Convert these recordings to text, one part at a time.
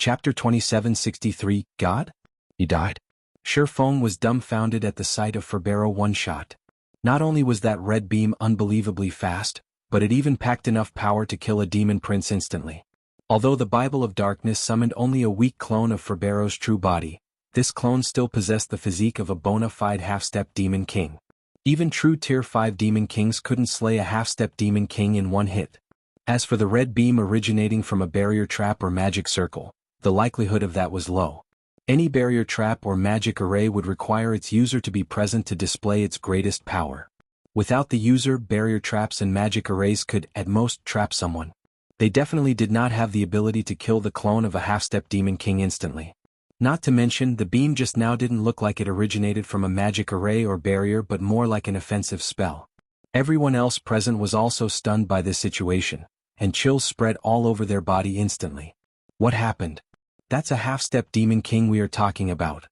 Chapter 2763, God? He died? Shi Feng was dumbfounded at the sight of Ferbero one-shot. Not only was that red beam unbelievably fast, but it even packed enough power to kill a demon prince instantly. Although the Bible of Darkness summoned only a weak clone of Ferbero's true body, this clone still possessed the physique of a bona fide half-step demon king. Even true Tier 5 demon kings couldn't slay a half-step demon king in one hit. As for the red beam originating from a barrier trap or magic circle, the likelihood of that was low. Any barrier trap or magic array would require its user to be present to display its greatest power. Without the user, barrier traps and magic arrays could, at most, trap someone. They definitely did not have the ability to kill the clone of a half-step demon king instantly. Not to mention, the beam just now didn't look like it originated from a magic array or barrier but more like an offensive spell. Everyone else present was also stunned by this situation, and chills spread all over their body instantly. What happened? That's a half-step demon king we are talking about.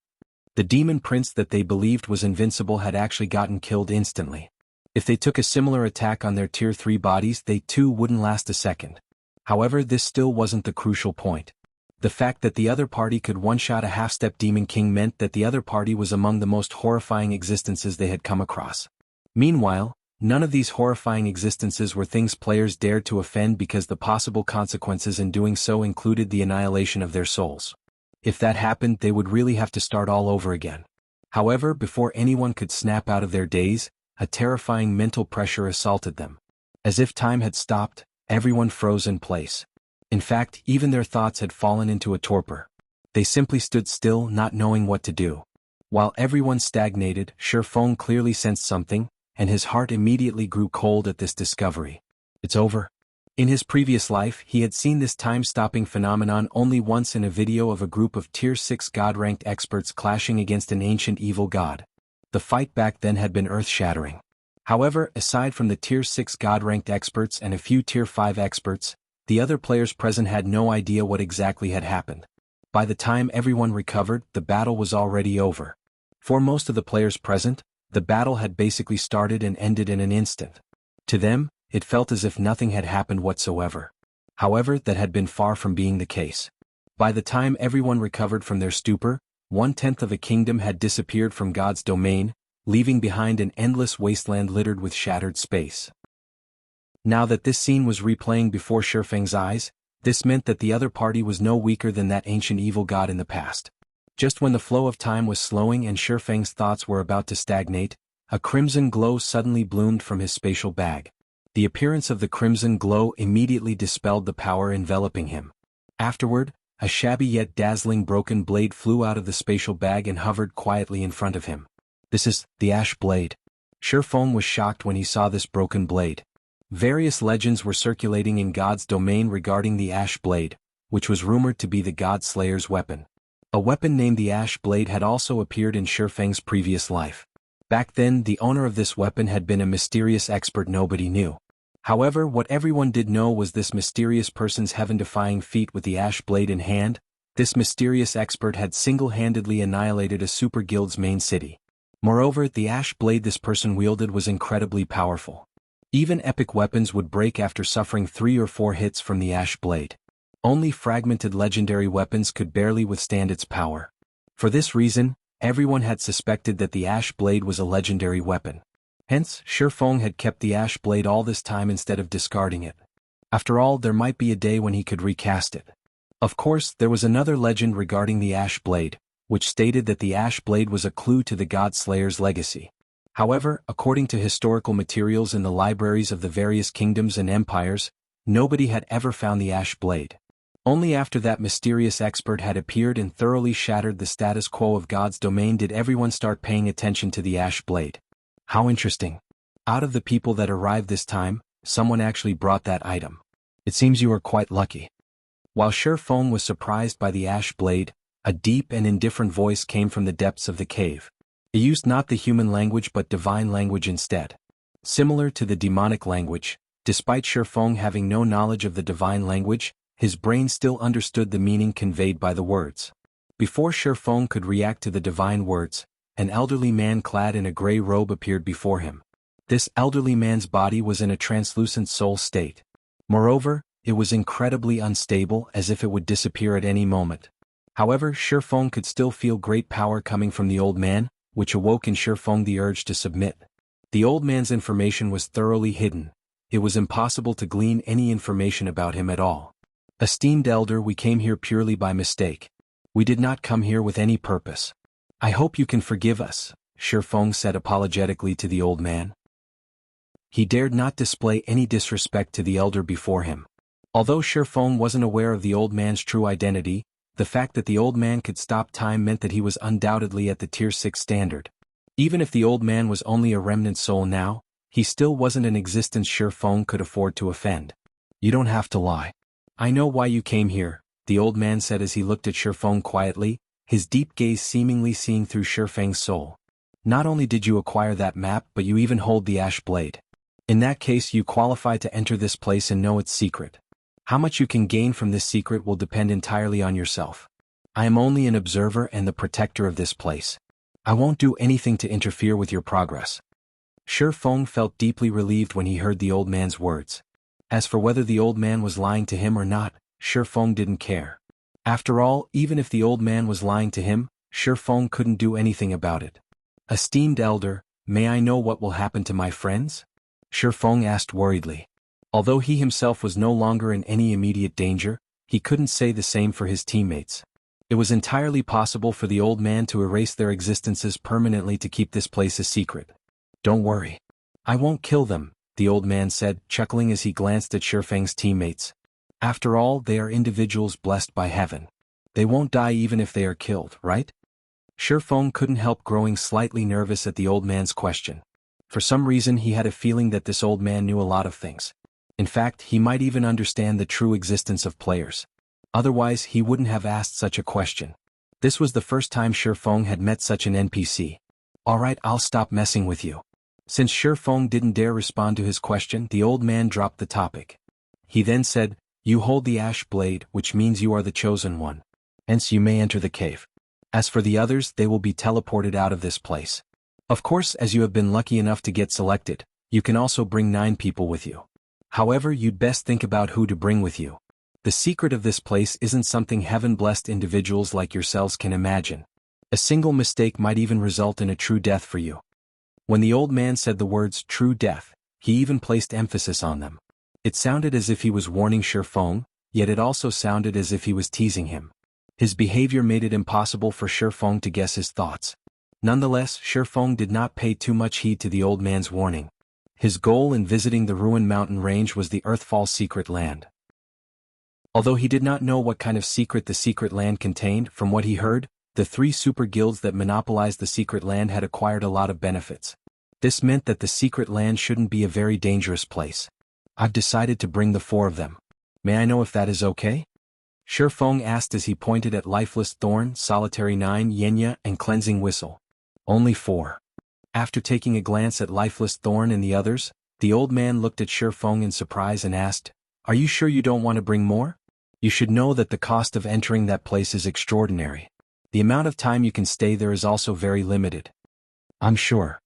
The demon prince that they believed was invincible had actually gotten killed instantly. If they took a similar attack on their Tier 3 bodies, they too wouldn't last a second. However, this still wasn't the crucial point. The fact that the other party could one-shot a half-step demon king meant that the other party was among the most horrifying existences they had come across. Meanwhile, none of these horrifying existences were things players dared to offend because the possible consequences in doing so included the annihilation of their souls. If that happened, they would really have to start all over again. However, before anyone could snap out of their daze, a terrifying mental pressure assaulted them. As if time had stopped, everyone froze in place. In fact, even their thoughts had fallen into a torpor. They simply stood still, not knowing what to do. While everyone stagnated, Shi Feng clearly sensed something, and his heart immediately grew cold at this discovery. It's over. In his previous life, he had seen this time-stopping phenomenon only once in a video of a group of Tier 6 God-ranked experts clashing against an ancient evil god. The fight back then had been earth-shattering. However, aside from the Tier 6 God-ranked experts and a few Tier 5 experts, the other players present had no idea what exactly had happened. By the time everyone recovered, the battle was already over. For most of the players present, the battle had basically started and ended in an instant. To them, it felt as if nothing had happened whatsoever. However, that had been far from being the case. By the time everyone recovered from their stupor, 1/10 of a kingdom had disappeared from God's domain, leaving behind an endless wasteland littered with shattered space. Now that this scene was replaying before Shi Feng's eyes, this meant that the other party was no weaker than that ancient evil god in the past. Just when the flow of time was slowing and Shi Feng's thoughts were about to stagnate, a crimson glow suddenly bloomed from his spatial bag. The appearance of the crimson glow immediately dispelled the power enveloping him. Afterward, a shabby yet dazzling broken blade flew out of the spatial bag and hovered quietly in front of him. This is the Ash Blade. Shi Feng was shocked when he saw this broken blade. Various legends were circulating in God's domain regarding the Ash Blade, which was rumored to be the God Slayer's weapon. A weapon named the Ash Blade had also appeared in Shi Feng's previous life. Back then, the owner of this weapon had been a mysterious expert nobody knew. However, what everyone did know was this mysterious person's heaven-defying feat with the Ash Blade in hand. This mysterious expert had single-handedly annihilated a super guild's main city. Moreover, the Ash Blade this person wielded was incredibly powerful. Even epic weapons would break after suffering 3 or 4 hits from the Ash Blade. Only fragmented legendary weapons could barely withstand its power. For this reason, everyone had suspected that the Ash Blade was a legendary weapon. Hence, Shi Feng had kept the Ash Blade all this time instead of discarding it. After all, there might be a day when he could recast it. Of course, there was another legend regarding the Ash Blade, which stated that the Ash Blade was a clue to the God Slayer's legacy. However, according to historical materials in the libraries of the various kingdoms and empires, nobody had ever found the Ash Blade. Only after that mysterious expert had appeared and thoroughly shattered the status quo of God's domain did everyone start paying attention to the Ash Blade. How interesting. Out of the people that arrived this time, someone actually brought that item. It seems you are quite lucky. While Shi Feng was surprised by the Ash Blade, a deep and indifferent voice came from the depths of the cave. It used not the human language but divine language instead. Similar to the demonic language, despite Shi Feng having no knowledge of the divine language, his brain still understood the meaning conveyed by the words. Before Shi Feng could react to the divine words, an elderly man clad in a gray robe appeared before him. This elderly man's body was in a translucent soul state. Moreover, It was incredibly unstable, as if it would disappear at any moment. However, Shifeng could still feel great power coming from the old man, which awoke in Shifeng the urge to submit. The old man's information was thoroughly hidden. It was impossible to glean any information about him at all. Esteemed elder, we came here purely by mistake. We did not come here with any purpose. I hope you can forgive us, Shifeng said apologetically to the old man. He dared not display any disrespect to the elder before him. Although Shifeng wasn't aware of the old man's true identity, the fact that the old man could stop time meant that he was undoubtedly at the Tier 6 standard. Even if the old man was only a remnant soul now, he still wasn't an existence Shifeng could afford to offend. You don't have to lie. I know why you came here, the old man said as he looked at Shifeng quietly, his deep gaze seemingly seeing through Shifeng's soul. Not only did you acquire that map, but you even hold the Ash Blade. In that case, you qualify to enter this place and know its secret. How much you can gain from this secret will depend entirely on yourself. I am only an observer and the protector of this place. I won't do anything to interfere with your progress. Shifeng felt deeply relieved when he heard the old man's words. As for whether the old man was lying to him or not, Shifeng didn't care. After all, even if the old man was lying to him, Shifeng couldn't do anything about it. Esteemed elder, may I know what will happen to my friends? Shifeng asked worriedly. Although he himself was no longer in any immediate danger, he couldn't say the same for his teammates. It was entirely possible for the old man to erase their existences permanently to keep this place a secret. Don't worry. I won't kill them, the old man said, chuckling as he glanced at Shifeng's teammates. After all, they are individuals blessed by heaven. They won't die even if they are killed, right? Shifeng couldn't help growing slightly nervous at the old man's question. For some reason he had a feeling that this old man knew a lot of things. In fact, he might even understand the true existence of players. Otherwise, he wouldn't have asked such a question. This was the first time Shifeng had met such an NPC. Alright, I'll stop messing with you. Since Shifeng didn't dare respond to his question, the old man dropped the topic. He then said, You hold the Ash Blade, which means you are the chosen one. Hence you may enter the cave. As for the others, they will be teleported out of this place. Of course, as you have been lucky enough to get selected, you can also bring 9 people with you. However, you'd best think about who to bring with you. The secret of this place isn't something heaven-blessed individuals like yourselves can imagine. A single mistake might even result in a true death for you. When the old man said the words true death, he even placed emphasis on them. It sounded as if he was warning Shifeng, yet it also sounded as if he was teasing him. His behavior made it impossible for Shifeng to guess his thoughts. Nonetheless, Shifeng did not pay too much heed to the old man's warning. His goal in visiting the ruined mountain range was the Earthfall secret land. Although he did not know what kind of secret the secret land contained, from what he heard, the 3 super guilds that monopolized the secret land had acquired a lot of benefits. This meant that the secret land shouldn't be a very dangerous place. I've decided to bring the 4 of them. May I know if that is okay? Shifeng asked as he pointed at Lifeless Thorn, Solitary 9, Yenya, and Cleansing Whistle. Only 4. After taking a glance at Lifeless Thorn and the others, the old man looked at Shifeng in surprise and asked, Are you sure you don't want to bring more? You should know that the cost of entering that place is extraordinary. The amount of time you can stay there is also very limited. I'm sure.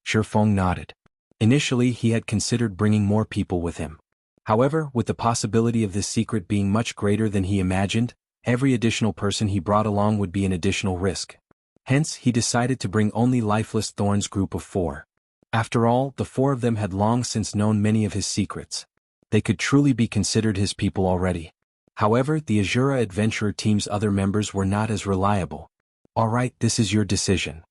Shifeng nodded. Initially, he had considered bringing more people with him. However, with the possibility of this secret being much greater than he imagined, every additional person he brought along would be an additional risk. Hence, he decided to bring only Lifeless Thorn's group of 4. After all, the 4 of them had long since known many of his secrets. They could truly be considered his people already. However, the Azura Adventurer team's other members were not as reliable. Alright, this is your decision.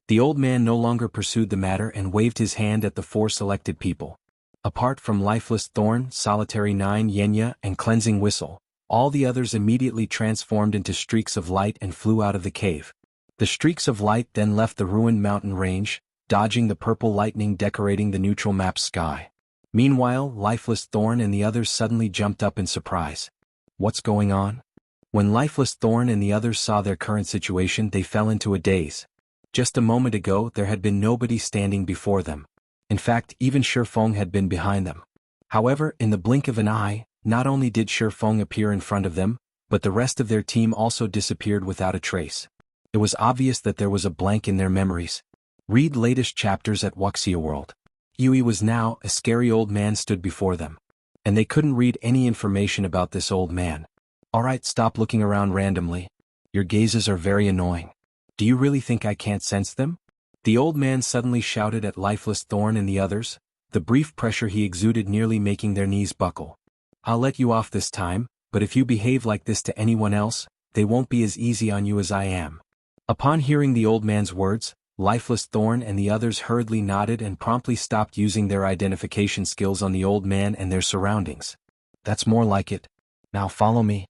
The old man no longer pursued the matter and waved his hand at the 4 selected people. Apart from Lifeless Thorn, Solitary 9, Yenya, and Cleansing Whistle, all the others immediately transformed into streaks of light and flew out of the cave. The streaks of light then left the ruined mountain range, dodging the purple lightning decorating the neutral map's sky. Meanwhile, Lifeless Thorn and the others suddenly jumped up in surprise. What's going on? When Lifeless Thorn and the others saw their current situation, they fell into a daze. Just a moment ago, there had been nobody standing before them. In fact, even Shifeng had been behind them. However, in the blink of an eye, not only did Shifeng appear in front of them, but the rest of their team also disappeared without a trace. It was obvious that there was a blank in their memories. Read latest chapters at Wuxia World. Yui was now, a scary old man stood before them. and they couldn't read any information about this old man. Alright, stop looking around randomly. Your gazes are very annoying. Do you really think I can't sense them? The old man suddenly shouted at Lifeless Thorn and the others, the brief pressure he exuded nearly making their knees buckle. I'll let you off this time, but if you behave like this to anyone else, they won't be as easy on you as I am. Upon hearing the old man's words, Lifeless Thorn and the others hurriedly nodded and promptly stopped using their identification skills on the old man and their surroundings. That's more like it. Now follow me.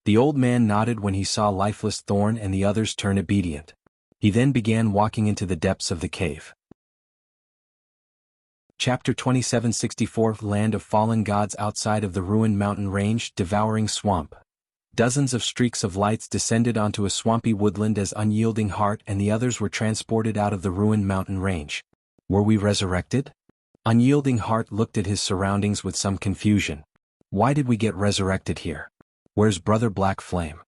The old man nodded when he saw Lifeless Thorn and the others turn obedient. He then began walking into the depths of the cave. Chapter 2764 Land of Fallen Gods. Outside of the ruined mountain range, devouring swamp. Dozens of streaks of lights descended onto a swampy woodland as Unyielding Heart and the others were transported out of the ruined mountain range. Were we resurrected? Unyielding Heart looked at his surroundings with some confusion. Why did we get resurrected here? Where's Brother Black Flame?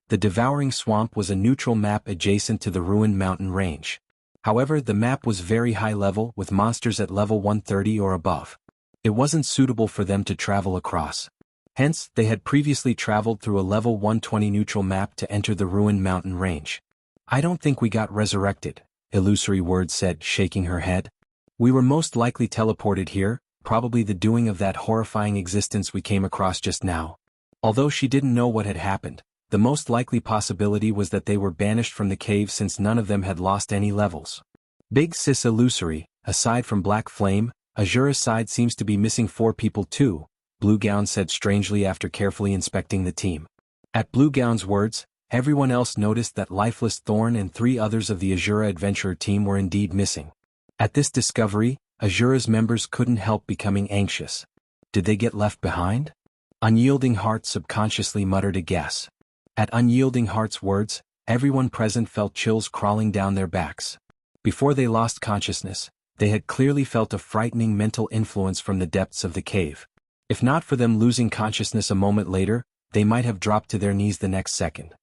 The Devouring Swamp was a neutral map adjacent to the ruined mountain range. However, the map was very high level with monsters at level 130 or above. It wasn't suitable for them to travel across. Hence, they had previously traveled through a level 120 neutral map to enter the ruined mountain range. I don't think we got resurrected, Illusory Word said, shaking her head. We were most likely teleported here, probably the doing of that horrifying existence we came across just now. Although she didn't know what had happened, the most likely possibility was that they were banished from the cave since none of them had lost any levels. Big Sis Illusory, aside from Black Flame, Azura's side seems to be missing 4 people too, Blue Gown said strangely after carefully inspecting the team. At Blue Gown's words, everyone else noticed that Lifeless Thorn and 3 others of the Azura Adventurer team were indeed missing. At this discovery, Azura's members couldn't help becoming anxious. Did they get left behind? Unyielding Heart subconsciously muttered a guess. At Unyielding Heart's words, everyone present felt chills crawling down their backs. Before they lost consciousness, they had clearly felt a frightening mental influence from the depths of the cave. If not for them losing consciousness a moment later, they might have dropped to their knees the next second.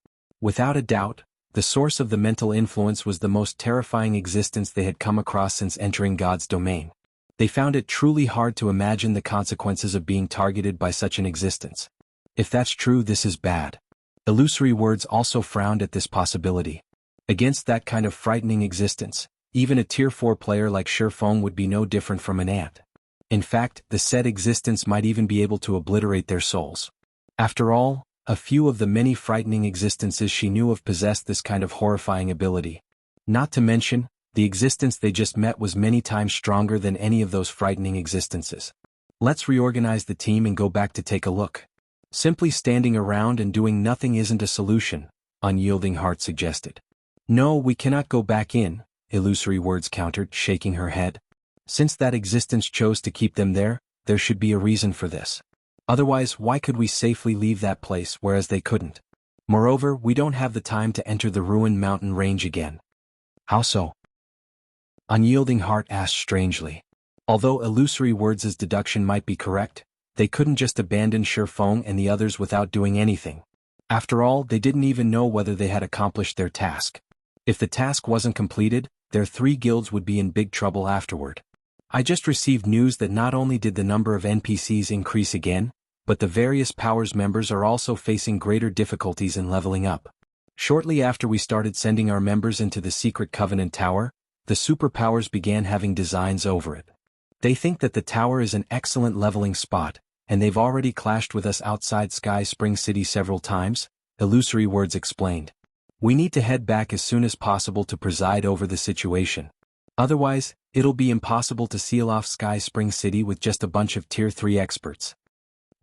Without a doubt, the source of the mental influence was the most terrifying existence they had come across since entering God's domain. They found it truly hard to imagine the consequences of being targeted by such an existence. If that's true, this is bad. Illusory Words also frowned at this possibility. Against that kind of frightening existence, even a Tier 4 player like Shurfeng would be no different from an ant. In fact, the said existence might even be able to obliterate their souls. After all, a few of the many frightening existences she knew of possessed this kind of horrifying ability. Not to mention, the existence they just met was many times stronger than any of those frightening existences. Let's reorganize the team and go back to take a look. Simply standing around and doing nothing isn't a solution, Unyielding Heart suggested. No, we cannot go back in, Illusory Words countered, shaking her head. Since that existence chose to keep them there should be a reason for this. Otherwise, why could we safely leave that place whereas they couldn't? Moreover, we don't have the time to enter the ruined mountain range again. How so? Unyielding Heart asked strangely. Although Illusory Words' deduction might be correct, they couldn't just abandon Shurfeng and the others without doing anything. After all, they didn't even know whether they had accomplished their task. If the task wasn't completed, their 3 guilds would be in big trouble afterward. I just received news that not only did the number of NPCs increase again, but the various powers members are also facing greater difficulties in leveling up. Shortly after we started sending our members into the Secret Covenant Tower, the superpowers began having designs over it. They think that the tower is an excellent leveling spot, and they've already clashed with us outside Sky Spring City several times, Illusory Words explained. We need to head back as soon as possible to preside over the situation. Otherwise, it'll be impossible to seal off Sky Spring City with just a bunch of Tier 3 experts.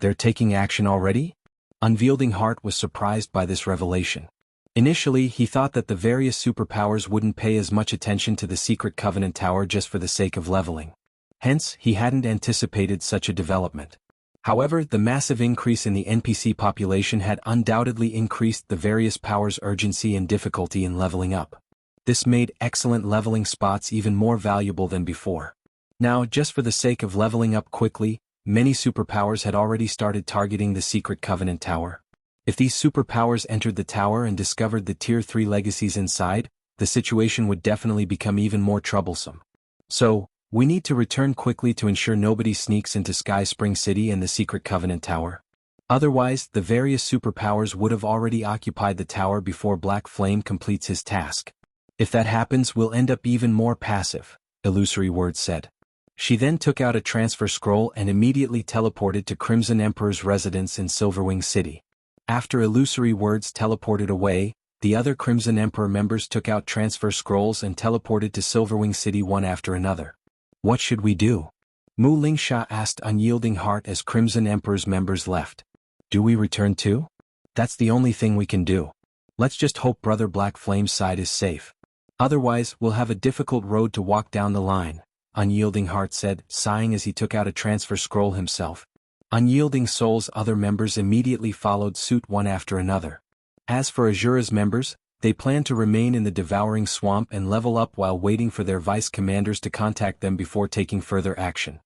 They're taking action already? Unyielding Heart was surprised by this revelation. Initially, he thought that the various superpowers wouldn't pay as much attention to the Secret Covenant Tower just for the sake of leveling. Hence, he hadn't anticipated such a development. However, the massive increase in the NPC population had undoubtedly increased the various powers' urgency and difficulty in leveling up. This made excellent leveling spots even more valuable than before. Now, just for the sake of leveling up quickly, many superpowers had already started targeting the Secret Covenant Tower. If these superpowers entered the tower and discovered the Tier 3 legacies inside, the situation would definitely become even more troublesome. So, We need to return quickly to ensure nobody sneaks into Sky Spring City and the Secret Covenant Tower. Otherwise, the various superpowers would have already occupied the tower before Black Flame completes his task. If that happens, we'll end up even more passive, Illusory Words said. She then took out a transfer scroll and immediately teleported to Crimson Emperor's residence in Silverwing City. After Illusory Words teleported away, the other Crimson Emperor members took out transfer scrolls and teleported to Silverwing City one after another. What should we do? Mu Lingsha asked Unyielding Heart as Crimson Emperor's members left. Do we return too? That's the only thing we can do. Let's just hope Brother Black Flame's side is safe. Otherwise, we'll have a difficult road to walk down the line, Unyielding Heart said, sighing as he took out a transfer scroll himself. Unyielding Soul's other members immediately followed suit one after another. As for Azura's members, they planned to remain in the Devouring Swamp and level up while waiting for their vice commanders to contact them before taking further action.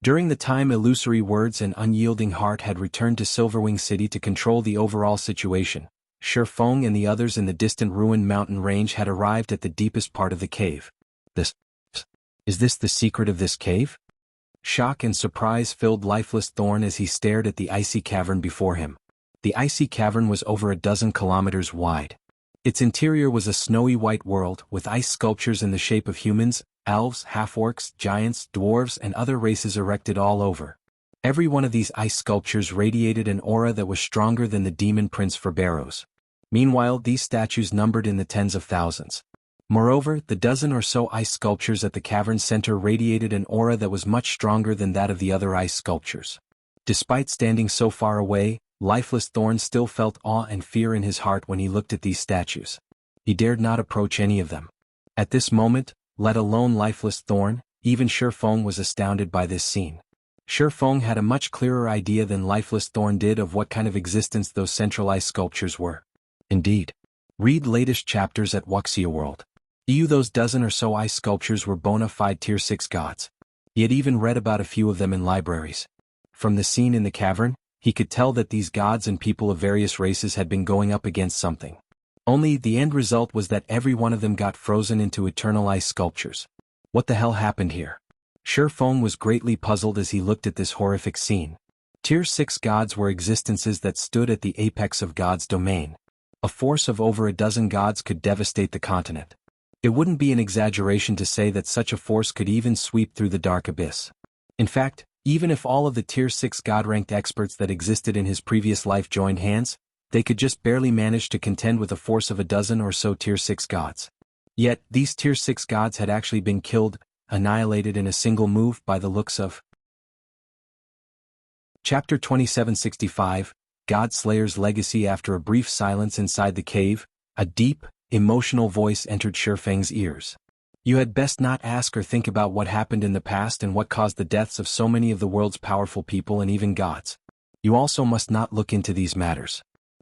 During the time Illusory Words and Unyielding Heart had returned to Silverwing City to control the overall situation, Shifeng and the others in the distant ruined mountain range had arrived at the deepest part of the cave. Is this the secret of this cave? Shock and surprise filled Lifeless Thorn as he stared at the icy cavern before him. The icy cavern was over 12 kilometers wide. Its interior was a snowy white world with ice sculptures in the shape of humans, elves, half-orcs, giants, dwarves and other races erected all over. Every one of these ice sculptures radiated an aura that was stronger than the demon prince Ferbero's. Meanwhile, these statues numbered in the tens of thousands. Moreover, the dozen or so ice sculptures at the cavern's center radiated an aura that was much stronger than that of the other ice sculptures. Despite standing so far away, Lifeless Thorn still felt awe and fear in his heart when he looked at these statues. He dared not approach any of them. At this moment, let alone Lifeless Thorn, even Shifeng was astounded by this scene. Shifeng had a much clearer idea than Lifeless Thorn did of what kind of existence those central ice sculptures were. Indeed. Read latest chapters at Wuxia World. Those dozen or so ice sculptures were bona fide Tier 6 gods. He had even read about a few of them in libraries. From the scene in the cavern, he could tell that these gods and people of various races had been going up against something. Only the end result was that every one of them got frozen into eternal ice sculptures. What the hell happened here? Shifeng was greatly puzzled as he looked at this horrific scene. Tier 6 gods were existences that stood at the apex of God's domain. A force of over 12 gods could devastate the continent. It wouldn't be an exaggeration to say that such a force could even sweep through the dark abyss. In fact, even if all of the Tier 6 god-ranked experts that existed in his previous life joined hands, they could just barely manage to contend with a force of 12 or so Tier 6 gods. Yet, these Tier 6 gods had actually been killed, annihilated in a single move by the looks of. Chapter 2765, God Slayer's Legacy. After a brief silence inside the cave, a deep, emotional voice entered Shifeng's ears. You had best not ask or think about what happened in the past and what caused the deaths of so many of the world's powerful people and even gods. You also must not look into these matters.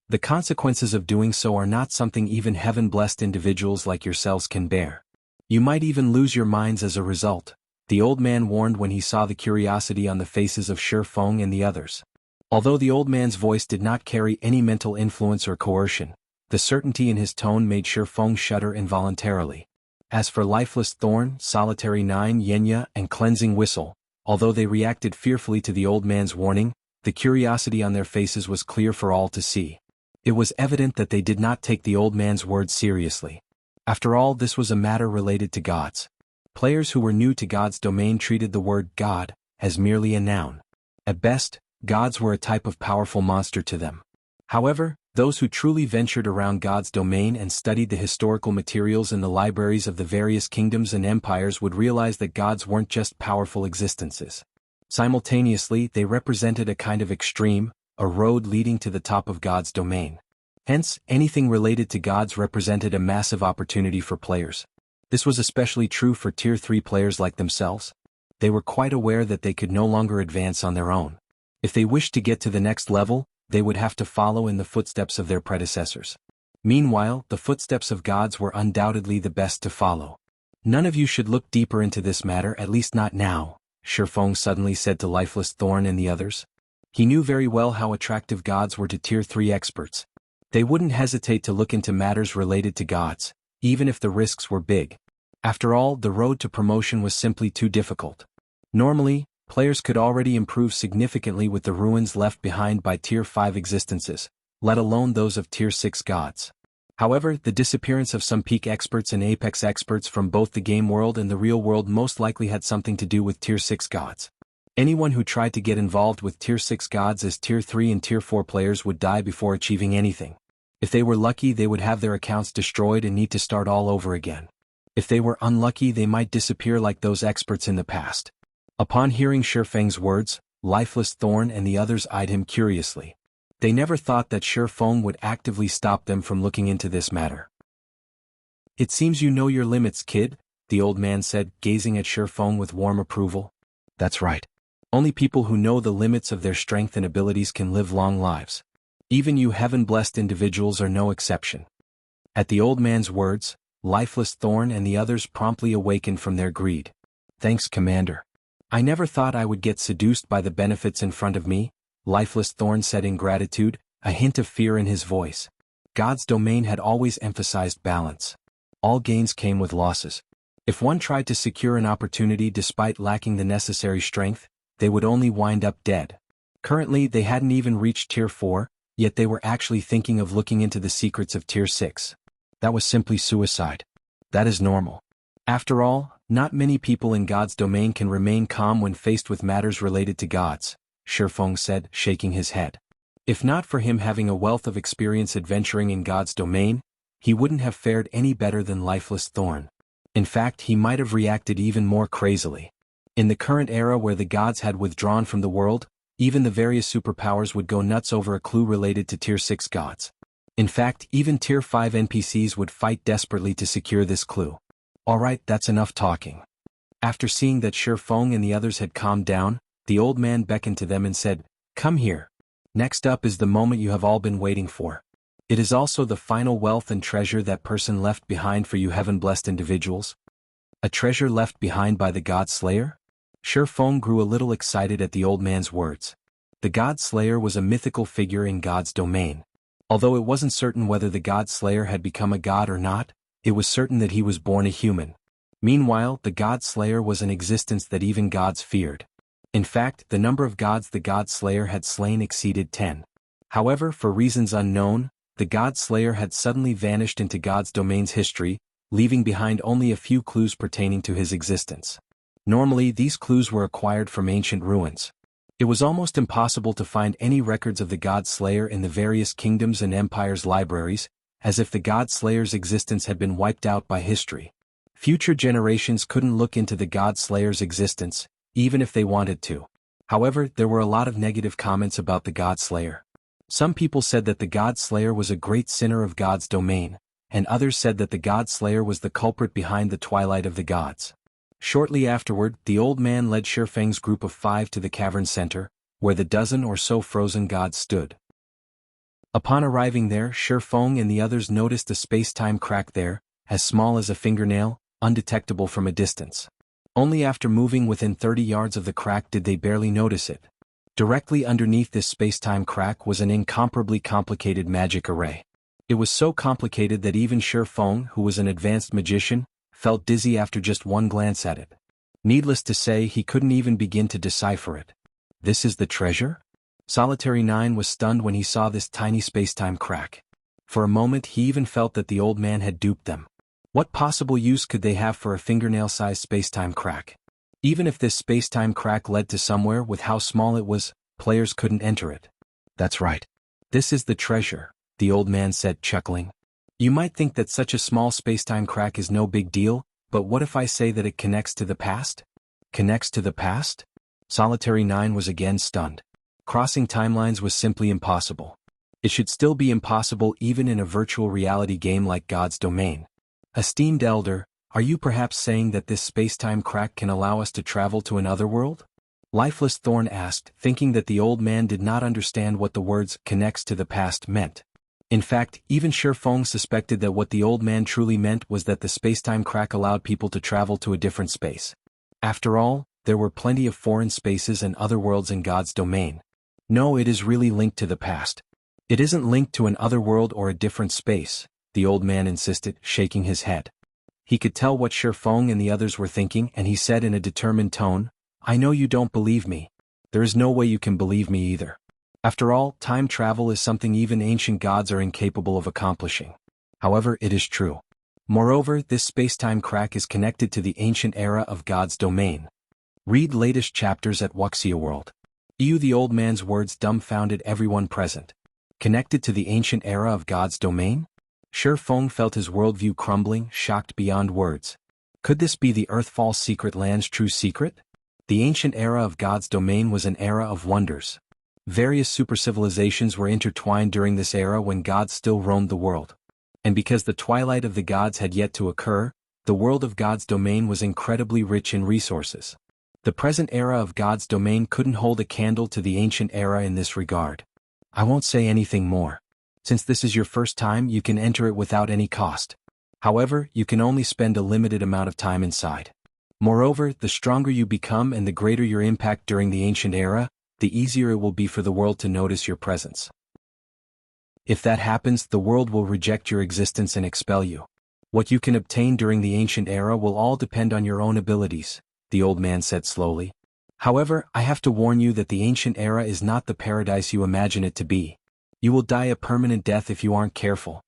The consequences of doing so are not something even heaven-blessed individuals like yourselves can bear. You might even lose your minds as a result, the old man warned when he saw the curiosity on the faces of Shifeng and the others. Although the old man's voice did not carry any mental influence or coercion, the certainty in his tone made Shifeng shudder involuntarily. As for Lifeless Thorn, Solitary 9, Yenya, and Cleansing Whistle, although they reacted fearfully to the old man's warning, the curiosity on their faces was clear for all to see. It was evident that they did not take the old man's words seriously. After all, this was a matter related to gods. Players who were new to God's domain treated the word God as merely a noun. At best, gods were a type of powerful monster to them. However, those who truly ventured around God's domain and studied the historical materials in the libraries of the various kingdoms and empires would realize that gods weren't just powerful existences. Simultaneously, they represented a kind of extreme, a road leading to the top of God's domain. Hence, anything related to gods represented a massive opportunity for players. This was especially true for Tier 3 players like themselves. They were quite aware that they could no longer advance on their own. If they wished to get to the next level, they would have to follow in the footsteps of their predecessors. Meanwhile, the footsteps of gods were undoubtedly the best to follow. None of you should look deeper into this matter, at least not now, Shifeng suddenly said to Lifeless Thorn and the others. He knew very well how attractive gods were to Tier 3 experts. They wouldn't hesitate to look into matters related to gods, even if the risks were big. After all, the road to promotion was simply too difficult. Normally, players could already improve significantly with the ruins left behind by Tier 5 existences, let alone those of Tier 6 gods. However, the disappearance of some peak experts and apex experts from both the game world and the real world most likely had something to do with Tier 6 gods. Anyone who tried to get involved with Tier 6 gods as Tier 3 and Tier 4 players would die before achieving anything. If they were lucky, they would have their accounts destroyed and need to start all over again. If they were unlucky, they might disappear like those experts in the past. Upon hearing Shifeng's words, Lifeless Thorn and the others eyed him curiously. They never thought that Shifeng would actively stop them from looking into this matter. "It seems you know your limits, kid," the old man said, gazing at Shifeng with warm approval. "That's right. Only people who know the limits of their strength and abilities can live long lives. Even you heaven-blessed individuals are no exception." At the old man's words, Lifeless Thorn and the others promptly awakened from their greed. "Thanks, Commander. I never thought I would get seduced by the benefits in front of me," Lifeless Thorn said in gratitude, a hint of fear in his voice. God's domain had always emphasized balance. All gains came with losses. If one tried to secure an opportunity despite lacking the necessary strength, they would only wind up dead. Currently, they hadn't even reached Tier 4, yet they were actually thinking of looking into the secrets of Tier 6. That was simply suicide. That is normal. After all, not many people in God's domain can remain calm when faced with matters related to gods, Shifeng said, shaking his head. If not for him having a wealth of experience adventuring in God's domain, he wouldn't have fared any better than Lifeless Thorn. In fact, he might have reacted even more crazily. In the current era where the gods had withdrawn from the world, even the various superpowers would go nuts over a clue related to Tier 6 gods. In fact, even Tier 5 NPCs would fight desperately to secure this clue. Alright, that's enough talking. After seeing that Shifeng and the others had calmed down, the old man beckoned to them and said, "Come here. Next up is the moment you have all been waiting for. It is also the final wealth and treasure that person left behind for you heaven-blessed individuals." "A treasure left behind by the God Slayer?" Shifeng grew a little excited at the old man's words. The God Slayer was a mythical figure in God's domain. Although it wasn't certain whether the God Slayer had become a god or not, it was certain that he was born a human. Meanwhile, the God Slayer was an existence that even gods feared. In fact, the number of gods the God Slayer had slain exceeded 10. However, for reasons unknown, the God Slayer had suddenly vanished into God's domain's history, leaving behind only a few clues pertaining to his existence. Normally, these clues were acquired from ancient ruins. It was almost impossible to find any records of the God Slayer in the various kingdoms and empires' libraries, as if the God Slayer's existence had been wiped out by history. Future generations couldn't look into the God Slayer's existence, even if they wanted to. However, there were a lot of negative comments about the God Slayer. Some people said that the God Slayer was a great sinner of God's domain, and others said that the God Slayer was the culprit behind the twilight of the gods. Shortly afterward, the old man led Shifeng's group of 5 to the cavern center, where the dozen or so frozen gods stood. Upon arriving there, Shifeng and the others noticed a space-time crack there, as small as a fingernail, undetectable from a distance. Only after moving within 30 yards of the crack did they barely notice it. Directly underneath this space-time crack was an incomparably complicated magic array. It was so complicated that even Shifeng, who was an advanced magician, felt dizzy after just one glance at it. Needless to say, he couldn't even begin to decipher it. This is the treasure? Solitary 9 was stunned when he saw this tiny space-time crack. For a moment he even felt that the old man had duped them. What possible use could they have for a fingernail-sized space-time crack? Even if this space-time crack led to somewhere with how small it was, players couldn't enter it. "That's right. This is the treasure," the old man said, chuckling. "You might think that such a small space-time crack is no big deal, but what if I say that it connects to the past?" "Connects to the past?" Solitary 9 was again stunned. Crossing timelines was simply impossible. It should still be impossible even in a virtual reality game like God's Domain. "Esteemed Elder, are you perhaps saying that this space-time crack can allow us to travel to another world?" Lifeless Thorn asked, thinking that the old man did not understand what the words "connects to the past" meant. In fact, even Shifeng suspected that what the old man truly meant was that the space-time crack allowed people to travel to a different space. After all, there were plenty of foreign spaces and other worlds in God's domain. "No, it is really linked to the past. It isn't linked to an other world or a different space," the old man insisted, shaking his head. He could tell what Shifeng and the others were thinking, and he said in a determined tone, "I know you don't believe me. There is no way you can believe me either. After all, time travel is something even ancient gods are incapable of accomplishing. However, it is true. Moreover, this space-time crack is connected to the ancient era of God's domain. Read latest chapters at Wuxia World." The old man's words dumbfounded everyone present. Connected to the ancient era of God's domain? Shifeng felt his worldview crumbling, shocked beyond words. Could this be the Earthfall secret land's true secret? The ancient era of God's domain was an era of wonders. Various supercivilizations were intertwined during this era when gods still roamed the world. And because the twilight of the gods had yet to occur, the world of God's domain was incredibly rich in resources. The present era of God's domain couldn't hold a candle to the ancient era in this regard. I won't say anything more. Since this is your first time, you can enter it without any cost. However, you can only spend a limited amount of time inside. Moreover, the stronger you become and the greater your impact during the ancient era, the easier it will be for the world to notice your presence. If that happens, the world will reject your existence and expel you. What you can obtain during the ancient era will all depend on your own abilities, the old man said slowly. However, I have to warn you that the ancient era is not the paradise you imagine it to be. You will die a permanent death if you aren't careful.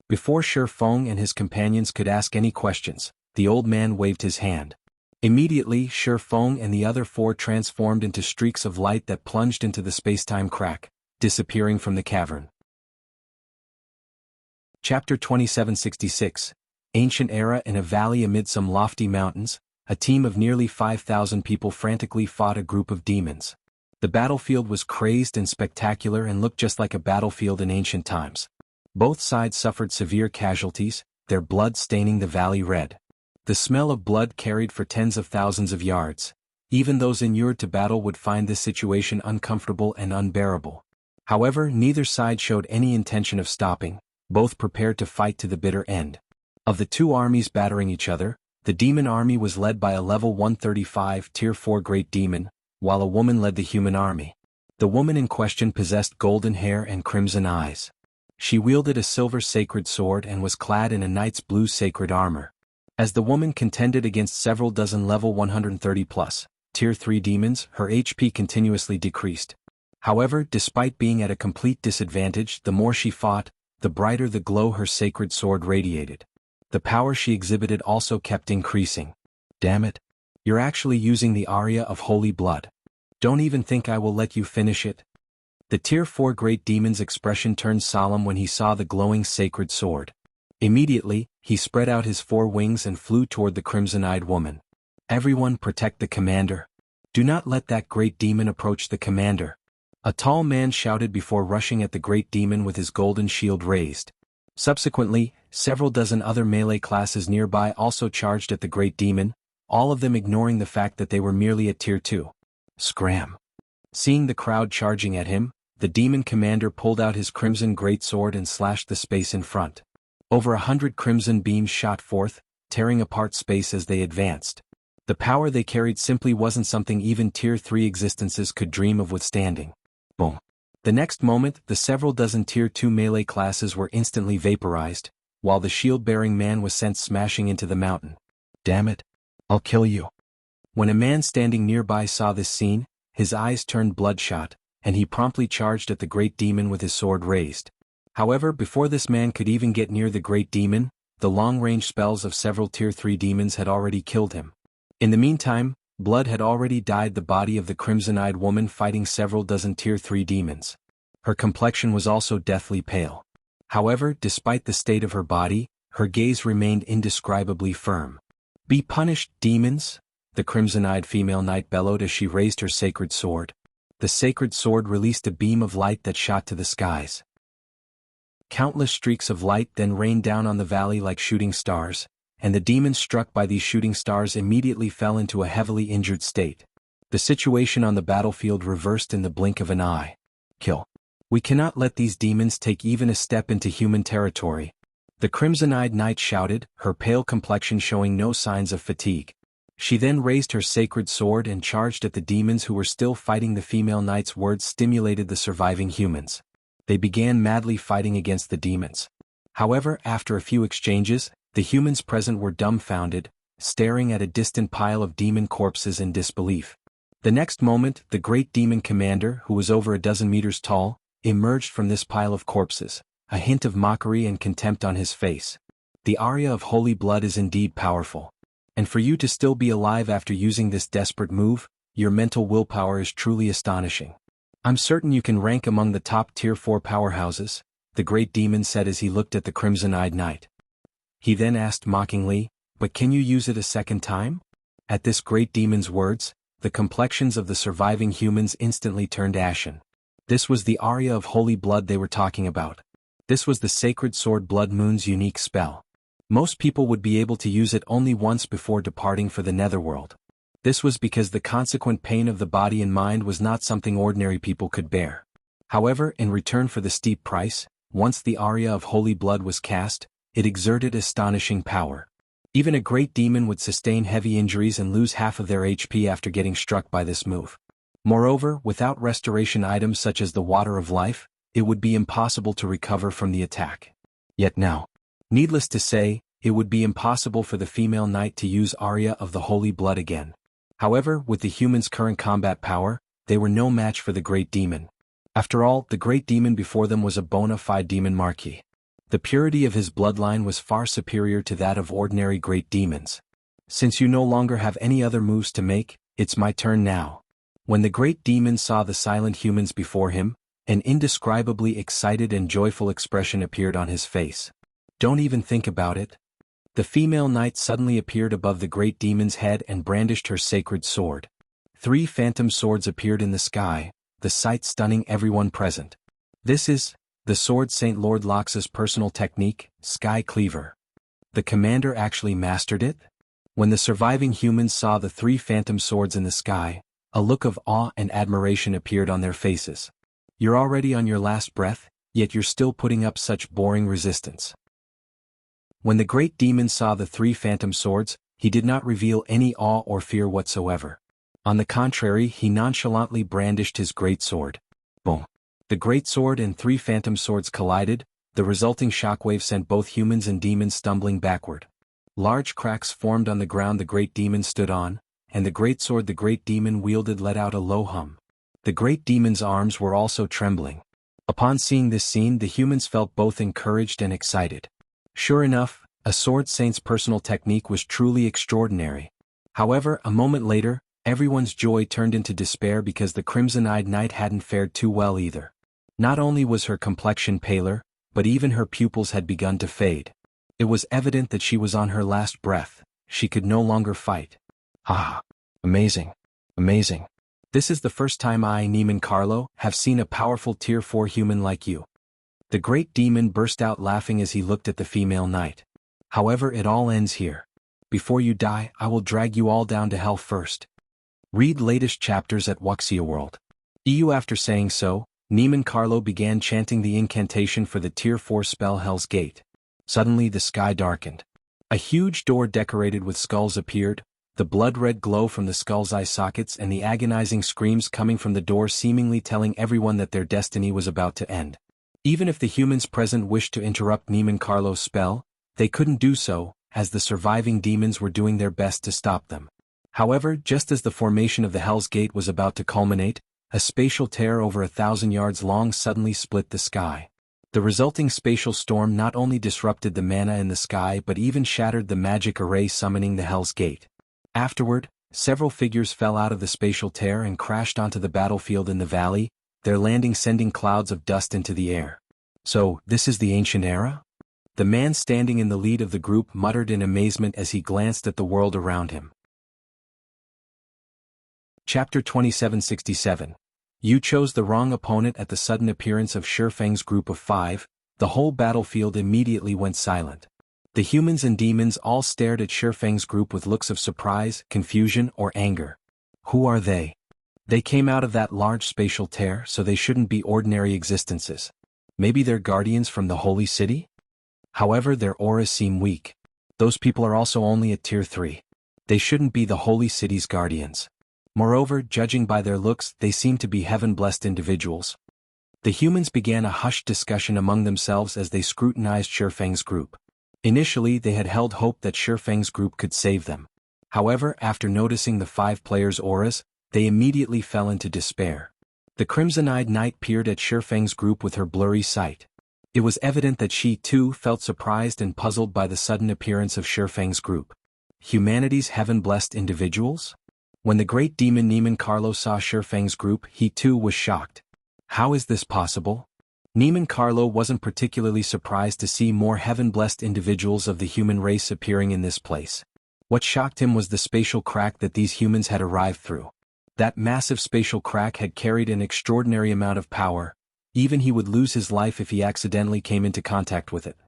Before Shifeng and his companions could ask any questions, the old man waved his hand. Immediately, Shifeng and the other four transformed into streaks of light that plunged into the space-time crack, disappearing from the cavern. Chapter 2766, Ancient Era. In a valley amid some lofty mountains, a team of nearly 5,000 people frantically fought a group of demons. The battlefield was crazed and spectacular and looked just like a battlefield in ancient times. Both sides suffered severe casualties, their blood staining the valley red. The smell of blood carried for tens of thousands of yards. Even those inured to battle would find this situation uncomfortable and unbearable. However, neither side showed any intention of stopping, both prepared to fight to the bitter end. Of the two armies battering each other, the demon army was led by a level 135 Tier 4 great demon, while a woman led the human army. The woman in question possessed golden hair and crimson eyes. She wielded a silver sacred sword and was clad in a knight's blue sacred armor. As the woman contended against several dozen level 130+ Tier 3 demons, her HP continuously decreased. However, despite being at a complete disadvantage, the more she fought, the brighter the glow her sacred sword radiated. The power she exhibited also kept increasing. Damn it. You're actually using the aria of holy blood. Don't even think I will let you finish it. The Tier 4 great demon's expression turned solemn when he saw the glowing sacred sword. Immediately, he spread out his 4 wings and flew toward the crimson-eyed woman. Everyone protect the commander. Do not let that great demon approach the commander. A tall man shouted before rushing at the great demon with his golden shield raised. Subsequently, several dozen other melee classes nearby also charged at the great demon, all of them ignoring the fact that they were merely at Tier 2. Scram. Seeing the crowd charging at him, the demon commander pulled out his crimson greatsword and slashed the space in front. Over 100 crimson beams shot forth, tearing apart space as they advanced. The power they carried simply wasn't something even Tier 3 existences could dream of withstanding. Boom. The next moment, the several dozen Tier 2 melee classes were instantly vaporized, while the shield-bearing man was sent smashing into the mountain. Damn it. I'll kill you. When a man standing nearby saw this scene, his eyes turned bloodshot, and he promptly charged at the great demon with his sword raised. However, before this man could even get near the great demon, the long-range spells of several Tier 3 demons had already killed him. In the meantime, blood had already dyed the body of the crimson-eyed woman fighting several dozen Tier 3 demons. Her complexion was also deathly pale. However, despite the state of her body, her gaze remained indescribably firm. Be punished, demons, the crimson-eyed female knight bellowed as she raised her sacred sword. The sacred sword released a beam of light that shot to the skies. Countless streaks of light then rained down on the valley like shooting stars, and the demons struck by these shooting stars immediately fell into a heavily injured state. The situation on the battlefield reversed in the blink of an eye. Kill. We cannot let these demons take even a step into human territory. The crimson-eyed knight shouted, her pale complexion showing no signs of fatigue. She then raised her sacred sword and charged at the demons who were still fighting. The female knight's words stimulated the surviving humans. They began madly fighting against the demons. However, after a few exchanges, The humans present were dumbfounded, staring at a distant pile of demon corpses in disbelief. The next moment, the great demon commander, who was over a dozen meters tall, emerged from this pile of corpses, a hint of mockery and contempt on his face. The aria of holy blood is indeed powerful. And for you to still be alive after using this desperate move, your mental willpower is truly astonishing. I'm certain you can rank among the top tier 4 powerhouses, the great demon said as he looked at the crimson-eyed knight. He then asked mockingly, but can you use it a second time? At this great demon's words, the complexions of the surviving humans instantly turned ashen. This was the aria of holy blood they were talking about. This was the sacred sword Blood Moon's unique spell. Most people would be able to use it only once before departing for the netherworld. This was because the consequent pain of the body and mind was not something ordinary people could bear. However, in return for the steep price, once the aria of holy blood was cast, it exerted astonishing power. Even a great demon would sustain heavy injuries and lose half of their HP after getting struck by this move. Moreover, without restoration items such as the Water of Life, it would be impossible to recover from the attack. Yet now, needless to say, it would be impossible for the female knight to use aria of the holy blood again. However, with the humans' current combat power, they were no match for the great demon. After all, the great demon before them was a bona fide demon marquis. The purity of his bloodline was far superior to that of ordinary great demons. Since you no longer have any other moves to make, it's my turn now. When the great demon saw the silent humans before him, an indescribably excited and joyful expression appeared on his face. Don't even think about it. The female knight suddenly appeared above the great demon's head and brandished her sacred sword. 3 phantom swords appeared in the sky, the sight stunning everyone present. This is the sword Saint Lord Lox's personal technique, Sky Cleaver. The commander actually mastered it? When the surviving humans saw the 3 phantom swords in the sky, a look of awe and admiration appeared on their faces. You're already on your last breath, yet you're still putting up such boring resistance. When the great demon saw the 3 phantom swords, he did not reveal any awe or fear whatsoever. On the contrary, he nonchalantly brandished his great sword. Boom! The great sword and 3 phantom swords collided, the resulting shockwave sent both humans and demons stumbling backward. Large cracks formed on the ground the great demon stood on, and the great sword the great demon wielded let out a low hum. The great demon's arms were also trembling. Upon seeing this scene, the humans felt both encouraged and excited. Sure enough, a sword saint's personal technique was truly extraordinary. However, a moment later, everyone's joy turned into despair because the crimson-eyed knight hadn't fared too well either. Not only was her complexion paler, but even her pupils had begun to fade. It was evident that she was on her last breath. She could no longer fight. Ah! Amazing! Amazing! This is the first time I, Neiman Carlo, have seen a powerful tier 4 human like you. The great demon burst out laughing as he looked at the female knight. However, it all ends here. Before you die, I will drag you all down to hell first. Read latest chapters at Wuxia World. EU. After saying so, Neiman Carlo began chanting the incantation for the tier 4 spell Hell's Gate. Suddenly the sky darkened. A huge door decorated with skulls appeared, the blood-red glow from the skulls' eye sockets and the agonizing screams coming from the door seemingly telling everyone that their destiny was about to end. Even if the humans present wished to interrupt Neiman Carlo's spell, they couldn't do so, as the surviving demons were doing their best to stop them. However, just as the formation of the Hell's Gate was about to culminate, a spatial tear over 1,000 yards long suddenly split the sky. The resulting spatial storm not only disrupted the mana in the sky but even shattered the magic array summoning the Hell's Gate. Afterward, several figures fell out of the spatial tear and crashed onto the battlefield in the valley, their landing sending clouds of dust into the air. So, this is the ancient era? The man standing in the lead of the group muttered in amazement as he glanced at the world around him. Chapter 2767. You chose the wrong opponent. At the sudden appearance of Shifeng's group of 5, the whole battlefield immediately went silent. The humans and demons all stared at Shifeng's group with looks of surprise, confusion, or anger. Who are they? They came out of that large spatial tear, so they shouldn't be ordinary existences. Maybe they're guardians from the holy city? However, their auras seem weak. Those people are also only at tier 3. They shouldn't be the holy city's guardians. Moreover, judging by their looks, they seem to be heaven-blessed individuals. The humans began a hushed discussion among themselves as they scrutinized Shifeng's group. Initially they had held hope that Shifeng's group could save them. However, after noticing the 5 players' auras, they immediately fell into despair. The crimson-eyed knight peered at Shifeng's group with her blurry sight. It was evident that she too felt surprised and puzzled by the sudden appearance of Shifeng's group. Humanity's heaven-blessed individuals? When the great demon Neiman Carlo saw Shifeng's group, he too was shocked. How is this possible? Neiman Carlo wasn't particularly surprised to see more heaven-blessed individuals of the human race appearing in this place. What shocked him was the spatial crack that these humans had arrived through. That massive spatial crack had carried an extraordinary amount of power. Even he would lose his life if he accidentally came into contact with it.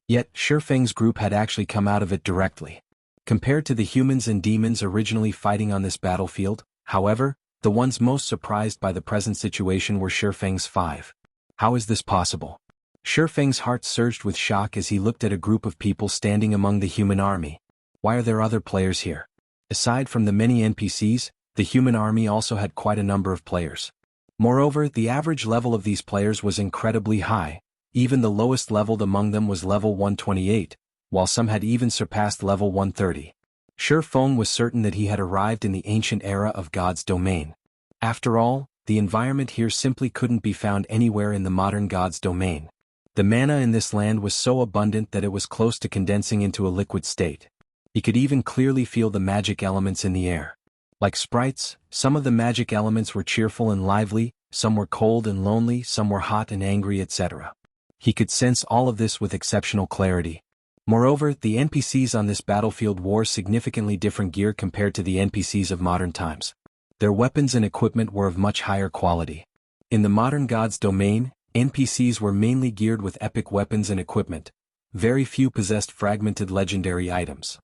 Yet, Shifeng's group had actually come out of it directly. Compared to the humans and demons originally fighting on this battlefield, however, the ones most surprised by the present situation were Shifeng's 5. How is this possible? Shifeng's heart surged with shock as he looked at a group of people standing among the human army. Why are there other players here? Aside from the many NPCs, the human army also had quite a number of players. Moreover, the average level of these players was incredibly high. Even the lowest leveled among them was level 128, while some had even surpassed level 130. Shifeng was certain that he had arrived in the ancient era of God's domain. After all, the environment here simply couldn't be found anywhere in the modern God's domain. The mana in this land was so abundant that it was close to condensing into a liquid state. He could even clearly feel the magic elements in the air. Like sprites, some of the magic elements were cheerful and lively, some were cold and lonely, some were hot and angry, etc. He could sense all of this with exceptional clarity. Moreover, the NPCs on this battlefield wore significantly different gear compared to the NPCs of modern times. Their weapons and equipment were of much higher quality. In the modern God's domain, NPCs were mainly geared with epic weapons and equipment. Very few possessed fragmented legendary items.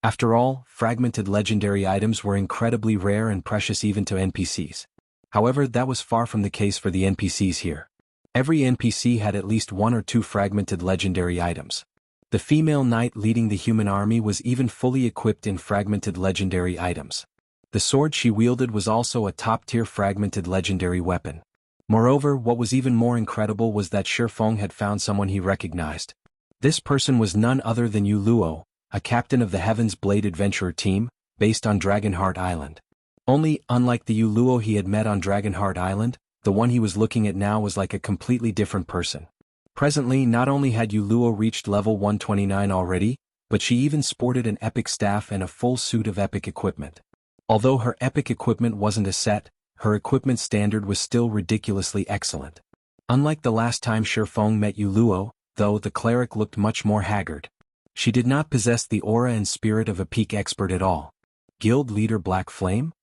After all, fragmented legendary items were incredibly rare and precious even to NPCs. However, that was far from the case for the NPCs here. Every NPC had at least 1 or 2 fragmented legendary items. The female knight leading the human army was even fully equipped in fragmented legendary items. The sword she wielded was also a top-tier fragmented legendary weapon. Moreover, what was even more incredible was that Shifeng had found someone he recognized. This person was none other than Yu Luo, a captain of the Heaven's Blade Adventurer team, based on Dragonheart Island. Only, unlike the Yu Luo he had met on Dragonheart Island, the one he was looking at now was like a completely different person. Presently, not only had Yu Luo reached level 129 already, but she even sported an epic staff and a full suit of epic equipment. Although her epic equipment wasn't a set, her equipment standard was still ridiculously excellent. Unlike the last time Shifeng met Yu Luo, though, the cleric looked much more haggard. She did not possess the aura and spirit of a peak expert at all. Guild leader Black Flame?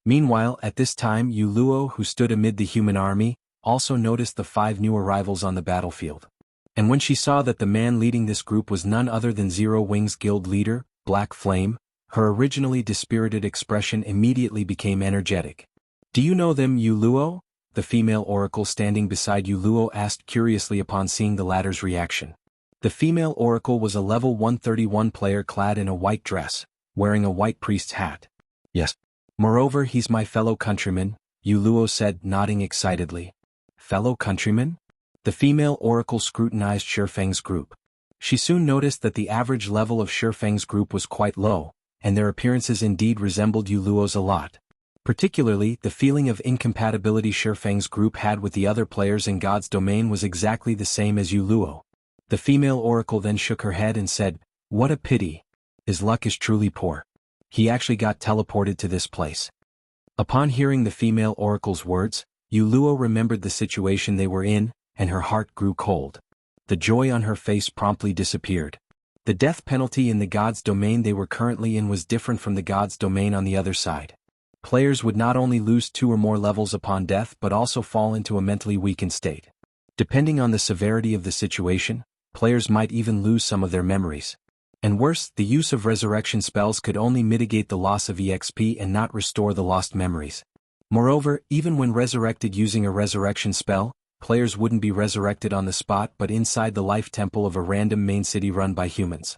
Meanwhile, at this time Yu Luo, who stood amid the human army, also noticed the 5 new arrivals on the battlefield. And when she saw that the man leading this group was none other than Zero Wings guild leader, Black Flame, her originally dispirited expression immediately became energetic. Do you know them, Yu Luo? The female oracle standing beside Yu Luo asked curiously upon seeing the latter's reaction. The female oracle was a level 131 player clad in a white dress, wearing a white priest's hat. Yes. Moreover, he's my fellow countryman, Yu Luo said, nodding excitedly. Fellow countryman? The female oracle scrutinized Shifeng's group. She soon noticed that the average level of Shifeng's group was quite low, and their appearances indeed resembled Yu Luo's a lot. Particularly, the feeling of incompatibility Shifeng's group had with the other players in God's domain was exactly the same as Yu Luo. The female oracle then shook her head and said, "What a pity. His luck is truly poor. He actually got teleported to this place." Upon hearing the female oracle's words, Yu Luo remembered the situation they were in, and her heart grew cold. The joy on her face promptly disappeared. The death penalty in the God's domain they were currently in was different from the God's domain on the other side. Players would not only lose 2 or more levels upon death but also fall into a mentally weakened state. Depending on the severity of the situation, players might even lose some of their memories. And worse, the use of resurrection spells could only mitigate the loss of EXP and not restore the lost memories. Moreover, even when resurrected using a resurrection spell, players wouldn't be resurrected on the spot but inside the life temple of a random main city run by humans.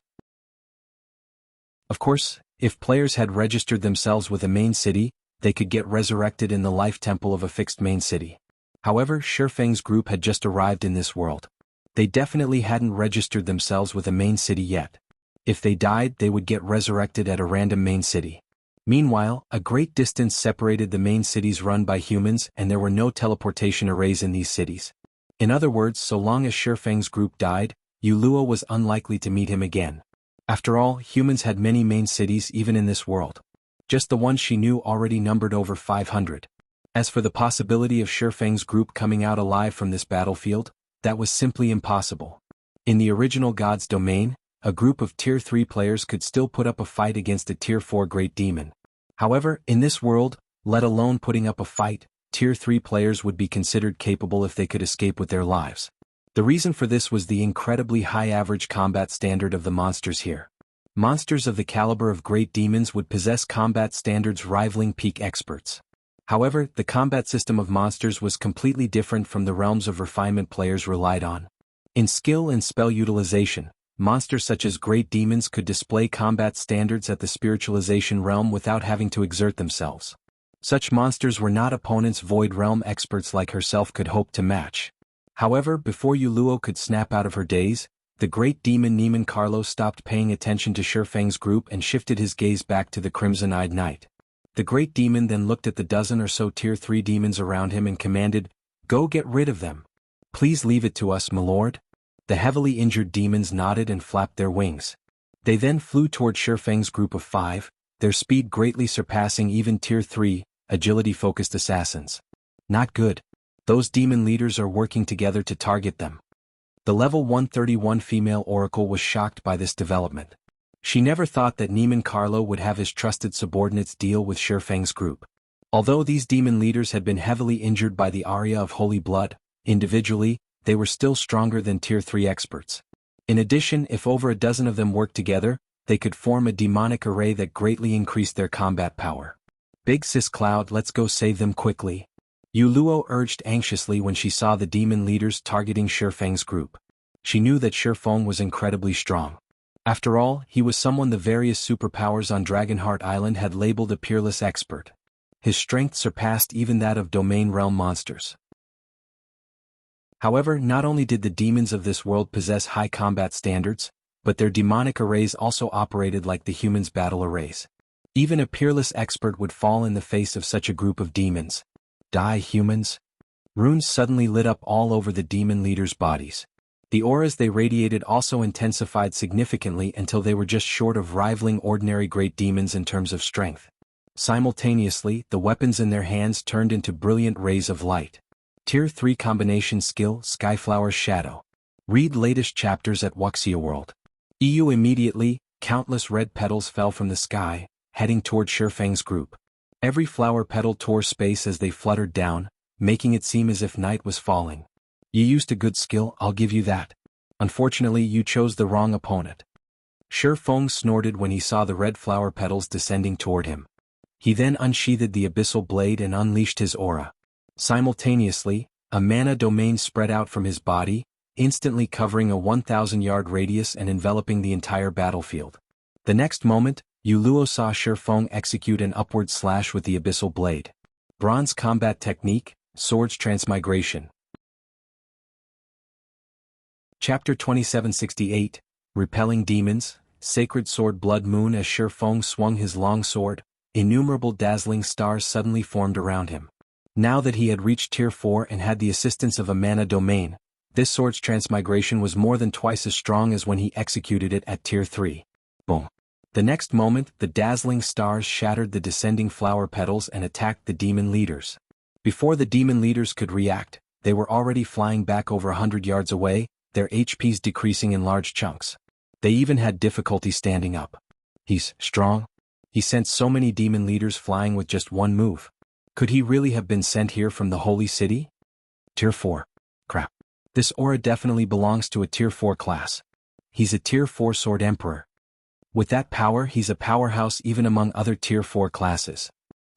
Of course, if players had registered themselves with a main city, they could get resurrected in the life temple of a fixed main city. However, Shifeng's group had just arrived in this world. They definitely hadn't registered themselves with a main city yet. If they died, they would get resurrected at a random main city. Meanwhile, a great distance separated the main cities run by humans and there were no teleportation arrays in these cities. In other words, so long as Shifeng's group died, Yu Luo was unlikely to meet him again. After all, humans had many main cities even in this world. Just the ones she knew already numbered over 500. As for the possibility of Shifeng's group coming out alive from this battlefield, that was simply impossible. In the original God's domain, a group of Tier 3 players could still put up a fight against a Tier 4 Great Demon. However, in this world, let alone putting up a fight, Tier 3 players would be considered capable if they could escape with their lives. The reason for this was the incredibly high average combat standard of the monsters here. Monsters of the caliber of Great Demons would possess combat standards rivaling peak experts. However, the combat system of monsters was completely different from the realms of refinement players relied on. In skill and spell utilization, monsters such as Great Demons could display combat standards at the spiritualization realm without having to exert themselves. Such monsters were not opponents Void Realm experts like herself could hope to match. However, before Yu Luo could snap out of her daze, the Great Demon Neiman Carlo stopped paying attention to Shifeng's group and shifted his gaze back to the Crimson-Eyed Knight. The Great Demon then looked at the dozen or so Tier 3 demons around him and commanded, "Go get rid of them. Please leave it to us, my lord." The heavily injured demons nodded and flapped their wings. They then flew toward Shifeng's group of 5, their speed greatly surpassing even Tier 3, agility-focused assassins. Not good. Those demon leaders are working together to target them. The level 131 female oracle was shocked by this development. She never thought that Neiman Carlo would have his trusted subordinates deal with Shifeng's group. Although these demon leaders had been heavily injured by the aria of holy blood, individually, they were still stronger than Tier 3 experts. In addition, if over a dozen of them worked together, they could form a demonic array that greatly increased their combat power. "Big Sis Cloud, let's go save them quickly," Yu Luo urged anxiously when she saw the demon leaders targeting Shifeng's group. She knew that Shifeng was incredibly strong. After all, he was someone the various superpowers on Dragonheart Island had labeled a peerless expert. His strength surpassed even that of domain realm monsters. However, not only did the demons of this world possess high combat standards, but their demonic arrays also operated like the humans' battle arrays. Even a peerless expert would fall in the face of such a group of demons. Die, humans! Runes suddenly lit up all over the demon leaders' bodies. The auras they radiated also intensified significantly until they were just short of rivaling ordinary great demons in terms of strength. Simultaneously, the weapons in their hands turned into brilliant rays of light. Tier 3 combination skill, Skyflower's Shadow. Read latest chapters at Wuxia World. EU immediately, countless red petals fell from the sky, heading toward Shifeng's group. Every flower petal tore space as they fluttered down, making it seem as if night was falling. "You used a good skill, I'll give you that. Unfortunately, you chose the wrong opponent." Shifeng snorted when he saw the red flower petals descending toward him. He then unsheathed the abyssal blade and unleashed his aura. Simultaneously, a mana domain spread out from his body, instantly covering a 1,000-yard radius and enveloping the entire battlefield. The next moment, Yu Luo saw Shifeng execute an upward slash with the abyssal blade. Bronze combat technique, Swords Transmigration. Chapter 2768, Repelling Demons, Sacred Sword Blood Moon. As Shifeng swung his long sword, innumerable dazzling stars suddenly formed around him. Now that he had reached Tier 4 and had the assistance of a mana domain, this sword's transmigration was more than twice as strong as when he executed it at Tier 3. Boom. The next moment, the dazzling stars shattered the descending flower petals and attacked the demon leaders. Before the demon leaders could react, they were already flying back over 100 yards away, their HPs decreasing in large chunks. They even had difficulty standing up. "He's strong." He sent so many demon leaders flying with just one move. Could he really have been sent here from the Holy City? Tier 4. Crap. This aura definitely belongs to a Tier 4 class. He's a Tier 4 Sword Emperor. With that power, he's a powerhouse even among other Tier 4 classes.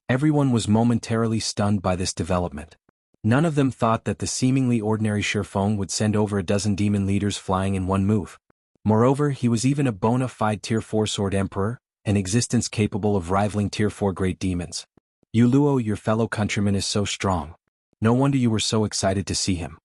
Everyone was momentarily stunned by this development. None of them thought that the seemingly ordinary Shifeng would send over a dozen demon leaders flying in one move. Moreover, he was even a bona fide Tier 4 Sword Emperor, an existence capable of rivaling Tier 4 Great Demons. "Yu Luo, your fellow countryman is so strong. No wonder you were so excited to see him.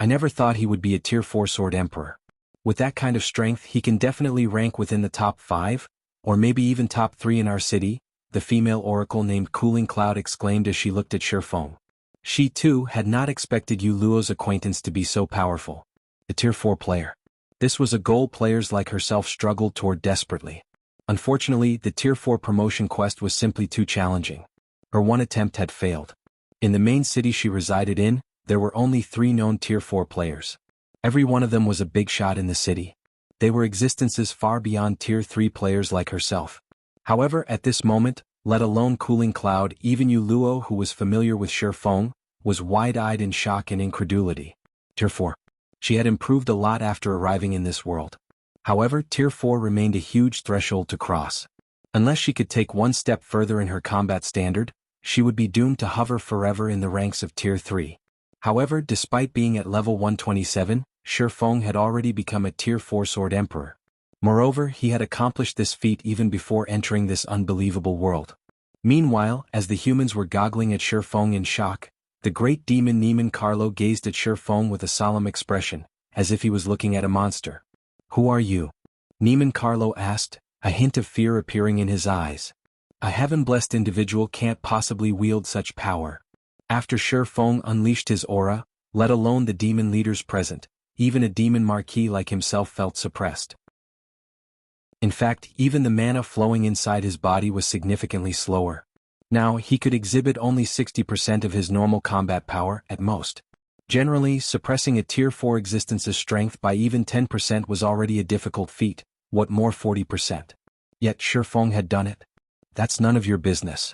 I never thought he would be a tier 4 sword emperor. With that kind of strength he can definitely rank within the top 5, or maybe even top 3 in our city, the female oracle named Cooling Cloud exclaimed as she looked at Shifeng. She too had not expected Yu Luo's acquaintance to be so powerful. A tier 4 player. This was a goal players like herself struggled toward desperately. Unfortunately, the tier 4 promotion quest was simply too challenging. Her one attempt had failed. In the main city she resided in, there were only 3 known tier 4 players. Every one of them was a big shot in the city. They were existences far beyond tier 3 players like herself. However, at this moment, let alone Cooling Cloud, even Yu Luo, who was familiar with Shifeng, was wide-eyed in shock and incredulity. Tier 4. She had improved a lot after arriving in this world. However, tier 4 remained a huge threshold to cross. Unless she could take one step further in her combat standard, she would be doomed to hover forever in the ranks of tier 3. However, despite being at level 127, Shifeng had already become a tier 4 sword emperor. Moreover, he had accomplished this feat even before entering this unbelievable world. Meanwhile, as the humans were goggling at Shifeng in shock, the great demon Niemann Carlo gazed at Shifeng with a solemn expression, as if he was looking at a monster. Who are you? Niemann Carlo asked, a hint of fear appearing in his eyes. A heaven-blessed individual can't possibly wield such power. After Shifeng unleashed his aura, let alone the demon leaders present, even a demon marquis like himself felt suppressed. In fact, even the mana flowing inside his body was significantly slower. Now, he could exhibit only 60% of his normal combat power, at most. Generally, suppressing a tier 4 existence's strength by even 10% was already a difficult feat, what more 40%. Yet Shifeng had done it. That's none of your business.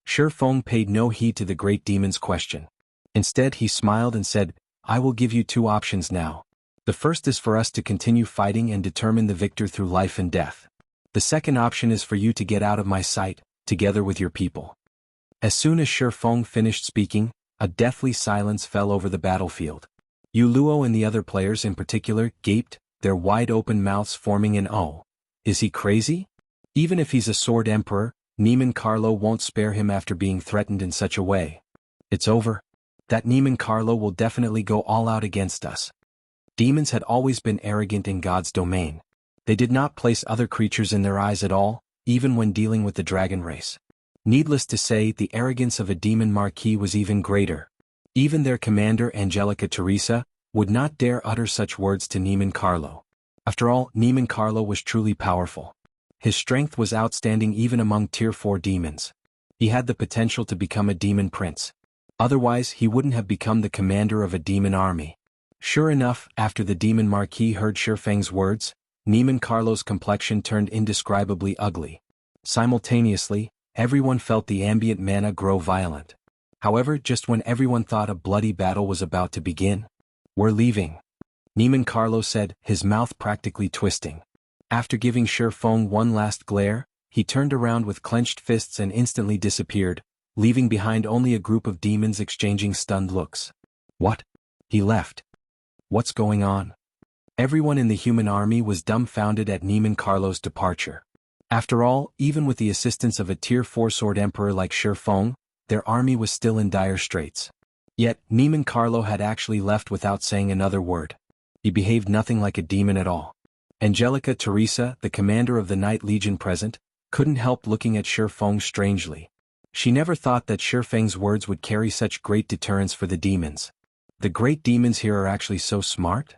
Shifeng paid no heed to the great demon's question. Instead he smiled and said, I will give you 2 options now. The first is for us to continue fighting and determine the victor through life and death. The second option is for you to get out of my sight, together with your people. As soon as Shifeng finished speaking, a deathly silence fell over the battlefield. Yu Luo and the other players in particular gaped, their wide-open mouths forming an "Oh, is he crazy?" Even if he's a sword emperor, Niemann Carlo won't spare him after being threatened in such a way. It's over. That Niemann Carlo will definitely go all out against us. Demons had always been arrogant in God's domain. They did not place other creatures in their eyes at all, even when dealing with the dragon race. Needless to say, the arrogance of a demon marquis was even greater. Even their commander Angelica Teresa would not dare utter such words to Niemann Carlo. After all, Niemann Carlo was truly powerful. His strength was outstanding even among tier 4 demons. He had the potential to become a demon prince. Otherwise, he wouldn't have become the commander of a demon army. Sure enough, after the demon marquis heard Shifeng's words, Niemann Carlo's complexion turned indescribably ugly. Simultaneously, everyone felt the ambient mana grow violent. However, just when everyone thought a bloody battle was about to begin, "We're leaving," Niemann Carlo said, his mouth practically twisting. After giving Shifeng one last glare, he turned around with clenched fists and instantly disappeared, leaving behind only a group of demons exchanging stunned looks. What? He left. What's going on? Everyone in the human army was dumbfounded at Niemann Carlo's departure. After all, even with the assistance of a tier 4 sword emperor like Shifeng, their army was still in dire straits. Yet, Niemann Carlo had actually left without saying another word. He behaved nothing like a demon at all. Angelica Teresa, the commander of the Night Legion present, couldn't help looking at Shifeng strangely. She never thought that Shifeng's words would carry such great deterrence for the demons. The great demons here are actually so smart?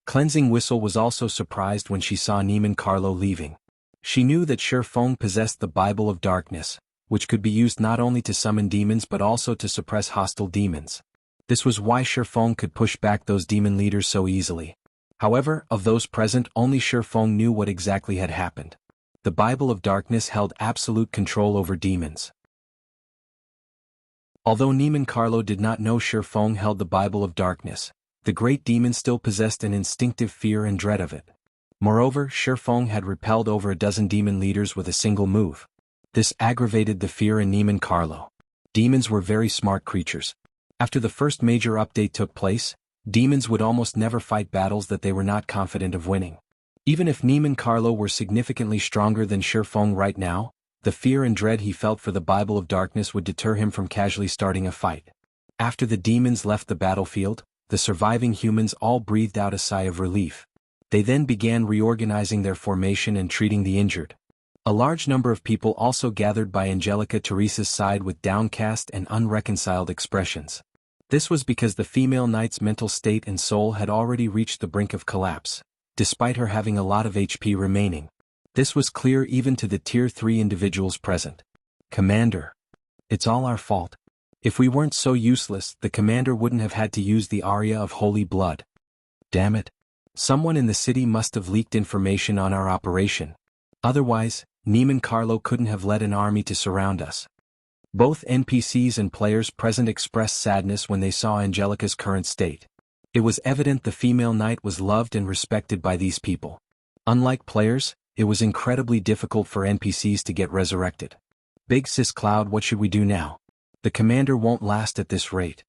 Cleansing Whistle was also surprised when she saw Niemann Carlo leaving. She knew that Shifeng possessed the Bible of Darkness, which could be used not only to summon demons but also to suppress hostile demons. This was why Shifeng could push back those demon leaders so easily. However, of those present, only Shifeng knew what exactly had happened. The Bible of Darkness held absolute control over demons. Although Niemann Carlo did not know Shifeng held the Bible of Darkness, the great demon still possessed an instinctive fear and dread of it. Moreover, Shifeng had repelled over a dozen demon leaders with a single move. This aggravated the fear in Niemann Carlo. Demons were very smart creatures. After the first major update took place, demons would almost never fight battles that they were not confident of winning. Even if Niemann Carlo were significantly stronger than Shifeng right now, the fear and dread he felt for the Bible of Darkness would deter him from casually starting a fight. After the demons left the battlefield, the surviving humans all breathed out a sigh of relief. They then began reorganizing their formation and treating the injured. A large number of people also gathered by Angelica Teresa's side with downcast and unreconciled expressions. This was because the female knight's mental state and soul had already reached the brink of collapse, despite her having a lot of HP remaining. This was clear even to the Tier 3 individuals present. "Commander. It's all our fault. If we weren't so useless, the commander wouldn't have had to use the aria of holy blood. Damn it. Someone in the city must have leaked information on our operation. Otherwise, Neiman Carlo couldn't have led an army to surround us." Both NPCs and players present expressed sadness when they saw Angelica's current state. It was evident the female knight was loved and respected by these people. Unlike players, it was incredibly difficult for NPCs to get resurrected. "Big Sis Cloud, what should we do now? The commander won't last at this rate,"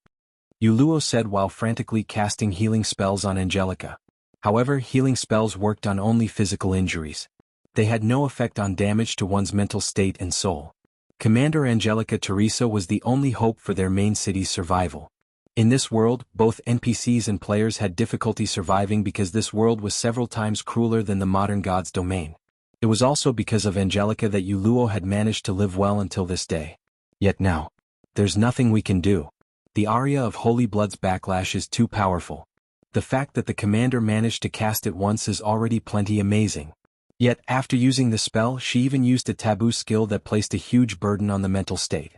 Yuluo said while frantically casting healing spells on Angelica. However, healing spells worked on only physical injuries. They had no effect on damage to one's mental state and soul. Commander Angelica Teresa was the only hope for their main city's survival. In this world, both NPCs and players had difficulty surviving because this world was several times crueler than the modern god's domain. It was also because of Angelica that Yuluo had managed to live well until this day. Yet now, there's nothing we can do. The aria of Holy Blood's backlash is too powerful. The fact that the commander managed to cast it once is already plenty amazing. Yet, after using the spell, she even used a taboo skill that placed a huge burden on the mental state.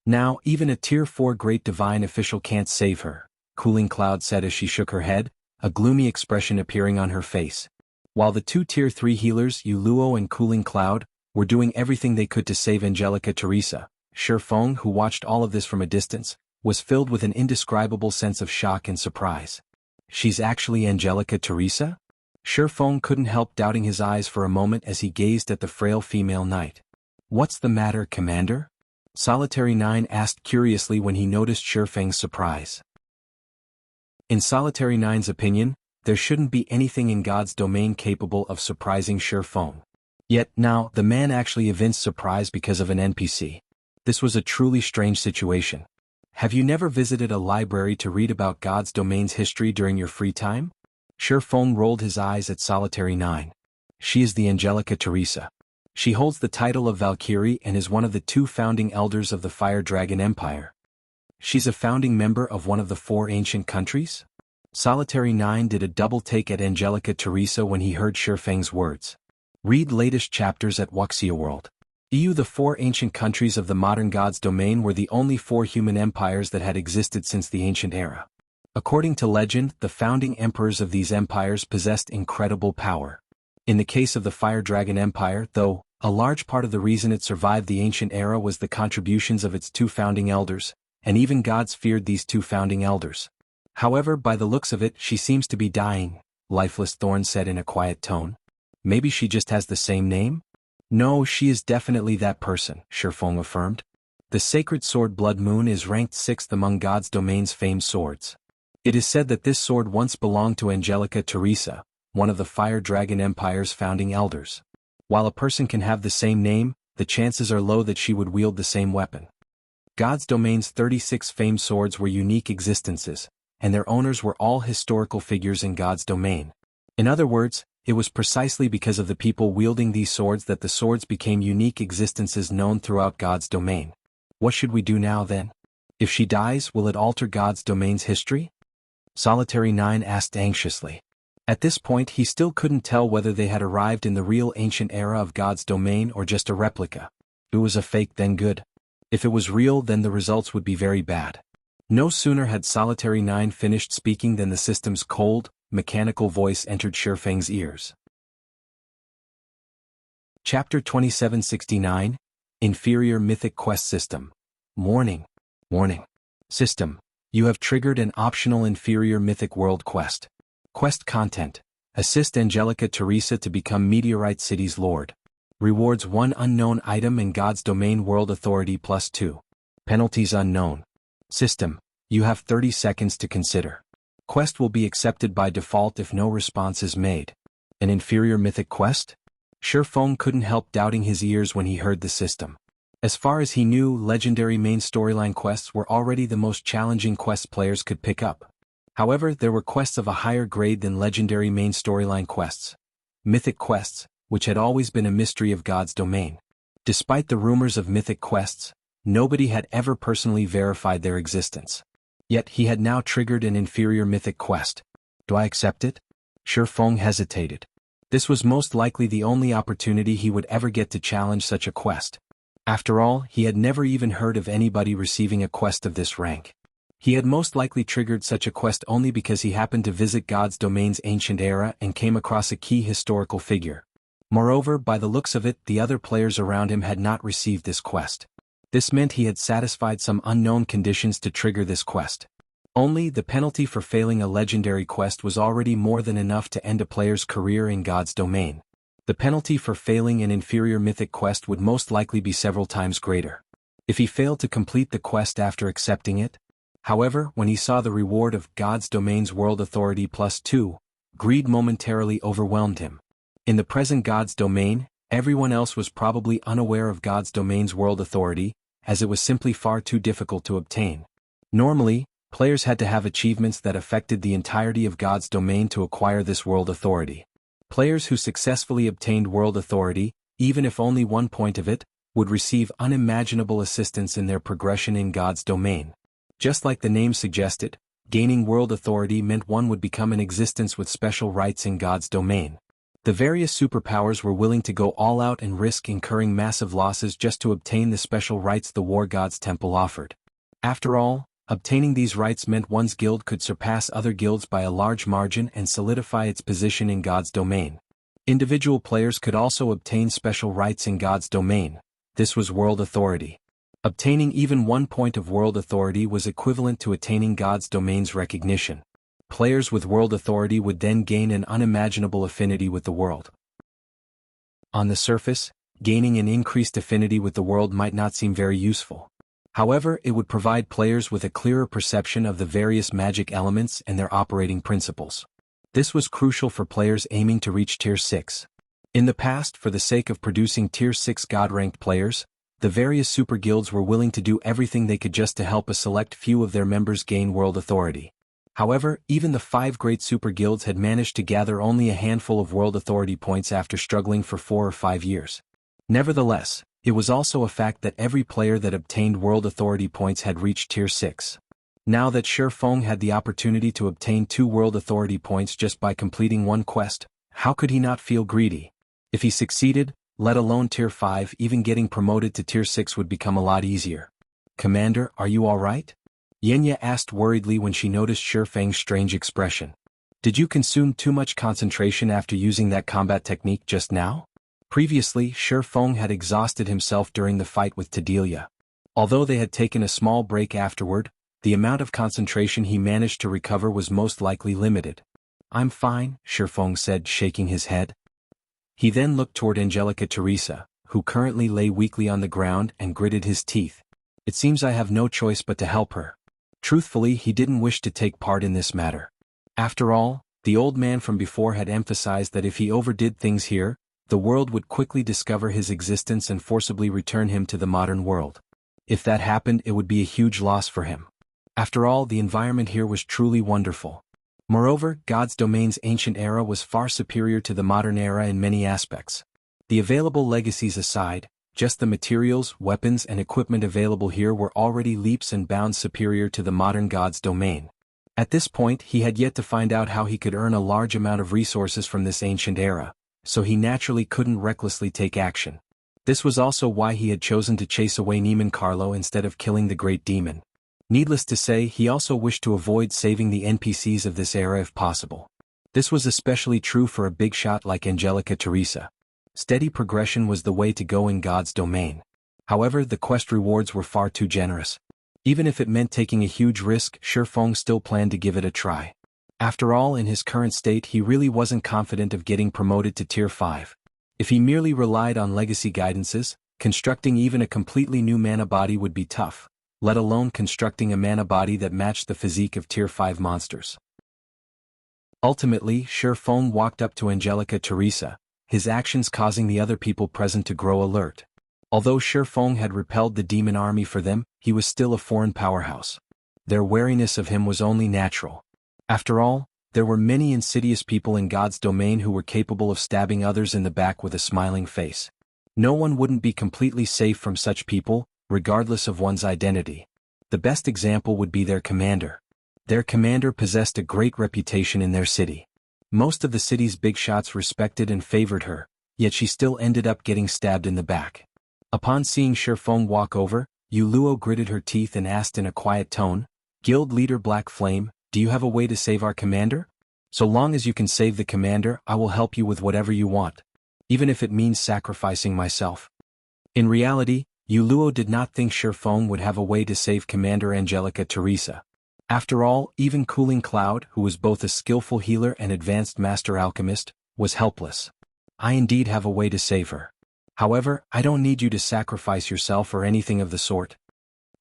Now, even a Tier 4 Great Divine official can't save her, Cooling Cloud said as she shook her head, a gloomy expression appearing on her face. While the two Tier 3 healers, Yuluo and Cooling Cloud, were doing everything they could to save Angelica Teresa, Shifeng, who watched all of this from a distance, was filled with an indescribable sense of shock and surprise. "She's actually Angelica Teresa?" Shifeng couldn't help doubting his eyes for a moment as he gazed at the frail female knight. "What's the matter, Commander?" Solitary 9 asked curiously when he noticed Shifeng's surprise. In Solitary 9's opinion, there shouldn't be anything in God's domain capable of surprising Shifeng. Yet now, the man actually evinced surprise because of an NPC. This was a truly strange situation. "Have you never visited a library to read about God's domain's history during your free time?" Shifeng rolled his eyes at Solitary 9. "She is the Angelica Teresa. She holds the title of Valkyrie and is one of the 2 founding elders of the Fire Dragon Empire. She's a founding member of one of the 4 ancient countries?" Solitary 9 did a double take at Angelica Teresa when he heard Shifeng's words. Read latest chapters at Wuxia World. The 4 ancient countries of the modern god's domain were the only 4 human empires that had existed since the ancient era. According to legend, the founding emperors of these empires possessed incredible power. In the case of the Fire Dragon Empire, though, a large part of the reason it survived the ancient era was the contributions of its 2 founding elders, and even gods feared these 2 founding elders. "However, by the looks of it, she seems to be dying," Lifeless Thorn said in a quiet tone. "Maybe she just has the same name?" "No, she is definitely that person," Shifeng affirmed. "The sacred sword Blood Moon is ranked 6th among God's domain's famed swords. It is said that this sword once belonged to Angelica Teresa, one of the Fire Dragon Empire's founding elders. While a person can have the same name, the chances are low that she would wield the same weapon." God's domain's 36 famed swords were unique existences, and their owners were all historical figures in God's domain. In other words, it was precisely because of the people wielding these swords that the swords became unique existences known throughout God's domain. "What should we do now then? If she dies, will it alter God's domain's history?" Solitary 9 asked anxiously. At this point he still couldn't tell whether they had arrived in the real ancient era of God's domain or just a replica. If it was a fake, then good. If it was real, then the results would be very bad. No sooner had Solitary 9 finished speaking than the system's cold, mechanical voice entered Shifeng's ears. Chapter 2769, Inferior Mythic Quest System. Warning. Warning. System. You have triggered an optional Inferior Mythic World quest. Quest content. Assist Angelica Teresa to become Meteorite City's Lord. Rewards 1 unknown item in God's Domain World Authority +2. Penalties unknown. System. You have 30 seconds to consider. Quest will be accepted by default if no response is made. An Inferior Mythic Quest? Shifeng couldn't help doubting his ears when he heard the system. As far as he knew, legendary main storyline quests were already the most challenging quests players could pick up. However, there were quests of a higher grade than legendary main storyline quests. Mythic quests, which had always been a mystery of God's domain. Despite the rumors of mythic quests, nobody had ever personally verified their existence. Yet he had now triggered an inferior mythic quest. Do I accept it? Shi Feng hesitated. This was most likely the only opportunity he would ever get to challenge such a quest. After all, he had never even heard of anybody receiving a quest of this rank. He had most likely triggered such a quest only because he happened to visit God's domain's ancient era and came across a key historical figure. Moreover, by the looks of it, the other players around him had not received this quest. This meant he had satisfied some unknown conditions to trigger this quest. Only, the penalty for failing a legendary quest was already more than enough to end a player's career in God's domain. The penalty for failing an inferior mythic quest would most likely be several times greater. If he failed to complete the quest after accepting it. However, when he saw the reward of God's domain's world authority +2, greed momentarily overwhelmed him. In the present God's domain, everyone else was probably unaware of God's domain's world authority, as it was simply far too difficult to obtain. Normally, players had to have achievements that affected the entirety of God's domain to acquire this world authority. Players who successfully obtained world authority, even if only 1 point of it, would receive unimaginable assistance in their progression in God's domain. Just like the name suggested, gaining world authority meant one would become an existence with special rights in God's domain. The various superpowers were willing to go all out and risk incurring massive losses just to obtain the special rights the War God's Temple offered. After all, obtaining these rights meant one's guild could surpass other guilds by a large margin and solidify its position in God's domain. Individual players could also obtain special rights in God's domain. This was world authority. Obtaining even 1 point of world authority was equivalent to attaining God's domain's recognition. Players with world authority would then gain an unimaginable affinity with the world. On the surface, gaining an increased affinity with the world might not seem very useful. However, it would provide players with a clearer perception of the various magic elements and their operating principles. This was crucial for players aiming to reach Tier 6. In the past, for the sake of producing Tier 6 God-ranked players, the various super guilds were willing to do everything they could just to help a select few of their members gain world authority. However, even the 5 great super guilds had managed to gather only a handful of world authority points after struggling for 4 or 5 years. Nevertheless, it was also a fact that every player that obtained world authority points had reached Tier 6. Now that Shi Feng had the opportunity to obtain 2 world authority points just by completing 1 quest, how could he not feel greedy? If he succeeded, let alone Tier 5, even getting promoted to Tier 6 would become a lot easier. "Commander, are you alright?" Yenya asked worriedly when she noticed Shi Feng's strange expression. "Did you consume too much concentration after using that combat technique just now?" Previously, Shi Feng had exhausted himself during the fight with Tadelia. Although they had taken a small break afterward, the amount of concentration he managed to recover was most likely limited. "I'm fine," Shi Feng said, shaking his head. He then looked toward Angelica Teresa, who currently lay weakly on the ground, and gritted his teeth. "It seems I have no choice but to help her." Truthfully, he didn't wish to take part in this matter. After all, the old man from before had emphasized that if he overdid things here, the world would quickly discover his existence and forcibly return him to the modern world. If that happened, it would be a huge loss for him. After all, the environment here was truly wonderful. Moreover, God's domain's ancient era was far superior to the modern era in many aspects. The available legacies aside, just the materials, weapons and equipment available here were already leaps and bounds superior to the modern God's domain. At this point, he had yet to find out how he could earn a large amount of resources from this ancient era, so he naturally couldn't recklessly take action. This was also why he had chosen to chase away Neiman Carlo instead of killing the Great Demon. Needless to say, he also wished to avoid saving the NPCs of this era if possible. This was especially true for a big shot like Angelica Teresa. Steady progression was the way to go in God's domain. However, the quest rewards were far too generous. Even if it meant taking a huge risk, Shi Feng still planned to give it a try. After all, in his current state he really wasn't confident of getting promoted to Tier 5. If he merely relied on legacy guidances, constructing even a completely new mana body would be tough, let alone constructing a mana body that matched the physique of Tier 5 monsters. Ultimately, Shi Feng walked up to Angelica Teresa, his actions causing the other people present to grow alert. Although Shi Feng had repelled the demon army for them, he was still a foreign powerhouse. Their wariness of him was only natural. After all, there were many insidious people in God's domain who were capable of stabbing others in the back with a smiling face. No one wouldn't be completely safe from such people, regardless of one's identity. The best example would be their commander. Their commander possessed a great reputation in their city. Most of the city's big shots respected and favored her, yet she still ended up getting stabbed in the back. Upon seeing Shifeng walk over, Yu Luo gritted her teeth and asked in a quiet tone, "Guild leader Black Flame, do you have a way to save our commander? So long as you can save the commander, I will help you with whatever you want, even if it means sacrificing myself." In reality, Yu Luo did not think Shifeng would have a way to save Commander Angelica Teresa. After all, even Cooling Cloud, who was both a skillful healer and advanced master alchemist, was helpless. "I indeed have a way to save her. However, I don't need you to sacrifice yourself or anything of the sort."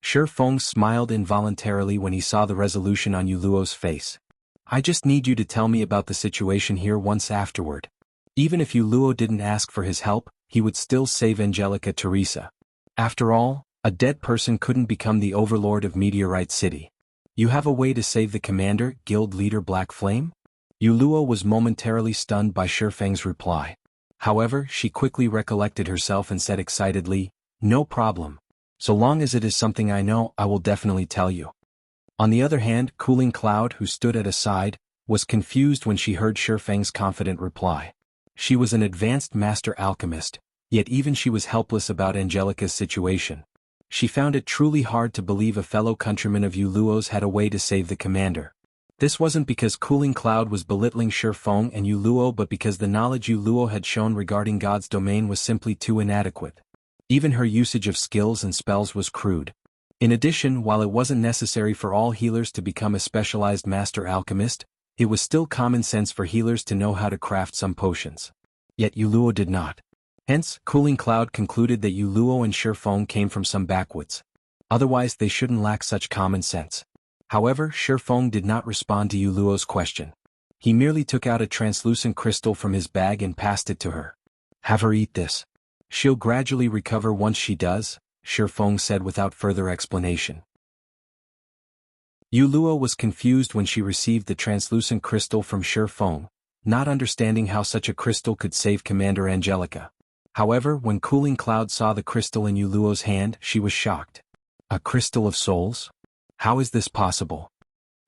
Shifeng smiled involuntarily when he saw the resolution on Yu Luo's face. "I just need you to tell me about the situation here once afterward." Even if Yu Luo didn't ask for his help, he would still save Angelica Teresa. After all, a dead person couldn't become the overlord of Meteorite City. "You have a way to save the commander, guild leader Black Flame?" Yu Luo was momentarily stunned by Shifeng's reply. However, she quickly recollected herself and said excitedly, "No problem. So long as it is something I know, I will definitely tell you." On the other hand, Cooling Cloud, who stood at a side, was confused when she heard Shifeng's confident reply. She was an advanced master alchemist, yet even she was helpless about Angelica's situation. She found it truly hard to believe a fellow countryman of Yu Luo's had a way to save the commander. This wasn't because Cooling Cloud was belittling Shifeng and Yu Luo, but because the knowledge Yu Luo had shown regarding God's domain was simply too inadequate. Even her usage of skills and spells was crude. In addition, while it wasn't necessary for all healers to become a specialized master alchemist, it was still common sense for healers to know how to craft some potions. Yet Yu Luo did not. Hence, Cooling Cloud concluded that Yu Luo and Shifeng came from some backwoods. Otherwise they shouldn't lack such common sense. However, Shifeng did not respond to Yu Luo's question. He merely took out a translucent crystal from his bag and passed it to her. "Have her eat this. She'll gradually recover once she does," Shifeng said without further explanation. Yu Luo was confused when she received the translucent crystal from Shifeng, not understanding how such a crystal could save Commander Angelica. However, when Cooling Cloud saw the crystal in Yu Luo's hand, she was shocked. "A crystal of souls? How is this possible?"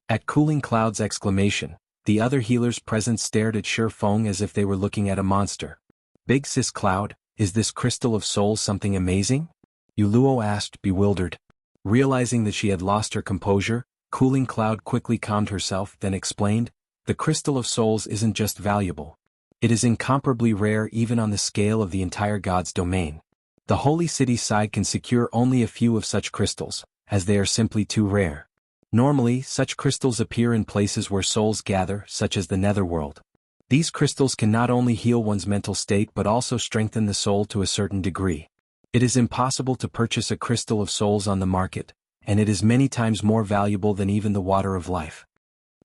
At Cooling Cloud's exclamation, the other healers present stared at Shifeng as if they were looking at a monster. "Big Sis Cloud, is this crystal of souls something amazing?" Yu Luo asked, bewildered. Realizing that she had lost her composure, Cooling Cloud quickly calmed herself, then explained, "The crystal of souls isn't just valuable. It is incomparably rare even on the scale of the entire God's domain. The Holy City side can secure only a few of such crystals, as they are simply too rare. Normally, such crystals appear in places where souls gather, such as the Netherworld. These crystals can not only heal one's mental state but also strengthen the soul to a certain degree. It is impossible to purchase a crystal of souls on the market, and it is many times more valuable than even the water of life."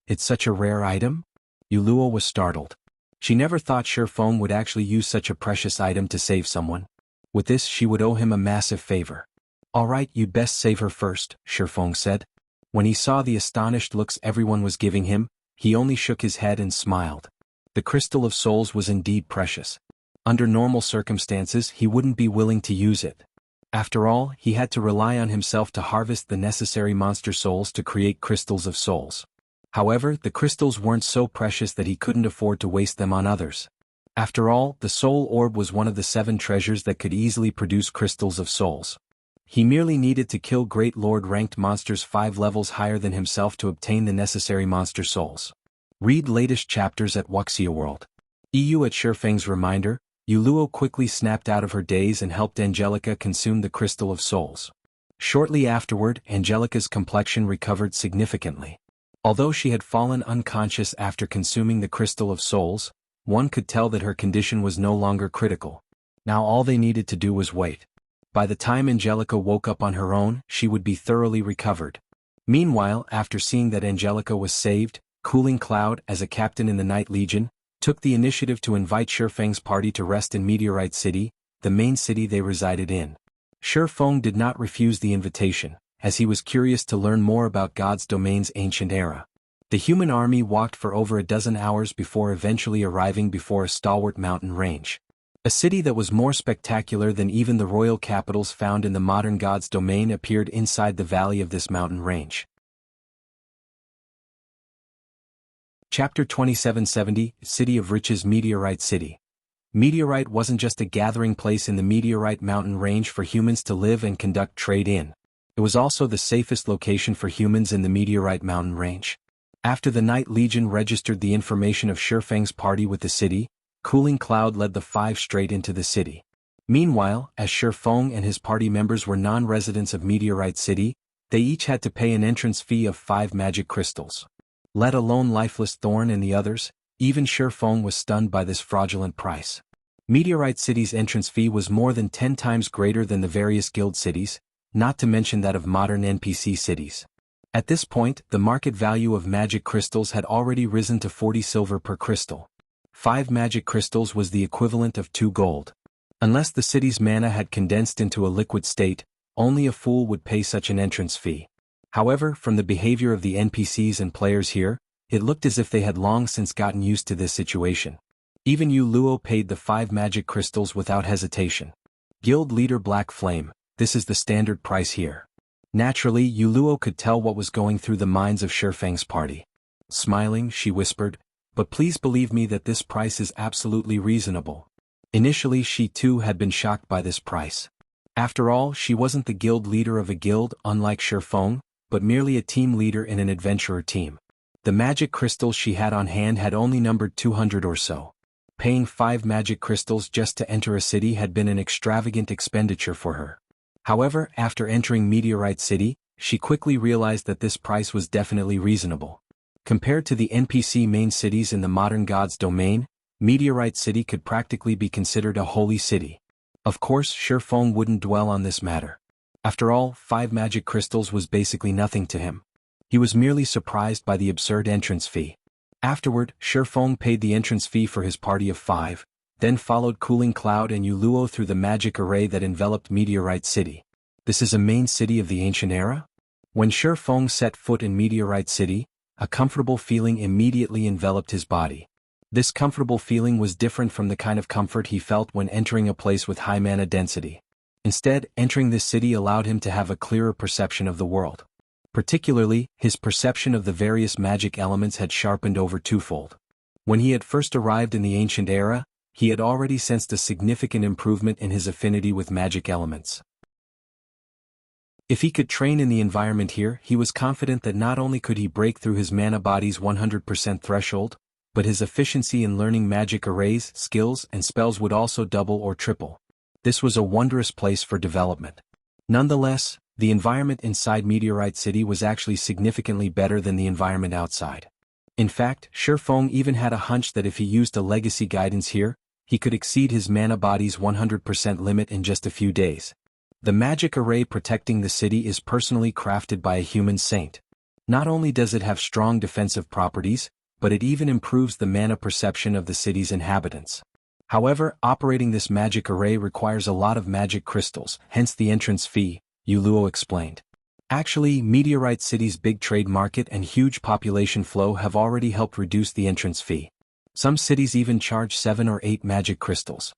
"It's such a rare item?" Yu Luo was startled. She never thought Shifeng would actually use such a precious item to save someone. With this she would owe him a massive favor. "All right, you'd best save her first," Shifeng said. When he saw the astonished looks everyone was giving him, he only shook his head and smiled. The crystal of souls was indeed precious. Under normal circumstances he wouldn't be willing to use it. After all, he had to rely on himself to harvest the necessary monster souls to create crystals of souls. However, the crystals weren't so precious that he couldn't afford to waste them on others. After all, the soul orb was one of the 7 treasures that could easily produce crystals of souls. He merely needed to kill Great Lord ranked monsters 5 levels higher than himself to obtain the necessary monster souls. Read latest chapters at Wuxia World. EU at Shifeng's reminder, Yu Luo quickly snapped out of her daze and helped Angelica consume the crystal of souls. Shortly afterward, Angelica's complexion recovered significantly. Although she had fallen unconscious after consuming the crystal of souls, one could tell that her condition was no longer critical. Now all they needed to do was wait. By the time Angelica woke up on her own, she would be thoroughly recovered. Meanwhile, after seeing that Angelica was saved, Cooling Cloud, as a captain in the Night Legion, took the initiative to invite Shifeng's party to rest in Meteorite City, the main city they resided in. Shifeng did not refuse the invitation, as he was curious to learn more about God's domain's ancient era. The human army walked for over a dozen hours before eventually arriving before a stalwart mountain range. A city that was more spectacular than even the royal capitals found in the modern god's domain appeared inside the valley of this mountain range. Chapter 2770, City of Riches. Meteorite City. Meteorite wasn't just a gathering place in the Meteorite mountain range for humans to live and conduct trade in. It was also the safest location for humans in the Meteorite mountain range. After the Night Legion registered the information of Shifeng's party with the city, Cooling Cloud led the five straight into the city. Meanwhile, as Shifeng and his party members were non-residents of Meteorite City, they each had to pay an entrance fee of 5 magic crystals. Let alone Lifeless Thorn and the others, even Shifeng was stunned by this fraudulent price. Meteorite City's entrance fee was more than 10 times greater than the various guild cities, not to mention that of modern NPC cities. At this point, the market value of magic crystals had already risen to 40 silver per crystal. 5 magic crystals was the equivalent of 2 gold. Unless the city's mana had condensed into a liquid state, only a fool would pay such an entrance fee. However, from the behavior of the NPCs and players here, it looked as if they had long since gotten used to this situation. Even Yu Luo paid the 5 magic crystals without hesitation. Guild leader Black Flame, this is the standard price here. Naturally, Yu Luo could tell what was going through the minds of Shifeng's party. Smiling, she whispered, "But please believe me that this price is absolutely reasonable." Initially, she too had been shocked by this price. After all, she wasn't the guild leader of a guild, unlike Shifeng, but merely a team leader in an adventurer team. The magic crystals she had on hand had only numbered 200 or so. Paying 5 magic crystals just to enter a city had been an extravagant expenditure for her. However, after entering Meteorite City, she quickly realized that this price was definitely reasonable. Compared to the NPC main cities in the modern god's domain, Meteorite City could practically be considered a holy city. Of course, Shifeng wouldn't dwell on this matter. After all, 5 magic crystals was basically nothing to him. He was merely surprised by the absurd entrance fee. Afterward, Shifeng paid the entrance fee for his party of 5, then followed Cooling Cloud and Yu Luo through the magic array that enveloped Meteorite City. This is a main city of the ancient era? When Shifeng set foot in Meteorite City, a comfortable feeling immediately enveloped his body. This comfortable feeling was different from the kind of comfort he felt when entering a place with high mana density. Instead, entering this city allowed him to have a clearer perception of the world. Particularly, his perception of the various magic elements had sharpened over twofold. When he had first arrived in the ancient era, he had already sensed a significant improvement in his affinity with magic elements. If he could train in the environment here, he was confident that not only could he break through his mana body's 100% threshold, but his efficiency in learning magic arrays, skills, and spells would also double or triple. This was a wondrous place for development. Nonetheless, the environment inside Meteorite City was actually significantly better than the environment outside. In fact, Shifeng even had a hunch that if he used a legacy guidance here, he could exceed his mana body's 100% limit in just a few days. The magic array protecting the city is personally crafted by a human saint. Not only does it have strong defensive properties, but it even improves the mana perception of the city's inhabitants. However, operating this magic array requires a lot of magic crystals, hence the entrance fee, Yu Luo explained. Actually, Meteorite City's big trade market and huge population flow have already helped reduce the entrance fee. Some cities even charge 7 or 8 magic crystals.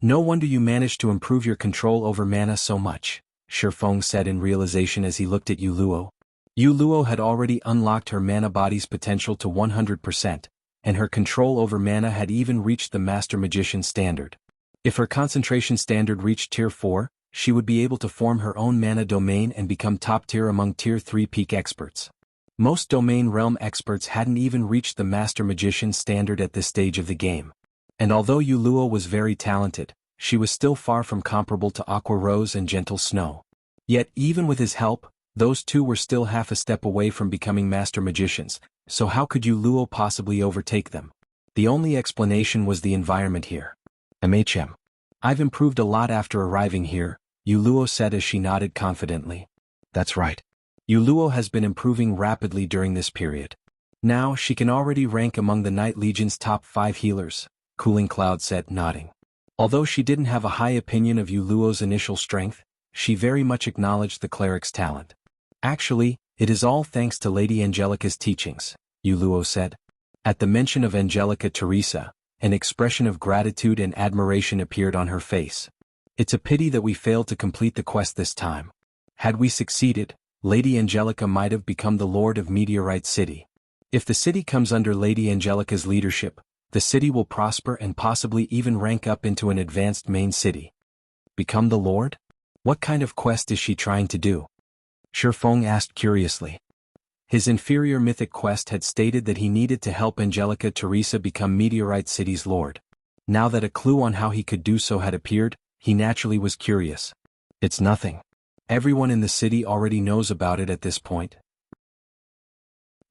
No wonder you managed to improve your control over mana so much, Shifeng said in realization as he looked at Yu Luo. Yu Luo had already unlocked her mana body's potential to 100%, and her control over mana had even reached the Master Magician standard. If her concentration standard reached Tier 4, she would be able to form her own mana domain and become top tier among Tier 3 peak experts. Most domain realm experts hadn't even reached the Master Magician standard at this stage of the game. And although Yu Luo was very talented, she was still far from comparable to Aqua Rose and Gentle Snow. Yet even with his help, those two were still half a step away from becoming Master Magicians, so how could Yu Luo possibly overtake them? The only explanation was the environment here. I've improved a lot after arriving here, Yu Luo said as she nodded confidently. That's right. Yu Luo has been improving rapidly during this period. Now she can already rank among the Night Legion's top 5 healers, Cooling Cloud said, nodding. Although she didn't have a high opinion of Yu Luo's initial strength, she very much acknowledged the cleric's talent. Actually, it is all thanks to Lady Angelica's teachings, Yuluo said. At the mention of Angelica Teresa, an expression of gratitude and admiration appeared on her face. It's a pity that we failed to complete the quest this time. Had we succeeded, Lady Angelica might have become the Lord of Meteorite City. If the city comes under Lady Angelica's leadership, the city will prosper and possibly even rank up into an advanced main city. Become the Lord? What kind of quest is she trying to do? Shifeng asked curiously. His inferior mythic quest had stated that he needed to help Angelica Teresa become Meteorite City's Lord. Now that a clue on how he could do so had appeared, he naturally was curious. It's nothing. Everyone in the city already knows about it at this point.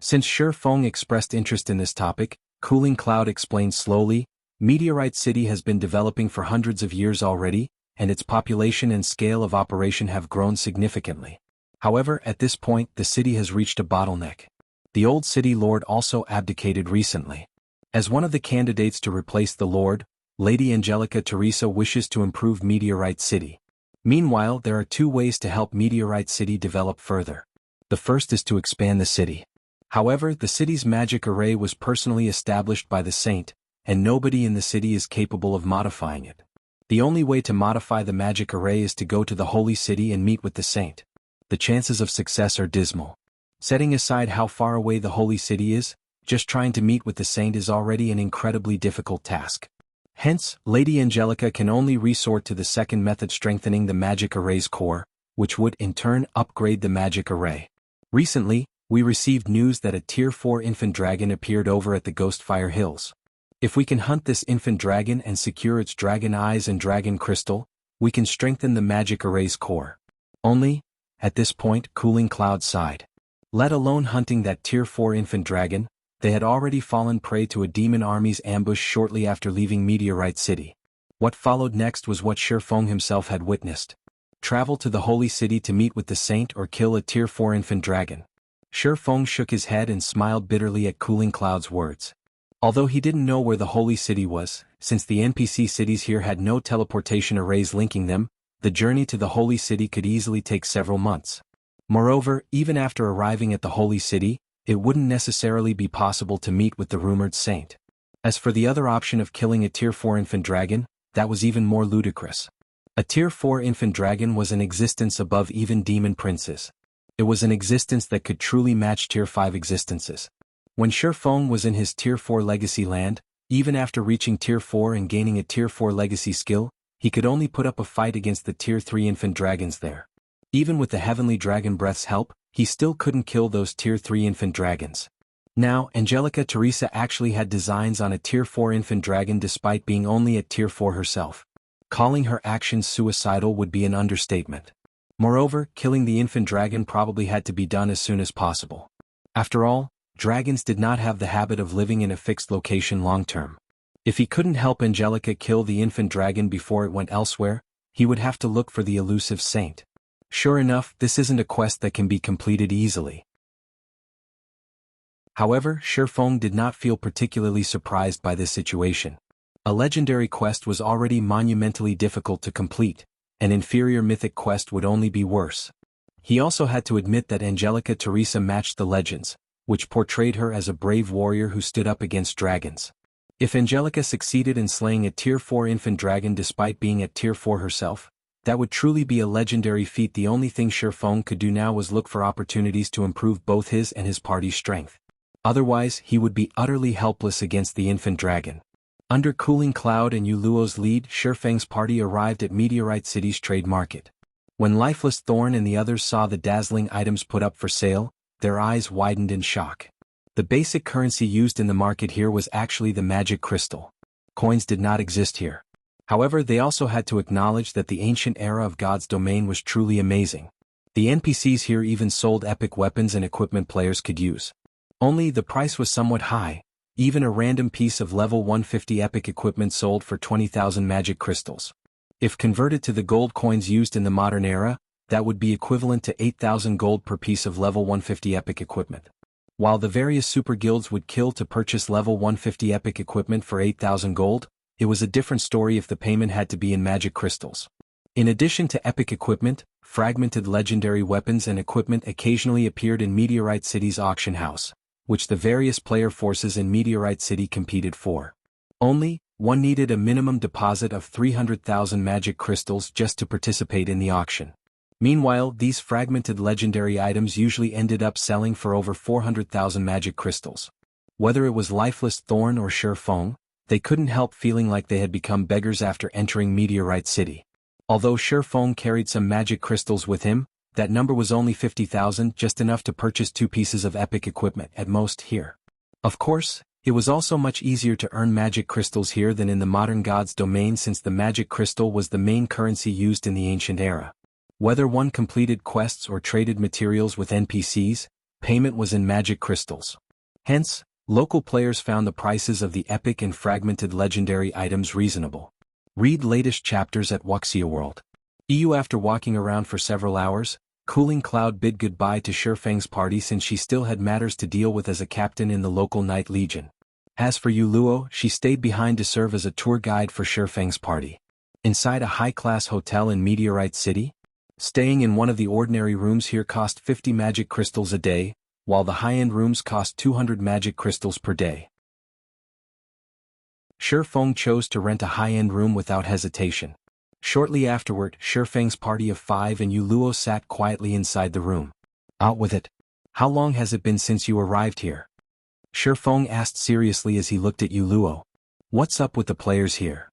Since Shifeng expressed interest in this topic, Cooling Cloud explained slowly, Meteorite City has been developing for hundreds of years already, and its population and scale of operation have grown significantly. However, at this point the city has reached a bottleneck. The old city lord also abdicated recently. As one of the candidates to replace the lord, Lady Angelica Teresa wishes to improve Meteorite City. Meanwhile, there are two ways to help Meteorite City develop further. The first is to expand the city. However, the city's magic array was personally established by the saint, and nobody in the city is capable of modifying it. The only way to modify the magic array is to go to the holy city and meet with the saint. The chances of success are dismal. Setting aside how far away the holy city is, just trying to meet with the saint is already an incredibly difficult task. Hence, Lady Angelica can only resort to the second method, strengthening the magic array's core, which would in turn upgrade the magic array. Recently, we received news that a Tier 4 infant dragon appeared over at the Ghostfire Hills. If we can hunt this infant dragon and secure its dragon eyes and dragon crystal, we can strengthen the magic array's core. Only, at this point, Cooling Cloud sighed. Let alone hunting that Tier 4 infant dragon, they had already fallen prey to a demon army's ambush shortly after leaving Meteorite City. What followed next was what Shifeng himself had witnessed. Travel to the holy city to meet with the saint or kill a Tier 4 infant dragon. Shifeng shook his head and smiled bitterly at Cooling Cloud's words. Although he didn't know where the holy city was, since the NPC cities here had no teleportation arrays linking them, the journey to the holy city could easily take several months. Moreover, even after arriving at the holy city, it wouldn't necessarily be possible to meet with the rumored saint. As for the other option of killing a Tier 4 infant dragon, that was even more ludicrous. A Tier 4 infant dragon was an existence above even demon princes. It was an existence that could truly match Tier 5 existences. When Shifeng was in his Tier 4 legacy land, even after reaching Tier 4 and gaining a Tier 4 legacy skill, he could only put up a fight against the Tier 3 infant dragons there. Even with the Heavenly Dragon Breath's help, he still couldn't kill those Tier 3 infant dragons. Now, Angelica Teresa actually had designs on a Tier 4 infant dragon despite being only at Tier 4 herself. Calling her actions suicidal would be an understatement. Moreover, killing the infant dragon probably had to be done as soon as possible. After all, dragons did not have the habit of living in a fixed location long-term. If he couldn't help Angelica kill the infant dragon before it went elsewhere, he would have to look for the elusive saint. Sure enough, this isn't a quest that can be completed easily. However, Shifeng did not feel particularly surprised by this situation. A legendary quest was already monumentally difficult to complete. An inferior mythic quest would only be worse. He also had to admit that Angelica Teresa matched the legends, which portrayed her as a brave warrior who stood up against dragons. If Angelica succeeded in slaying a Tier 4 infant dragon despite being at Tier 4 herself, that would truly be a legendary feat. The only thing Shifeng could do now was look for opportunities to improve both his and his party's strength. Otherwise, he would be utterly helpless against the infant dragon. Under Cooling Cloud and Yuluo's lead, Shifeng's party arrived at Meteorite City's trade market. When Lifeless Thorn and the others saw the dazzling items put up for sale, their eyes widened in shock. The basic currency used in the market here was actually the magic crystal. Coins did not exist here. However, they also had to acknowledge that the ancient era of God's domain was truly amazing. The NPCs here even sold epic weapons and equipment players could use. Only the price was somewhat high. Even a random piece of level 150 epic equipment sold for 20,000 magic crystals. If converted to the gold coins used in the modern era, that would be equivalent to 8,000 gold per piece of level 150 epic equipment. While the various super guilds would kill to purchase level 150 epic equipment for 8,000 gold, it was a different story if the payment had to be in magic crystals. In addition to epic equipment, fragmented legendary weapons and equipment occasionally appeared in Meteorite City's auction house. which the various player forces in Meteorite City competed for. Only, one needed a minimum deposit of 300,000 magic crystals just to participate in the auction. Meanwhile, these fragmented legendary items usually ended up selling for over 400,000 magic crystals. Whether it was Lifeless Thorn or Sure Feng, they couldn't help feeling like they had become beggars after entering Meteorite City. Although Sure Feng carried some magic crystals with him, that number was only 50,000, just enough to purchase 2 pieces of epic equipment at most here. Of course, it was also much easier to earn magic crystals here than in the modern God's domain, since the magic crystal was the main currency used in the ancient era. Whether one completed quests or traded materials with NPCs, payment was in magic crystals. Hence, local players found the prices of the epic and fragmented legendary items reasonable. Read latest chapters at Wuxia World. EU. After walking around for several hours, Cooling Cloud bid goodbye to Shifeng's party since she still had matters to deal with as a captain in the local Night Legion. As for Yu Luo, she stayed behind to serve as a tour guide for Shifeng's party. Inside a high-class hotel in Meteorite City, staying in one of the ordinary rooms here cost 50 magic crystals a day, while the high-end rooms cost 200 magic crystals per day. Shifeng chose to rent a high-end room without hesitation. Shortly afterward, Shifeng's party of 5 and Yu Luo sat quietly inside the room. Out with it. How long has it been since you arrived here? Shifeng asked seriously as he looked at Yu Luo. What's up with the players here?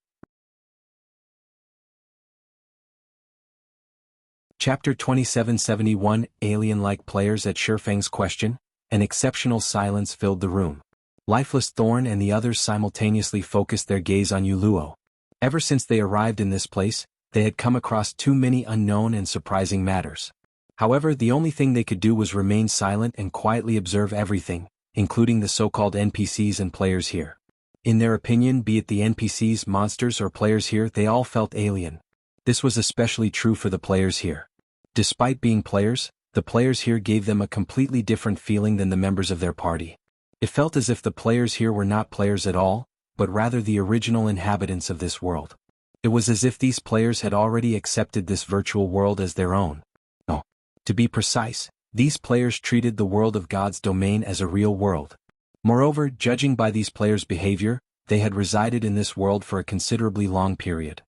Chapter 2771, Alien-like players. At Shifeng's question, an exceptional silence filled the room. Lifeless Thorn and the others simultaneously focused their gaze on Yu Luo. Ever since they arrived in this place, they had come across too many unknown and surprising matters. However, the only thing they could do was remain silent and quietly observe everything, including the so-called NPCs and players here. In their opinion, be it the NPCs, monsters, or players here, they all felt alien. This was especially true for the players here. Despite being players, the players here gave them a completely different feeling than the members of their party. It felt as if the players here were not players at all, but rather the original inhabitants of this world. It was as if these players had already accepted this virtual world as their own. No. To be precise, these players treated the world of God's domain as a real world. Moreover, judging by these players' behavior, they had resided in this world for a considerably long period.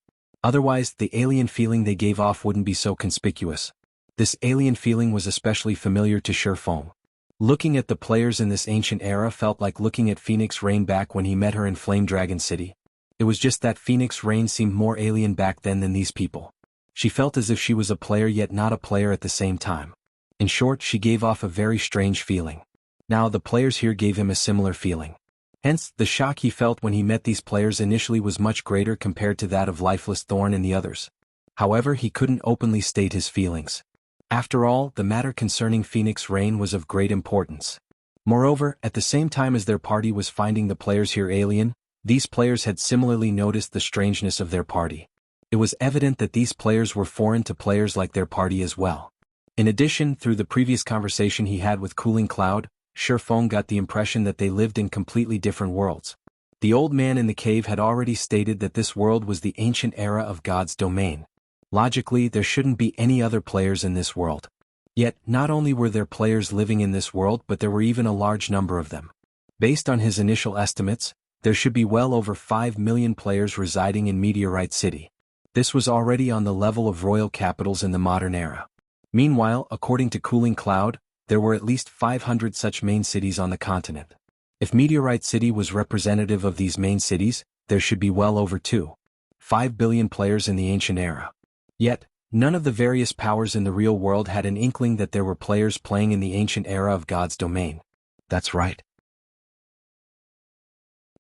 Otherwise, the alien feeling they gave off wouldn't be so conspicuous. This alien feeling was especially familiar to Shifeng. Looking at the players in this ancient era felt like looking at Phoenix Rain back when he met her in Flame Dragon City. It was just that Phoenix Rain seemed more alien back then than these people. She felt as if she was a player yet not a player at the same time. In short, she gave off a very strange feeling. Now the players here gave him a similar feeling. Hence, the shock he felt when he met these players initially was much greater compared to that of Lifeless Thorn and the others. However, he couldn't openly state his feelings. After all, the matter concerning Phoenix Rain was of great importance. Moreover, at the same time as their party was finding the players here alien, these players had similarly noticed the strangeness of their party. It was evident that these players were foreign to players like their party as well. In addition, through the previous conversation he had with Cooling Cloud, Shifeng got the impression that they lived in completely different worlds. The old man in the cave had already stated that this world was the ancient era of God's domain. Logically, there shouldn't be any other players in this world. Yet, not only were there players living in this world, but there were even a large number of them. Based on his initial estimates, there should be well over 5 million players residing in Meteorite City. This was already on the level of royal capitals in the modern era. Meanwhile, according to Cooling Cloud, there were at least 500 such main cities on the continent. If Meteorite City was representative of these main cities, there should be well over 2.5 billion players in the ancient era. Yet, none of the various powers in the real world had an inkling that there were players playing in the ancient era of God's domain. That's right.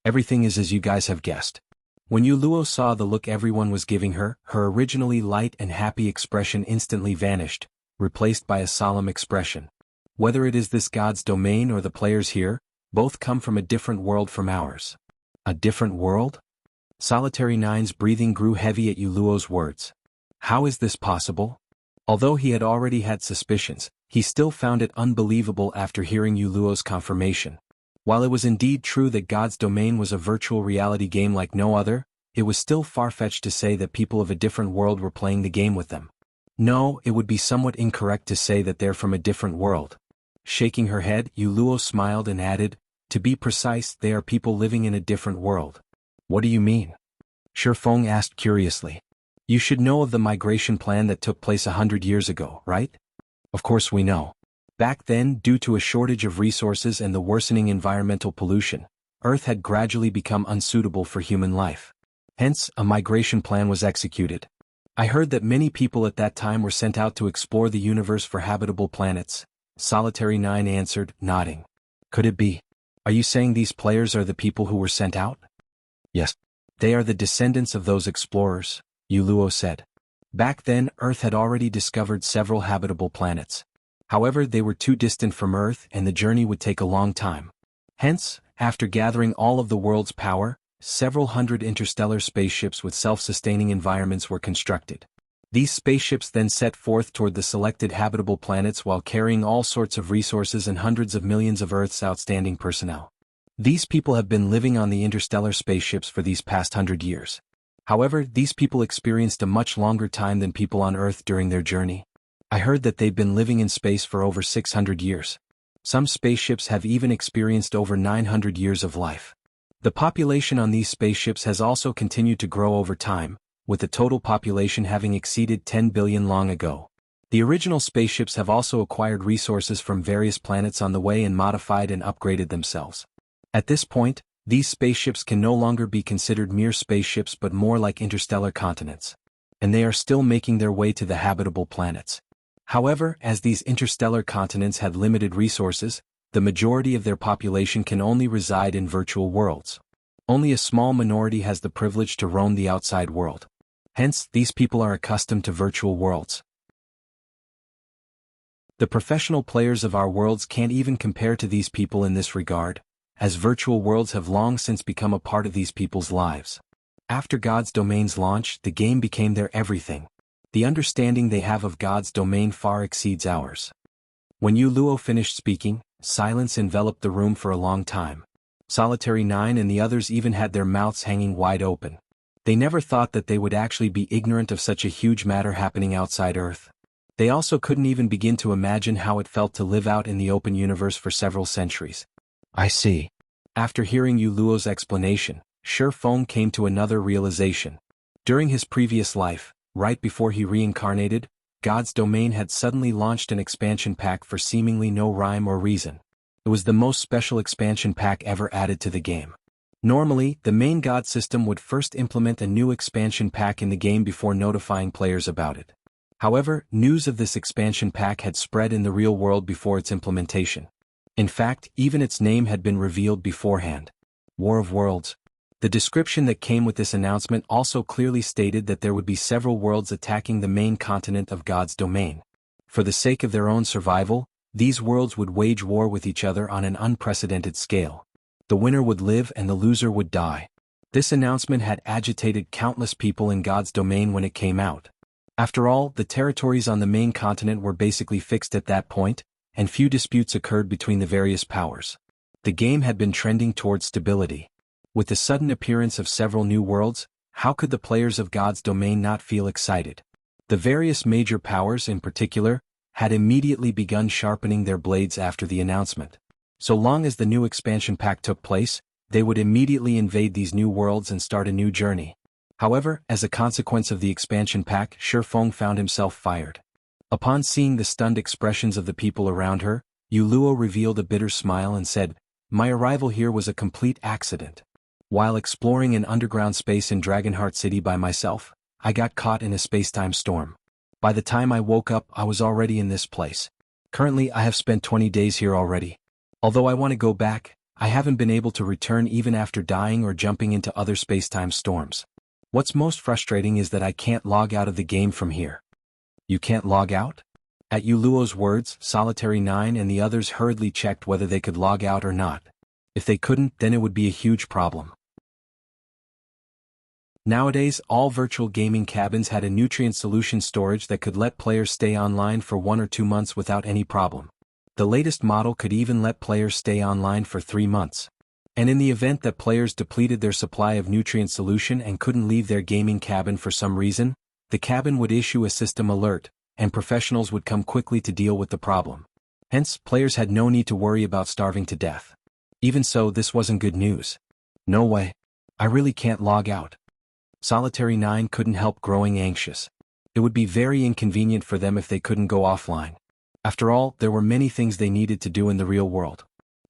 Everything is as you guys have guessed. When Yu Luo saw the look everyone was giving her, her originally light and happy expression instantly vanished, replaced by a solemn expression. Whether it is this God's domain or the players here, both come from a different world from ours. A different world? Solitary Nine's breathing grew heavy at Yu Luo's words. How is this possible? Although he had already had suspicions, he still found it unbelievable after hearing Yu Luo's confirmation. While it was indeed true that God's domain was a virtual reality game like no other, it was still far-fetched to say that people of a different world were playing the game with them. No, it would be somewhat incorrect to say that they're from a different world. Shaking her head, Yuluo smiled and added, "To be precise, they are people living in a different world." "What do you mean?" Shifeng asked curiously. "You should know of the migration plan that took place 100 years ago, right?" "Of course we know. Back then, due to a shortage of resources and the worsening environmental pollution, Earth had gradually become unsuitable for human life. Hence, a migration plan was executed. I heard that many people at that time were sent out to explore the universe for habitable planets," Solitary 9 answered, nodding. "Could it be? Are you saying these players are the people who were sent out?" "Yes. They are the descendants of those explorers," Yuluo said. Back then, Earth had already discovered several habitable planets. However, they were too distant from Earth and the journey would take a long time. Hence, after gathering all of the world's power, several hundred interstellar spaceships with self-sustaining environments were constructed. These spaceships then set forth toward the selected habitable planets while carrying all sorts of resources and hundreds of millions of Earth's outstanding personnel. These people have been living on the interstellar spaceships for these past 100 years. However, these people experienced a much longer time than people on Earth during their journey. I heard that they've been living in space for over 600 years. Some spaceships have even experienced over 900 years of life. The population on these spaceships has also continued to grow over time, with the total population having exceeded 10 billion long ago. The original spaceships have also acquired resources from various planets on the way and modified and upgraded themselves. At this point, these spaceships can no longer be considered mere spaceships but more like interstellar continents. And they are still making their way to the habitable planets. However, as these interstellar continents have limited resources, the majority of their population can only reside in virtual worlds. Only a small minority has the privilege to roam the outside world. Hence, these people are accustomed to virtual worlds. The professional players of our worlds can't even compare to these people in this regard, as virtual worlds have long since become a part of these people's lives. After God's Domain's launch, the game became their everything. The understanding they have of God's domain far exceeds ours. When Yuluo finished speaking, silence enveloped the room for a long time. Solitary 9 and the others even had their mouths hanging wide open. They never thought that they would actually be ignorant of such a huge matter happening outside Earth. They also couldn't even begin to imagine how it felt to live out in the open universe for several centuries. "I see." After hearing Yuluo's explanation, Shifeng came to another realization. During his previous life, right before he reincarnated, God's Domain had suddenly launched an expansion pack for seemingly no rhyme or reason. It was the most special expansion pack ever added to the game. Normally, the main God system would first implement a new expansion pack in the game before notifying players about it. However, news of this expansion pack had spread in the real world before its implementation. In fact, even its name had been revealed beforehand. War of Worlds. The description that came with this announcement also clearly stated that there would be several worlds attacking the main continent of God's domain. For the sake of their own survival, these worlds would wage war with each other on an unprecedented scale. The winner would live and the loser would die. This announcement had agitated countless people in God's domain when it came out. After all, the territories on the main continent were basically fixed at that point, and few disputes occurred between the various powers. The game had been trending towards stability. With the sudden appearance of several new worlds, how could the players of God's domain not feel excited? The various major powers in particular had immediately begun sharpening their blades after the announcement. So long as the new expansion pack took place, they would immediately invade these new worlds and start a new journey. However, as a consequence of the expansion pack, Shifeng found himself fired. Upon seeing the stunned expressions of the people around her, Yuluo revealed a bitter smile and said, "My arrival here was a complete accident. While exploring an underground space in Dragonheart City by myself, I got caught in a space-time storm. By the time I woke up, I was already in this place. Currently, I have spent 20 days here already. Although I want to go back, I haven't been able to return even after dying or jumping into other space-time storms. What's most frustrating is that I can't log out of the game from here." "You can't log out?" At Yuluo's words, Solitary 9 and the others hurriedly checked whether they could log out or not. If they couldn't, then it would be a huge problem. Nowadays, all virtual gaming cabins had a nutrient solution storage that could let players stay online for 1 or 2 months without any problem. The latest model could even let players stay online for 3 months. And in the event that players depleted their supply of nutrient solution and couldn't leave their gaming cabin for some reason, the cabin would issue a system alert, and professionals would come quickly to deal with the problem. Hence, players had no need to worry about starving to death. Even so, this wasn't good news. No way. I really can't log out. Solitary 9 couldn't help growing anxious. It would be very inconvenient for them if they couldn't go offline. After all, there were many things they needed to do in the real world.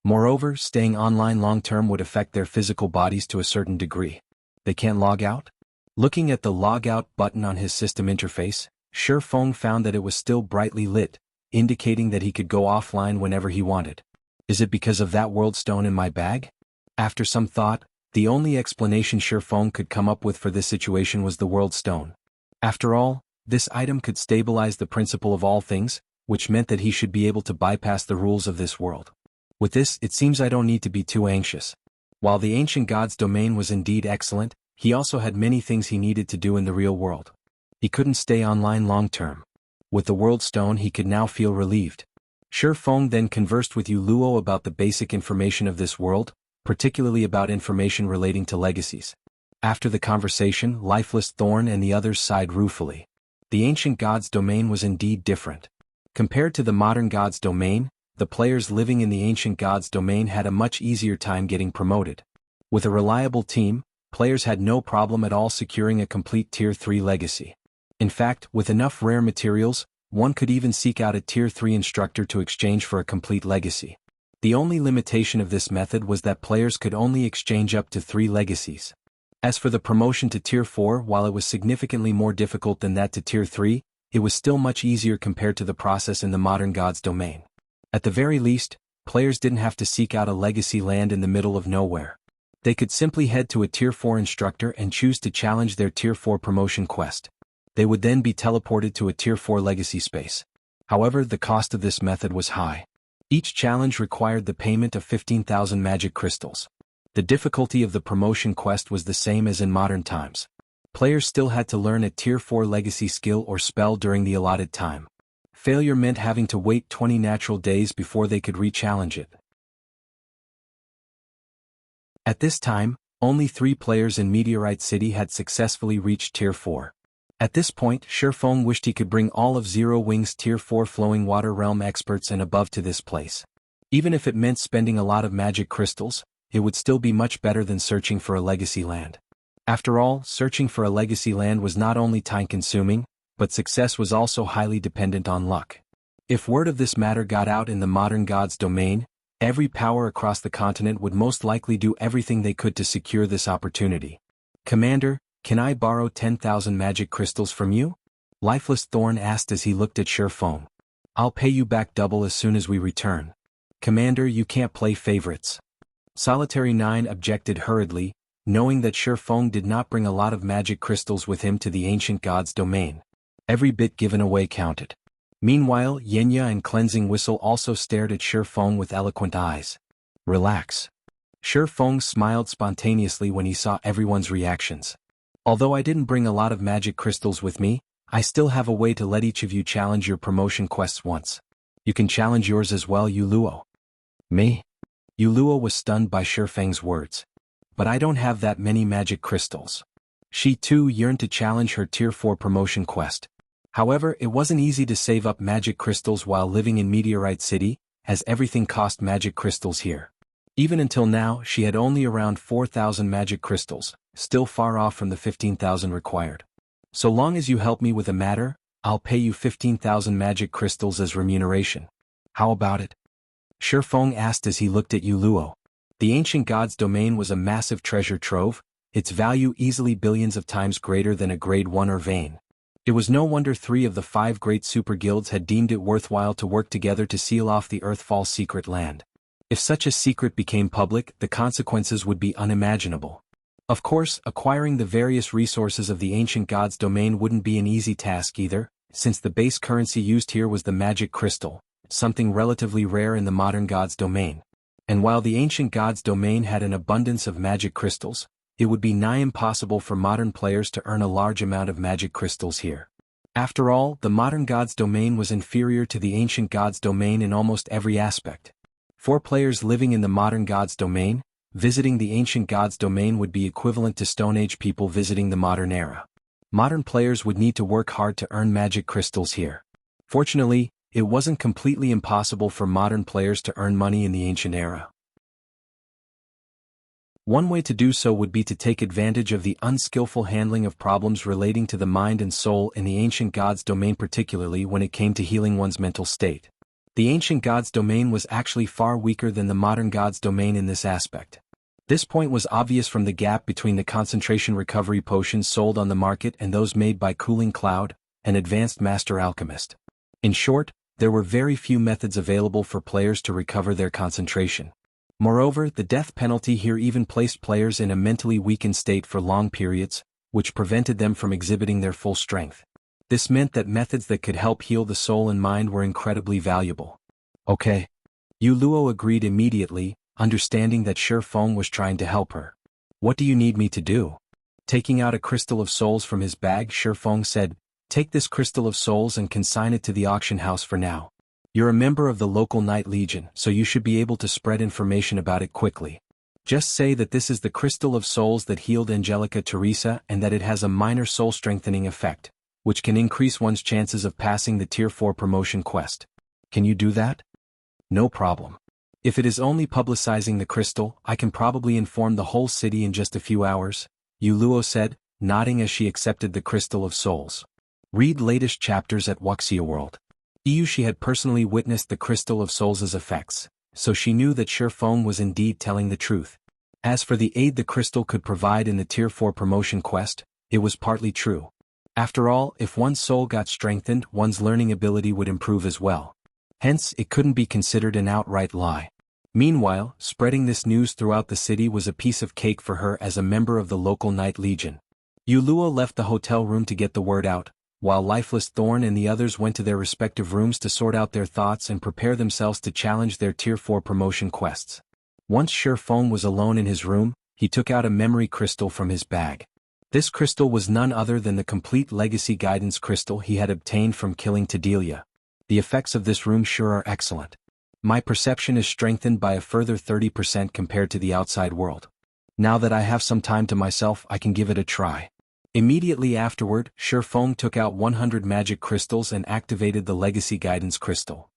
Moreover, staying online long-term would affect their physical bodies to a certain degree. They can't log out? Looking at the log out button on his system interface, Shifeng found that it was still brightly lit, indicating that he could go offline whenever he wanted. Is it because of that world stone in my bag? After some thought, the only explanation Shifeng could come up with for this situation was the world stone. After all, this item could stabilize the principle of all things, which meant that he should be able to bypass the rules of this world. With this, it seems I don't need to be too anxious. While the ancient god's domain was indeed excellent, he also had many things he needed to do in the real world. He couldn't stay online long-term. With the world stone, he could now feel relieved. Shifeng then conversed with Yu Luo about the basic information of this world, particularly about information relating to legacies. After the conversation, Lifeless Thorn and the others sighed ruefully. The ancient god's domain was indeed different. Compared to the modern god's domain, the players living in the ancient god's domain had a much easier time getting promoted. With a reliable team, players had no problem at all securing a complete Tier 3 legacy. In fact, with enough rare materials, one could even seek out a Tier 3 instructor to exchange for a complete legacy. The only limitation of this method was that players could only exchange up to 3 legacies. As for the promotion to Tier 4, while it was significantly more difficult than that to Tier 3, it was still much easier compared to the process in the modern god's domain. At the very least, players didn't have to seek out a legacy land in the middle of nowhere. They could simply head to a Tier 4 instructor and choose to challenge their Tier 4 promotion quest. They would then be teleported to a Tier 4 legacy space. However, the cost of this method was high. Each challenge required the payment of 15,000 magic crystals. The difficulty of the promotion quest was the same as in modern times. Players still had to learn a Tier 4 legacy skill or spell during the allotted time. Failure meant having to wait 20 natural days before they could re-challenge it. At this time, only 3 players in Meteorite City had successfully reached Tier 4. At this point, Shifeng wished he could bring all of Zero Wing's Tier 4 Flowing Water Realm experts and above to this place. Even if it meant spending a lot of magic crystals, it would still be much better than searching for a legacy land. After all, searching for a legacy land was not only time-consuming, but success was also highly dependent on luck. If word of this matter got out in the modern god's domain, every power across the continent would most likely do everything they could to secure this opportunity. Commander, can I borrow 10,000 magic crystals from you? Lifeless Thorn asked as he looked at Shifeng. I'll pay you back double as soon as we return. Commander, you can't play favorites. Solitary 9 objected hurriedly, knowing that Shifeng did not bring a lot of magic crystals with him to the ancient god's domain. Every bit given away counted. Meanwhile, Yenya and Cleansing Whistle also stared at Shifeng with eloquent eyes. Relax. Shifeng smiled spontaneously when he saw everyone's reactions. Although I didn't bring a lot of magic crystals with me, I still have a way to let each of you challenge your promotion quests once. You can challenge yours as well, Yu Luo. Me? Yu Luo was stunned by Shifeng's words. But I don't have that many magic crystals. She too yearned to challenge her Tier 4 promotion quest. However, it wasn't easy to save up magic crystals while living in Meteorite City, as everything cost magic crystals here. Even until now, she had only around 4,000 magic crystals, still far off from the 15,000 required. So long as you help me with a matter, I'll pay you 15,000 magic crystals as remuneration. How about it? Shifeng asked as he looked at Yu Luo. The ancient god's domain was a massive treasure trove, its value easily billions of times greater than a grade 1 or vein. It was no wonder 3 of the 5 great super guilds had deemed it worthwhile to work together to seal off the Earthfall secret land. If such a secret became public, the consequences would be unimaginable. Of course, acquiring the various resources of the ancient god's domain wouldn't be an easy task either, since the base currency used here was the magic crystal, something relatively rare in the modern god's domain. And while the ancient god's domain had an abundance of magic crystals, it would be nigh impossible for modern players to earn a large amount of magic crystals here. After all, the modern god's domain was inferior to the ancient god's domain in almost every aspect. For players living in the modern god's domain, visiting the ancient god's domain would be equivalent to Stone Age people visiting the modern era. Modern players would need to work hard to earn magic crystals here. Fortunately, it wasn't completely impossible for modern players to earn money in the ancient era. One way to do so would be to take advantage of the unskillful handling of problems relating to the mind and soul in the ancient gods' domain, particularly when it came to healing one's mental state. The ancient gods' domain was actually far weaker than the modern gods' domain in this aspect. This point was obvious from the gap between the concentration recovery potions sold on the market and those made by Cooling Cloud, an advanced master alchemist. In short, there were very few methods available for players to recover their concentration. Moreover, the death penalty here even placed players in a mentally weakened state for long periods, which prevented them from exhibiting their full strength. This meant that methods that could help heal the soul and mind were incredibly valuable. Okay. Yu Luo agreed immediately, understanding that Shi Feng was trying to help her. What do you need me to do? Taking out a crystal of souls from his bag, Shi Feng said, take this crystal of souls and consign it to the auction house for now. You're a member of the local Night Legion, so you should be able to spread information about it quickly. Just say that this is the crystal of souls that healed Angelica Teresa and that it has a minor soul-strengthening effect, which can increase one's chances of passing the Tier 4 promotion quest. Can you do that? No problem. If it is only publicizing the crystal, I can probably inform the whole city in just a few hours, Yu Luo said, nodding as she accepted the crystal of souls. Read latest chapters at Wuxia World. She had personally witnessed the crystal of souls' effects, so she knew that Shi Feng was indeed telling the truth. As for the aid the crystal could provide in the Tier 4 promotion quest, it was partly true. After all, if one's soul got strengthened, one's learning ability would improve as well. Hence, it couldn't be considered an outright lie. Meanwhile, spreading this news throughout the city was a piece of cake for her as a member of the local Night Legion. Yu Luo left the hotel room to get the word out, while Lifeless Thorn and the others went to their respective rooms to sort out their thoughts and prepare themselves to challenge their Tier 4 promotion quests. Once Shi Feng was alone in his room, he took out a memory crystal from his bag. This crystal was none other than the complete legacy guidance crystal he had obtained from killing Tadelia. The effects of this room sure are excellent. My perception is strengthened by a further 30% compared to the outside world. Now that I have some time to myself, I can give it a try. Immediately afterward, Shi Feng took out 100 magic crystals and activated the legacy guidance crystal.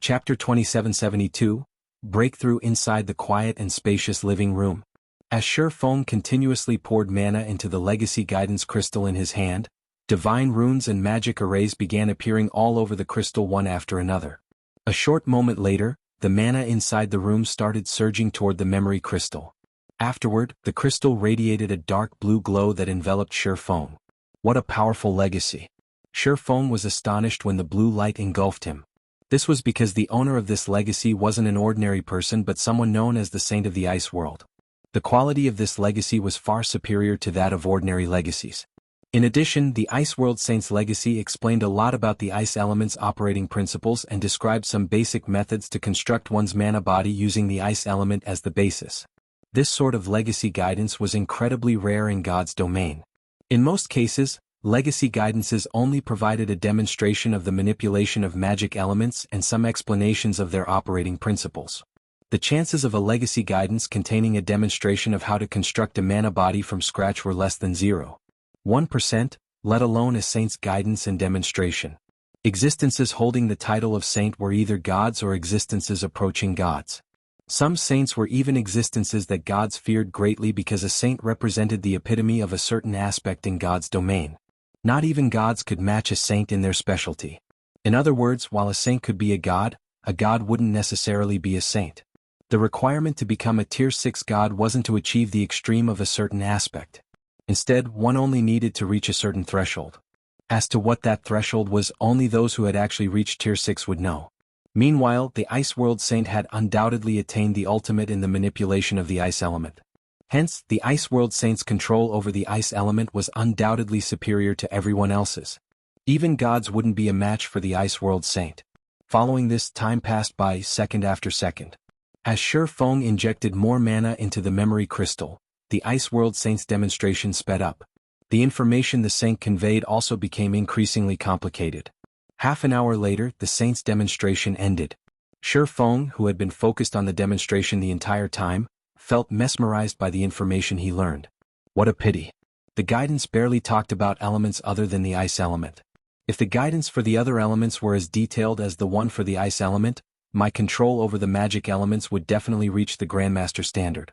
Chapter 2772, Breakthrough inside the quiet and spacious living room. As Shi Feng continuously poured mana into the legacy guidance crystal in his hand, divine runes and magic arrays began appearing all over the crystal one after another. A short moment later, the mana inside the room started surging toward the memory crystal. Afterward, the crystal radiated a dark blue glow that enveloped Shi Feng. What a powerful legacy! Shi Feng was astonished when the blue light engulfed him. This was because the owner of this legacy wasn't an ordinary person but someone known as the Saint of the Ice World. The quality of this legacy was far superior to that of ordinary legacies. In addition, the Ice World Saint's legacy explained a lot about the ice element's operating principles and described some basic methods to construct one's mana body using the ice element as the basis. This sort of legacy guidance was incredibly rare in God's domain. In most cases, legacy guidances only provided a demonstration of the manipulation of magic elements and some explanations of their operating principles. The chances of a legacy guidance containing a demonstration of how to construct a mana body from scratch were less than 0.1%, let alone a saint's guidance and demonstration. Existences holding the title of saint were either gods or existences approaching gods. Some saints were even existences that gods feared greatly because a saint represented the epitome of a certain aspect in God's domain. Not even gods could match a saint in their specialty. In other words, while a saint could be a god wouldn't necessarily be a saint. The requirement to become a Tier 6 god wasn't to achieve the extreme of a certain aspect. Instead, one only needed to reach a certain threshold. As to what that threshold was, only those who had actually reached Tier 6 would know. Meanwhile, the Ice World Saint had undoubtedly attained the ultimate in the manipulation of the ice element. Hence, the Ice World Saint's control over the ice element was undoubtedly superior to everyone else's. Even gods wouldn't be a match for the Ice World Saint. Following this, time passed by second after second. As Shi Feng injected more mana into the memory crystal, the Ice World Saint's demonstration sped up. The information the saint conveyed also became increasingly complicated. Half an hour later, the saint's demonstration ended. Shi Feng, who had been focused on the demonstration the entire time, felt mesmerized by the information he learned. What a pity. The guidance barely talked about elements other than the ice element. If the guidance for the other elements were as detailed as the one for the ice element, my control over the magic elements would definitely reach the Grandmaster standard.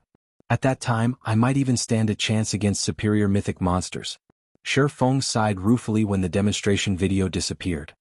At that time, I might even stand a chance against superior mythic monsters. Shi Feng sighed ruefully when the demonstration video disappeared.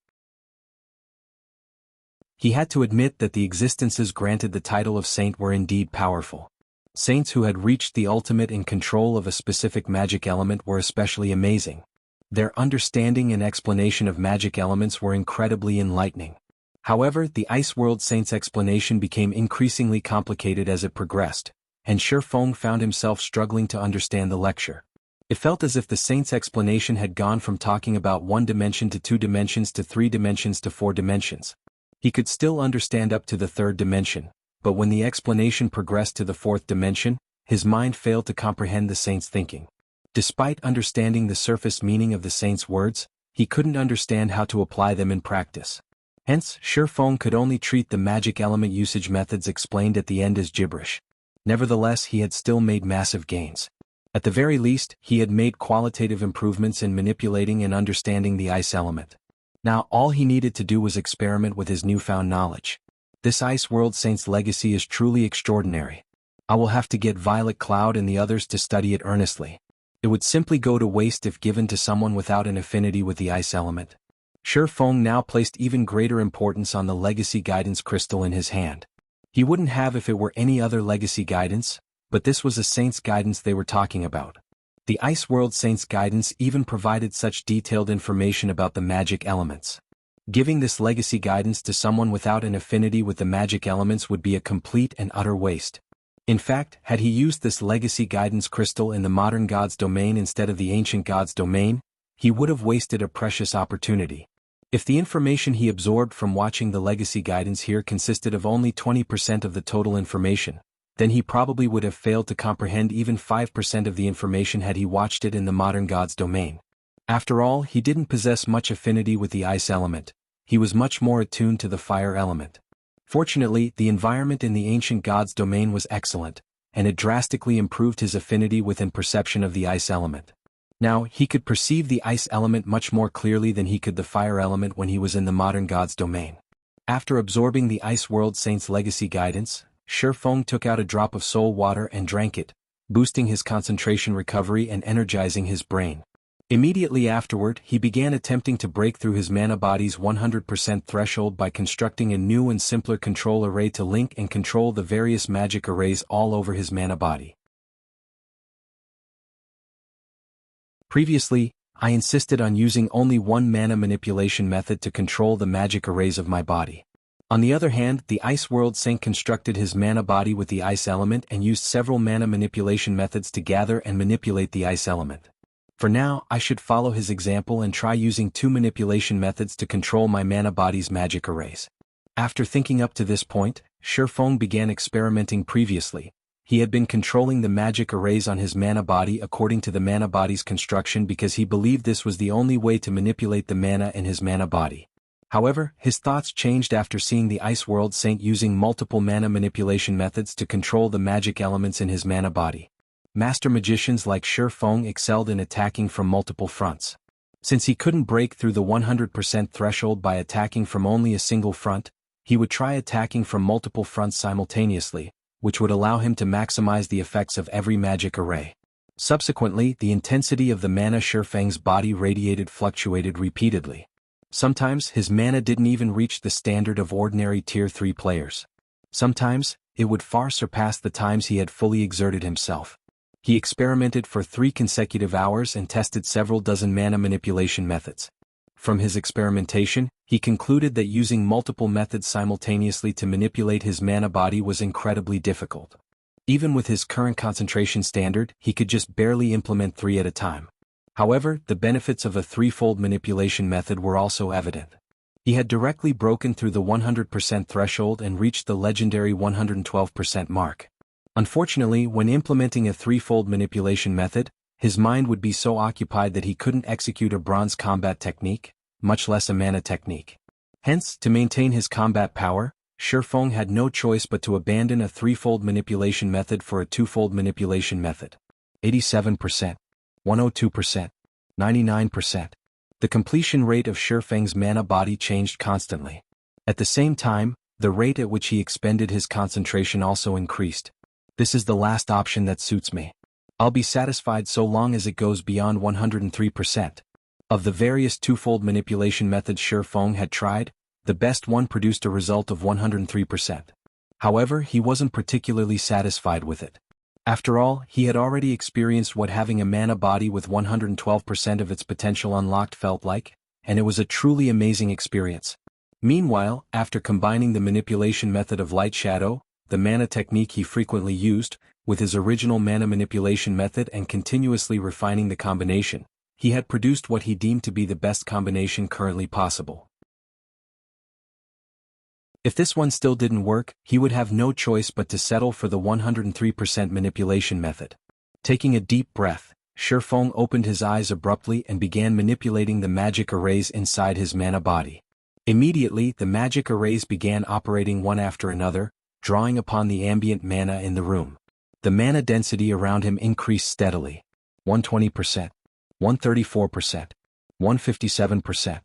He had to admit that the existences granted the title of saint were indeed powerful. Saints who had reached the ultimate in control of a specific magic element were especially amazing. Their understanding and explanation of magic elements were incredibly enlightening. However, the Ice World Saint's explanation became increasingly complicated as it progressed, and Shi Feng found himself struggling to understand the lecture. It felt as if the saint's explanation had gone from talking about one dimension to 2 dimensions to 3 dimensions to 4 dimensions. He could still understand up to the 3rd dimension, but when the explanation progressed to the 4th dimension, his mind failed to comprehend the saint's thinking. Despite understanding the surface meaning of the saint's words, he couldn't understand how to apply them in practice. Hence, Shi Feng could only treat the magic element usage methods explained at the end as gibberish. Nevertheless, he had still made massive gains. At the very least, he had made qualitative improvements in manipulating and understanding the ice element. Now all he needed to do was experiment with his newfound knowledge. This Ice World Saint's legacy is truly extraordinary. I will have to get Violet Cloud and the others to study it earnestly. It would simply go to waste if given to someone without an affinity with the ice element. Shi Feng now placed even greater importance on the legacy guidance crystal in his hand. He wouldn't have if it were any other legacy guidance, but this was a saint's guidance they were talking about. The Ice World Saint's guidance even provided such detailed information about the magic elements. Giving this legacy guidance to someone without an affinity with the magic elements would be a complete and utter waste. In fact, had he used this legacy guidance crystal in the modern god's domain instead of the ancient god's domain, he would have wasted a precious opportunity. If the information he absorbed from watching the legacy guidance here consisted of only 20% of the total information, then he probably would have failed to comprehend even 5% of the information had he watched it in the modern god's domain. After all, he didn't possess much affinity with the ice element. He was much more attuned to the fire element. Fortunately, the environment in the ancient god's domain was excellent, and it drastically improved his affinity with and perception of the ice element. Now, he could perceive the ice element much more clearly than he could the fire element when he was in the modern god's domain. After absorbing the Ice World Saint's legacy guidance, Shi Feng took out a drop of soul water and drank it, boosting his concentration recovery and energizing his brain. Immediately afterward, he began attempting to break through his mana body's 100% threshold by constructing a new and simpler control array to link and control the various magic arrays all over his mana body. Previously, I insisted on using only one mana manipulation method to control the magic arrays of my body. On the other hand, the Ice World Saint constructed his mana body with the ice element and used several mana manipulation methods to gather and manipulate the ice element. For now, I should follow his example and try using 2 manipulation methods to control my mana body's magic arrays. After thinking up to this point, Shi Feng began experimenting previously. He had been controlling the magic arrays on his mana body according to the mana body's construction because he believed this was the only way to manipulate the mana in his mana body. However, his thoughts changed after seeing the Ice World Saint using multiple mana manipulation methods to control the magic elements in his mana body. Master magicians like Shi Feng excelled in attacking from multiple fronts. Since he couldn't break through the 100% threshold by attacking from only a single front, he would try attacking from multiple fronts simultaneously, which would allow him to maximize the effects of every magic array. Subsequently, the intensity of the mana Shi Feng's body radiated fluctuated repeatedly. Sometimes his mana didn't even reach the standard of ordinary Tier 3 players. Sometimes, it would far surpass the times he had fully exerted himself. He experimented for 3 consecutive hours and tested several dozen mana manipulation methods. From his experimentation, he concluded that using multiple methods simultaneously to manipulate his mana body was incredibly difficult. Even with his current concentration standard, he could just barely implement 3 at a time. However, the benefits of a 3-fold manipulation method were also evident. He had directly broken through the 100% threshold and reached the legendary 112% mark. Unfortunately, when implementing a 3-fold manipulation method, his mind would be so occupied that he couldn't execute a bronze combat technique, much less a mana technique. Hence, to maintain his combat power, Shi Feng had no choice but to abandon a 3-fold manipulation method for a 2-fold manipulation method. 87%. 102%, 99%. The completion rate of Shifeng's mana body changed constantly. At the same time, the rate at which he expended his concentration also increased. This is the last option that suits me. I'll be satisfied so long as it goes beyond 103%. Of the various twofold manipulation methods Shifeng had tried, the best one produced a result of 103%. However, he wasn't particularly satisfied with it. After all, he had already experienced what having a mana body with 112% of its potential unlocked felt like, and it was a truly amazing experience. Meanwhile, after combining the manipulation method of light shadow, the mana technique he frequently used, with his original mana manipulation method and continuously refining the combination, he had produced what he deemed to be the best combination currently possible. If this one still didn't work, he would have no choice but to settle for the 103% manipulation method. Taking a deep breath, Shifeng opened his eyes abruptly and began manipulating the magic arrays inside his mana body. Immediately, the magic arrays began operating one after another, drawing upon the ambient mana in the room. The mana density around him increased steadily. 120%, 134%, 157%.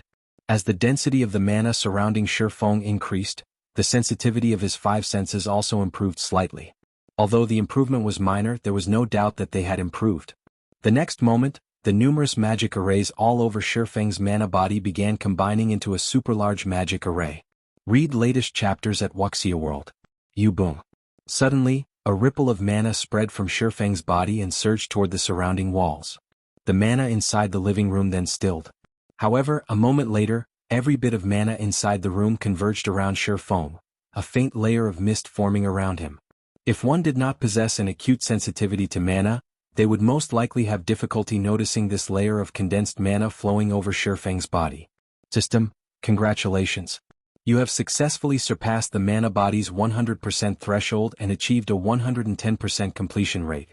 As the density of the mana surrounding Shifeng increased, the sensitivity of his five senses also improved slightly. Although the improvement was minor, there was no doubt that they had improved. The next moment, the numerous magic arrays all over Shifeng's mana body began combining into a super-large magic array. Read latest chapters at Wuxia World. Boom. Suddenly, a ripple of mana spread from Shifeng's body and surged toward the surrounding walls. The mana inside the living room then stilled. However, a moment later, every bit of mana inside the room converged around Shifeng, a faint layer of mist forming around him. If one did not possess an acute sensitivity to mana, they would most likely have difficulty noticing this layer of condensed mana flowing over Shifeng's body. System, congratulations. You have successfully surpassed the mana body's 100% threshold and achieved a 110% completion rate.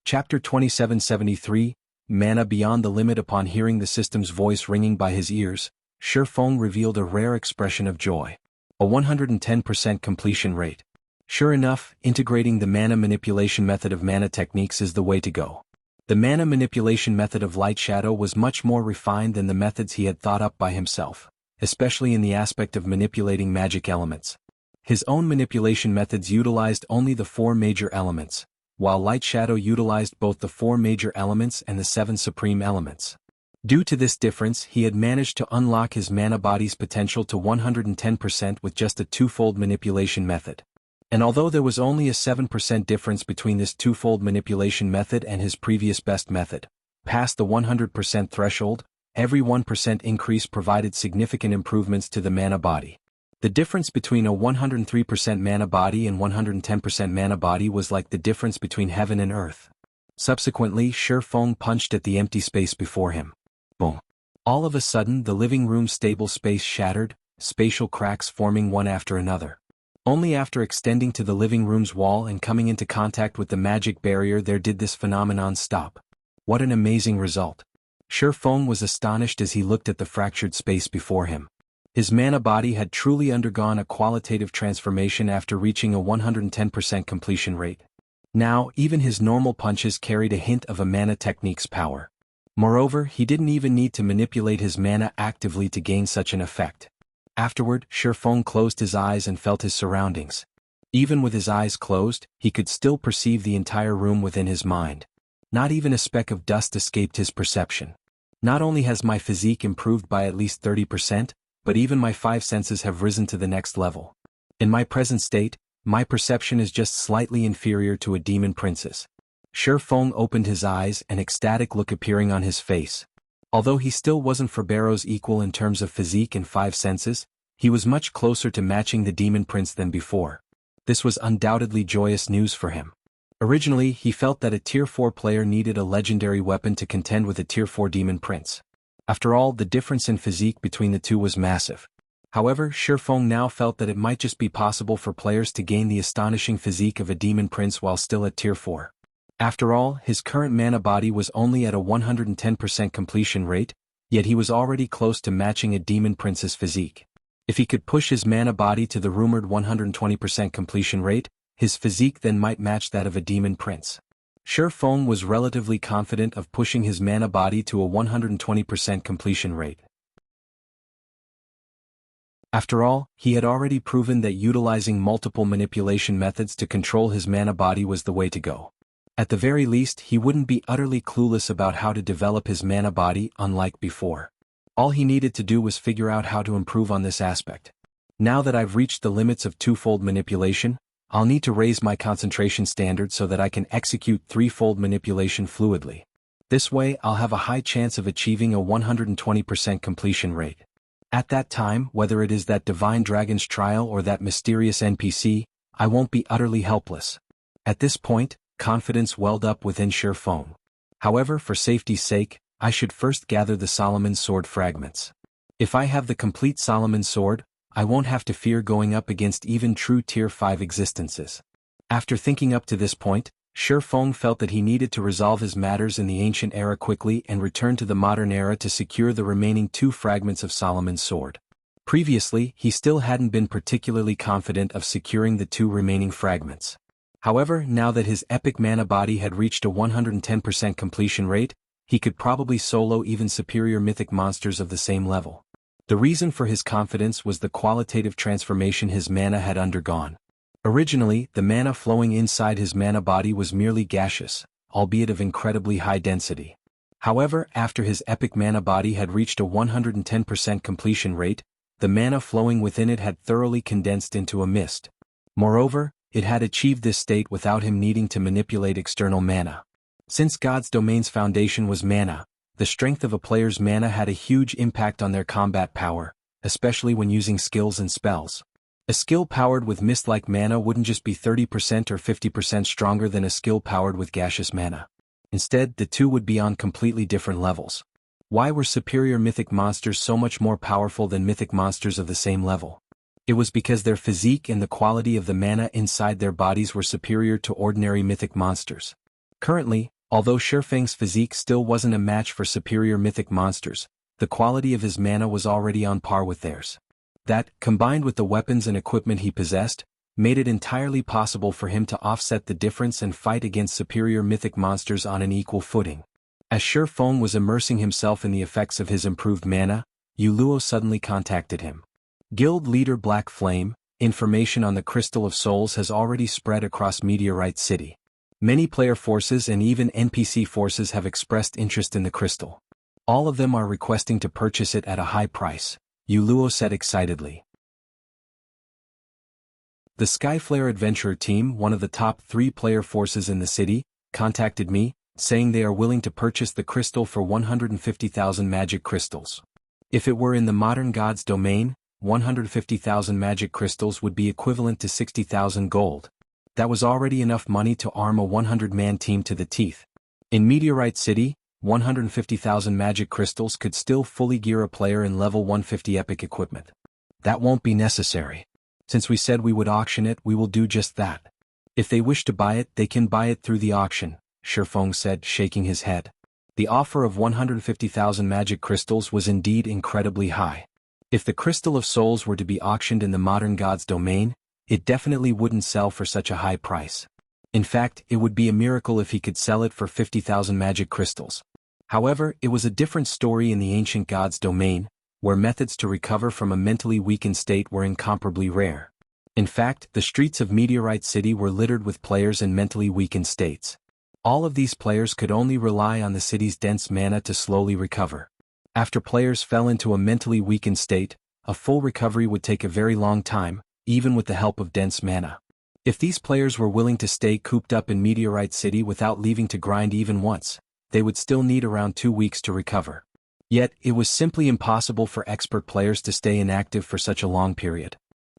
Chapter 2773, Mana Beyond the Limit. Upon hearing the system's voice ringing by his ears, Shifeng revealed a rare expression of joy. A 110% completion rate. Sure enough, integrating the mana manipulation method of mana techniques is the way to go. The mana manipulation method of light shadow was much more refined than the methods he had thought up by himself, especially in the aspect of manipulating magic elements. His own manipulation methods utilized only the 4 major elements, while light shadow utilized both the 4 major elements and the 7 supreme elements. Due to this difference, he had managed to unlock his mana body's potential to 110% with just a twofold manipulation method. And although there was only a 7% difference between this twofold manipulation method and his previous best method, past the 100% threshold, every 1% increase provided significant improvements to the mana body. The difference between a 103% mana body and 110% mana body was like the difference between heaven and earth. Subsequently, Shifeng punched at the empty space before him. Boom. All of a sudden, the living room's stable space shattered, spatial cracks forming one after another. Only after extending to the living room's wall and coming into contact with the magic barrier there did this phenomenon stop. What an amazing result. Shifeng was astonished as he looked at the fractured space before him. His mana body had truly undergone a qualitative transformation after reaching a 110% completion rate. Now, even his normal punches carried a hint of a mana technique's power. Moreover, he didn't even need to manipulate his mana actively to gain such an effect. Afterward, Shifeng closed his eyes and felt his surroundings. Even with his eyes closed, he could still perceive the entire room within his mind. Not even a speck of dust escaped his perception. Not only has my physique improved by at least 30%, but even my 5 senses have risen to the next level. In my present state, my perception is just slightly inferior to a demon prince's. Shifeng opened his eyes, an ecstatic look appearing on his face. Although he still wasn't Ferbero's equal in terms of physique and 5 senses, he was much closer to matching the demon prince than before. This was undoubtedly joyous news for him. Originally, he felt that a Tier 4 player needed a legendary weapon to contend with a Tier 4 demon prince. After all, the difference in physique between the two was massive. However, Shifeng now felt that it might just be possible for players to gain the astonishing physique of a demon prince while still at Tier 4. After all, his current mana body was only at a 110% completion rate, yet he was already close to matching a demon prince's physique. If he could push his mana body to the rumored 120% completion rate, his physique then might match that of a demon prince. Sure Feng was relatively confident of pushing his mana body to a 120% completion rate. After all, he had already proven that utilizing multiple manipulation methods to control his mana body was the way to go. At the very least, he wouldn't be utterly clueless about how to develop his mana body, unlike before. All he needed to do was figure out how to improve on this aspect. Now that I've reached the limits of twofold manipulation, I'll need to raise my concentration standard so that I can execute threefold manipulation fluidly. This way, I'll have a high chance of achieving a 120% completion rate. At that time, whether it is that divine dragon's trial or that mysterious NPC, I won't be utterly helpless. At this point, confidence welled up within Sure Feng. However, for safety's sake, I should first gather the Solomon's Sword fragments. If I have the complete Solomon's Sword, I won't have to fear going up against even true Tier 5 existences. After thinking up to this point, Sure Feng felt that he needed to resolve his matters in the ancient era quickly and return to the modern era to secure the remaining 2 fragments of Solomon's Sword. Previously, he still hadn't been particularly confident of securing the 2 remaining fragments. However, now that his epic mana body had reached a 110% completion rate, he could probably solo even superior mythic monsters of the same level. The reason for his confidence was the qualitative transformation his mana had undergone. Originally, the mana flowing inside his mana body was merely gaseous, albeit of incredibly high density. However, after his epic mana body had reached a 110% completion rate, the mana flowing within it had thoroughly condensed into a mist. Moreover, it had achieved this state without him needing to manipulate external mana. Since God's Domain's foundation was mana, the strength of a player's mana had a huge impact on their combat power, especially when using skills and spells. A skill powered with mist-like mana wouldn't just be 30% or 50% stronger than a skill powered with gaseous mana. Instead, the two would be on completely different levels. Why were superior mythic monsters so much more powerful than mythic monsters of the same level? It was because their physique and the quality of the mana inside their bodies were superior to ordinary mythic monsters. Currently, although Sure Feng's physique still wasn't a match for superior mythic monsters, the quality of his mana was already on par with theirs. That, combined with the weapons and equipment he possessed, made it entirely possible for him to offset the difference and fight against superior mythic monsters on an equal footing. As Sure Feng was immersing himself in the effects of his improved mana, Yu Luo suddenly contacted him. Guild leader Black Flame, information on the Crystal of Souls has already spread across Meteorite City. Many player forces and even NPC forces have expressed interest in the crystal. All of them are requesting to purchase it at a high price, Yu Luo said excitedly. The Skyflare adventurer team, one of the top 3 player forces in the city, contacted me, saying they are willing to purchase the crystal for 150,000 magic crystals. If it were in the modern God's domain, 150,000 magic crystals would be equivalent to 60,000 gold. That was already enough money to arm a 100-man team to the teeth. In Meteorite City, 150,000 magic crystals could still fully gear a player in level 150 epic equipment. That won't be necessary. Since we said we would auction it, we will do just that. If they wish to buy it, they can buy it through the auction, Sure Feng said, shaking his head. The offer of 150,000 magic crystals was indeed incredibly high. If the Crystal of Souls were to be auctioned in the modern God's domain, it definitely wouldn't sell for such a high price. In fact, it would be a miracle if he could sell it for 50,000 magic crystals. However, it was a different story in the ancient God's domain, where methods to recover from a mentally weakened state were incomparably rare. In fact, the streets of Meteorite City were littered with players in mentally weakened states. All of these players could only rely on the city's dense mana to slowly recover. After players fell into a mentally weakened state, a full recovery would take a very long time, even with the help of dense mana. If these players were willing to stay cooped up in Meteorite City without leaving to grind even once, they would still need around 2 weeks to recover. Yet, it was simply impossible for expert players to stay inactive for such a long period.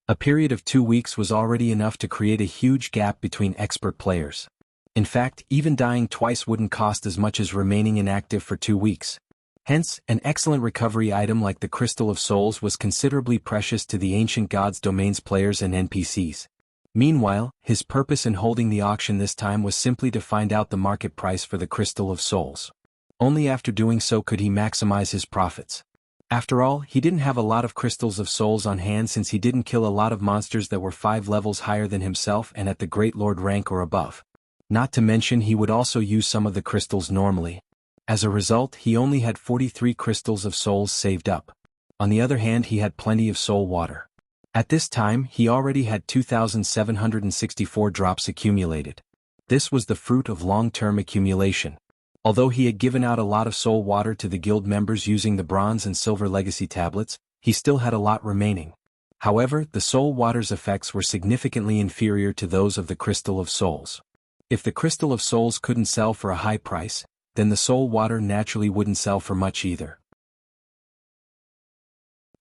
A period of 2 weeks was already enough to create a huge gap between expert players. In fact, even dying twice wouldn't cost as much as remaining inactive for 2 weeks. Hence, an excellent recovery item like the Crystal of Souls was considerably precious to the ancient God's domain's players and NPCs. Meanwhile, his purpose in holding the auction this time was simply to find out the market price for the Crystal of Souls. Only after doing so could he maximize his profits. After all, he didn't have a lot of crystals of souls on hand since he didn't kill a lot of monsters that were 5 levels higher than himself and at the Great Lord rank or above. Not to mention he would also use some of the crystals normally. As a result, he only had 43 crystals of souls saved up. On the other hand, he had plenty of soul water. At this time, he already had 2,764 drops accumulated. This was the fruit of long-term accumulation. Although he had given out a lot of soul water to the guild members using the bronze and silver legacy tablets, he still had a lot remaining. However, the soul water's effects were significantly inferior to those of the crystal of souls. If the crystal of souls couldn't sell for a high price, then the soul water naturally wouldn't sell for much either.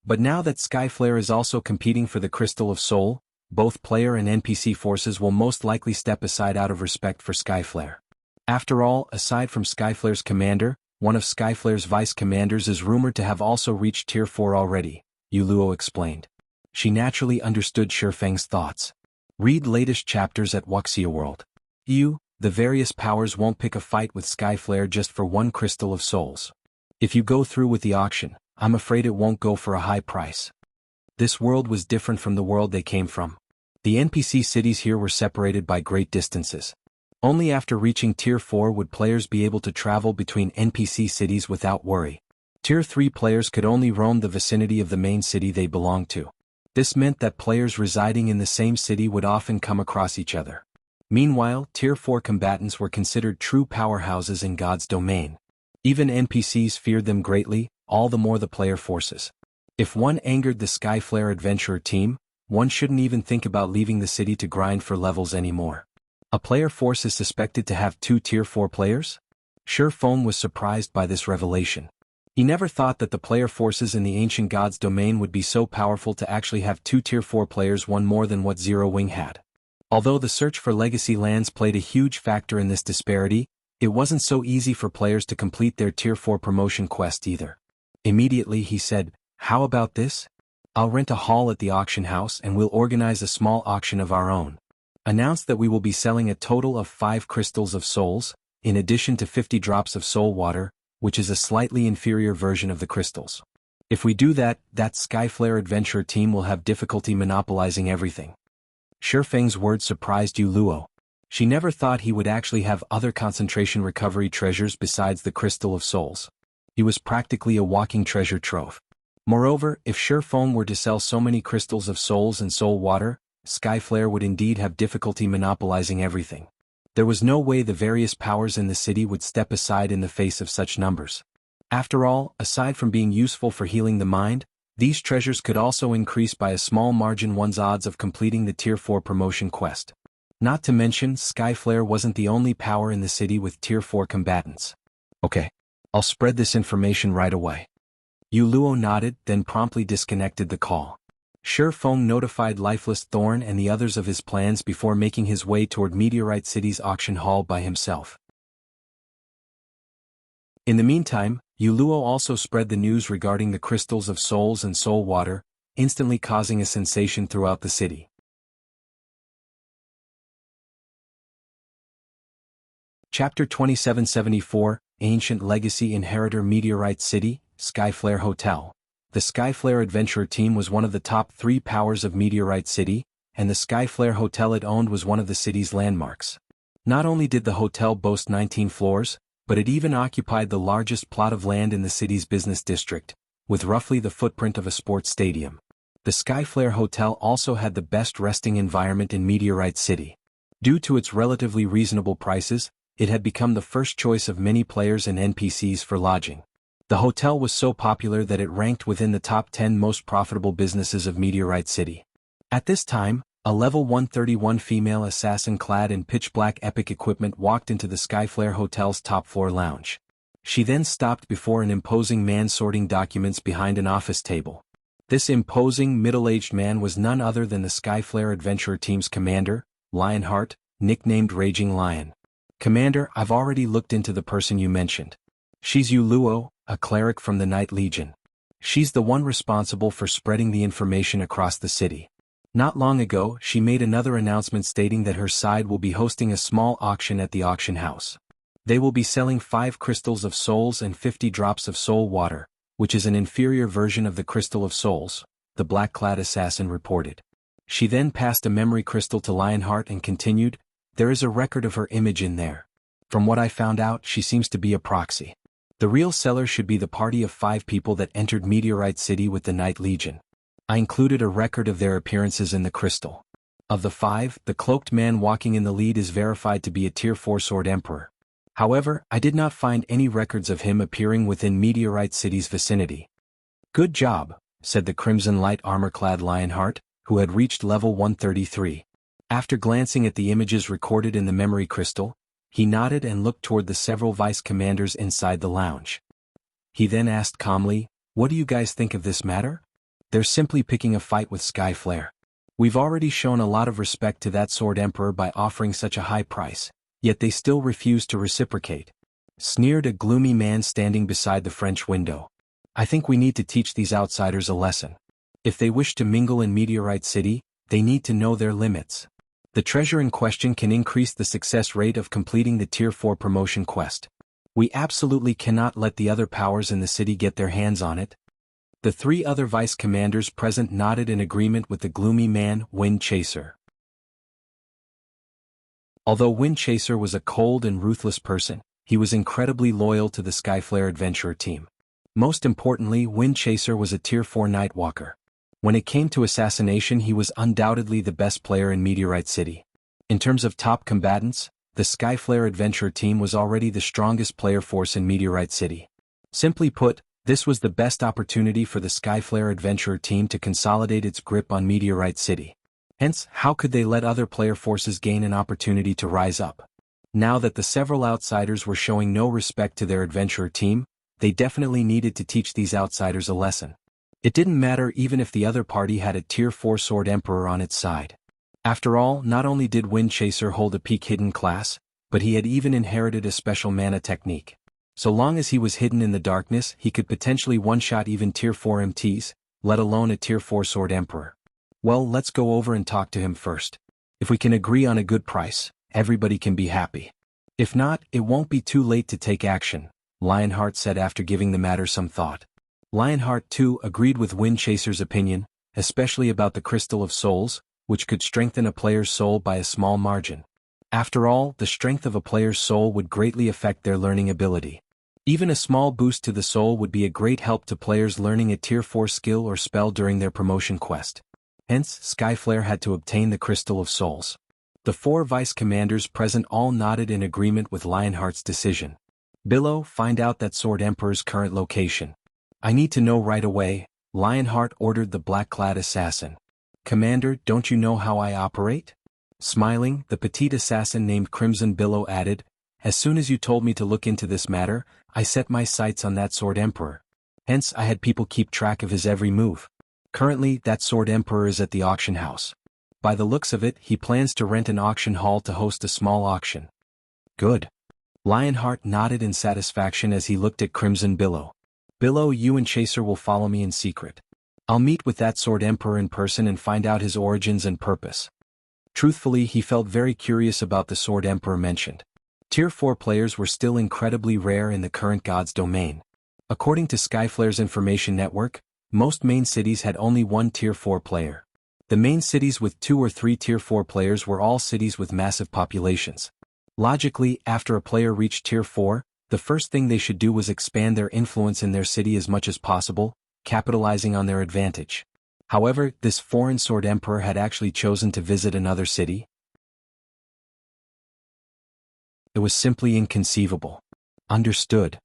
But now that Skyflare is also competing for the crystal of soul, both player and NPC forces will most likely step aside out of respect for Skyflare. After all, aside from Skyflare's commander, one of Skyflare's vice commanders is rumored to have also reached Tier 4 already, Yuluo explained. She naturally understood Shifeng's thoughts. Read latest chapters at Wuxia World. The various powers won't pick a fight with Skyflare just for one crystal of souls. If you go through with the auction, I'm afraid it won't go for a high price. This world was different from the world they came from. The NPC cities here were separated by great distances. Only after reaching Tier 4 would players be able to travel between NPC cities without worry. Tier 3 players could only roam the vicinity of the main city they belonged to. This meant that players residing in the same city would often come across each other. Meanwhile, Tier 4 combatants were considered true powerhouses in God's domain. Even NPCs feared them greatly, all the more the player forces. If one angered the Skyflare adventurer team, one shouldn't even think about leaving the city to grind for levels anymore. A player force is suspected to have 2 Tier 4 players? Shifeng was surprised by this revelation. He never thought that the player forces in the ancient God's domain would be so powerful to actually have 2 Tier 4 players, one more than what Zero Wing had. Although the search for legacy lands played a huge factor in this disparity, it wasn't so easy for players to complete their Tier 4 promotion quest either. Immediately he said, "How about this? I'll rent a hall at the auction house and we'll organize a small auction of our own. Announce that we will be selling a total of 5 crystals of souls, in addition to 50 drops of soul water, which is a slightly inferior version of the crystals. If we do that, that Skyflare adventurer team will have difficulty monopolizing everything." Shifeng's words surprised Yuluo. She never thought he would actually have other concentration recovery treasures besides the crystal of souls. He was practically a walking treasure trove. Moreover, if Shifeng were to sell so many crystals of souls and soul water, Skyflare would indeed have difficulty monopolizing everything. There was no way the various powers in the city would step aside in the face of such numbers. After all, aside from being useful for healing the mind, these treasures could also increase by a small margin one's odds of completing the Tier 4 promotion quest. Not to mention, Skyflare wasn't the only power in the city with Tier 4 combatants. "Okay. I'll spread this information right away." Yuluo nodded, then promptly disconnected the call. Shifeng notified Lifeless Thorn and the others of his plans before making his way toward Meteorite City's auction hall by himself. In the meantime, Yuluo also spread the news regarding the crystals of souls and soul water, instantly causing a sensation throughout the city. Chapter 2774, Ancient Legacy Inheritor Meteorite City, Skyflare Hotel. The Skyflare adventurer team was one of the top 3 powers of Meteorite City, and the Skyflare hotel it owned was one of the city's landmarks. Not only did the hotel boast 19 floors, but it even occupied the largest plot of land in the city's business district, with roughly the footprint of a sports stadium. The Skyflare Hotel also had the best resting environment in Meteorite City. Due to its relatively reasonable prices, it had become the first choice of many players and NPCs for lodging. The hotel was so popular that it ranked within the top 10 most profitable businesses of Meteorite City. At this time, a level 131 female assassin clad in pitch-black epic equipment walked into the Skyflare Hotel's top-floor lounge. She then stopped before an imposing man sorting documents behind an office table. This imposing, middle-aged man was none other than the Skyflare adventurer team's commander, Lionheart, nicknamed Raging Lion. "Commander, I've already looked into the person you mentioned. She's Yuluo, a cleric from the Night Legion. She's the one responsible for spreading the information across the city. Not long ago, she made another announcement stating that her side will be hosting a small auction at the auction house. They will be selling 5 crystals of souls and 50 drops of soul water, which is an inferior version of the Crystal of Souls, the black-clad assassin reported. She then passed a memory crystal to Lionheart and continued, "There is a record of her image in there. From what I found out, she seems to be a proxy. The real seller should be the party of 5 people that entered Meteorite City with the Night Legion. I included a record of their appearances in the crystal. Of the 5, the cloaked man walking in the lead is verified to be a Tier 4 Sword Emperor. However, I did not find any records of him appearing within Meteorite City's vicinity." "Good job," said the Crimson Light armor-clad Lionheart, who had reached level 133. After glancing at the images recorded in the memory crystal, he nodded and looked toward the several vice commanders inside the lounge. He then asked calmly, "What do you guys think of this matter? They're simply picking a fight with Skyflare. We've already shown a lot of respect to that Sword Emperor by offering such a high price, yet they still refuse to reciprocate," sneered a gloomy man standing beside the French window. "I think we need to teach these outsiders a lesson. If they wish to mingle in Meteorite City, they need to know their limits. The treasure in question can increase the success rate of completing the Tier 4 promotion quest. We absolutely cannot let the other powers in the city get their hands on it." The 3 other vice commanders present nodded in agreement with the gloomy man, Wind Chaser. Although Wind Chaser was a cold and ruthless person, he was incredibly loyal to the Skyflare adventurer team. Most importantly, Wind Chaser was a Tier 4 Nightwalker. When it came to assassination, he was undoubtedly the best player in Meteorite City. In terms of top combatants, the Skyflare adventurer team was already the strongest player force in Meteorite City. Simply put, this was the best opportunity for the Skyflare adventurer team to consolidate its grip on Meteorite City. Hence, how could they let other player forces gain an opportunity to rise up? Now that the several outsiders were showing no respect to their adventurer team, they definitely needed to teach these outsiders a lesson. It didn't matter even if the other party had a Tier 4 Sword Emperor on its side. After all, not only did Wind Chaser hold a peak hidden class, but he had even inherited a special mana technique. So long as he was hidden in the darkness, he could potentially one-shot even Tier 4 MTs, let alone a Tier 4 Sword Emperor. Well, let's go over and talk to him first. If we can agree on a good price, everybody can be happy. If not, it won't be too late to take action, Lionheart said after giving the matter some thought. Lionheart too agreed with Wind Chaser's opinion, especially about the Crystal of Souls, which could strengthen a player's soul by a small margin. After all, the strength of a player's soul would greatly affect their learning ability. Even a small boost to the soul would be a great help to players learning a Tier 4 skill or spell during their promotion quest. Hence, Skyflare had to obtain the Crystal of Souls. The 4 vice commanders present all nodded in agreement with Lionheart's decision. "Billow, find out that Sword Emperor's current location. I need to know right away," Lionheart ordered the black-clad assassin. "Commander, don't you know how I operate?" Smiling, the petite assassin named Crimson Billow added, "As soon as you told me to look into this matter, I set my sights on that Sword Emperor. Hence, I had people keep track of his every move. Currently, that Sword Emperor is at the auction house. By the looks of it, he plans to rent an auction hall to host a small auction." "Good." Lionheart nodded in satisfaction as he looked at Crimson Billow. "Billow, you and Chaser will follow me in secret. I'll meet with that Sword Emperor in person and find out his origins and purpose." Truthfully, he felt very curious about the Sword Emperor mentioned. Tier 4 players were still incredibly rare in the current God's domain. According to Skyflare's information network, most main cities had only 1 Tier 4 player. The main cities with 2 or 3 Tier 4 players were all cities with massive populations. Logically, after a player reached Tier 4, the first thing they should do was expand their influence in their city as much as possible, capitalizing on their advantage. However, this foreign Sword Emperor had actually chosen to visit another city. It was simply inconceivable. Understood.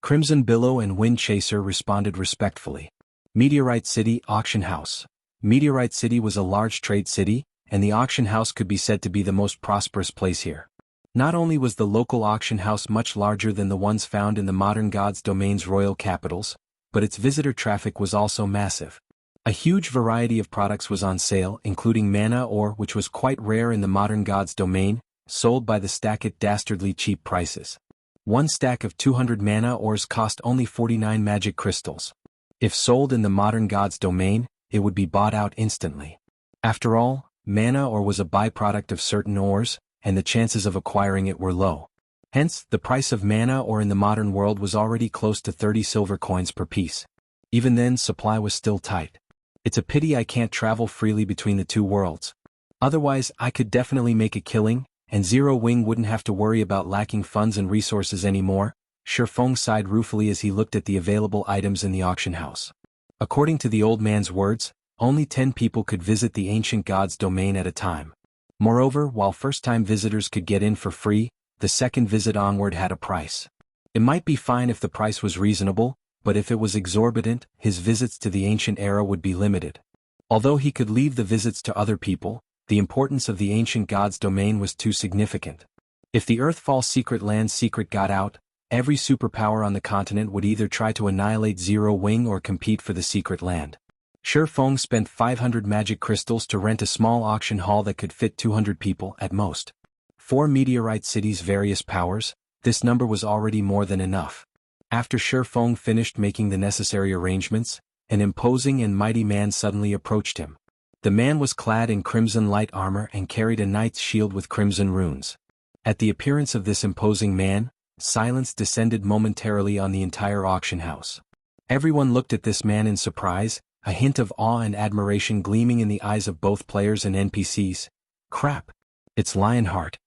Crimson Billow and Wind Chaser responded respectfully. Meteorite City Auction House. Meteorite City was a large trade city, and the auction house could be said to be the most prosperous place here. Not only was the local auction house much larger than the ones found in the modern God's domain's royal capitals, but its visitor traffic was also massive. A huge variety of products was on sale, including mana ore, which was quite rare in the modern God's domain, sold by the stack at dastardly cheap prices. One stack of 200 mana ores cost only 49 magic crystals. If sold in the modern God's domain, it would be bought out instantly. After all, mana ore was a byproduct of certain ores, and the chances of acquiring it were low. Hence, the price of mana ore in the modern world was already close to 30 silver coins per piece. Even then, supply was still tight. It's a pity I can't travel freely between the two worlds. Otherwise, I could definitely make a killing, and Zero Wing wouldn't have to worry about lacking funds and resources anymore. Shifeng sighed ruefully as he looked at the available items in the auction house. According to the old man's words, only 10 people could visit the ancient god's domain at a time. Moreover, while first-time visitors could get in for free, the second visit onward had a price. It might be fine if the price was reasonable, but if it was exorbitant, his visits to the ancient era would be limited. Although he could leave the visits to other people, the importance of the ancient god's domain was too significant. If the Earthfall secret land's secret got out, every superpower on the continent would either try to annihilate Zero Wing or compete for the secret land. Shifeng spent 500 magic crystals to rent a small auction hall that could fit 200 people at most. 4 meteorite cities' various powers, this number was already more than enough. After Shifeng finished making the necessary arrangements, an imposing and mighty man suddenly approached him. The man was clad in crimson light armor and carried a knight's shield with crimson runes. At the appearance of this imposing man, silence descended momentarily on the entire auction house. Everyone looked at this man in surprise, a hint of awe and admiration gleaming in the eyes of both players and NPCs. Crap! It's Lionheart.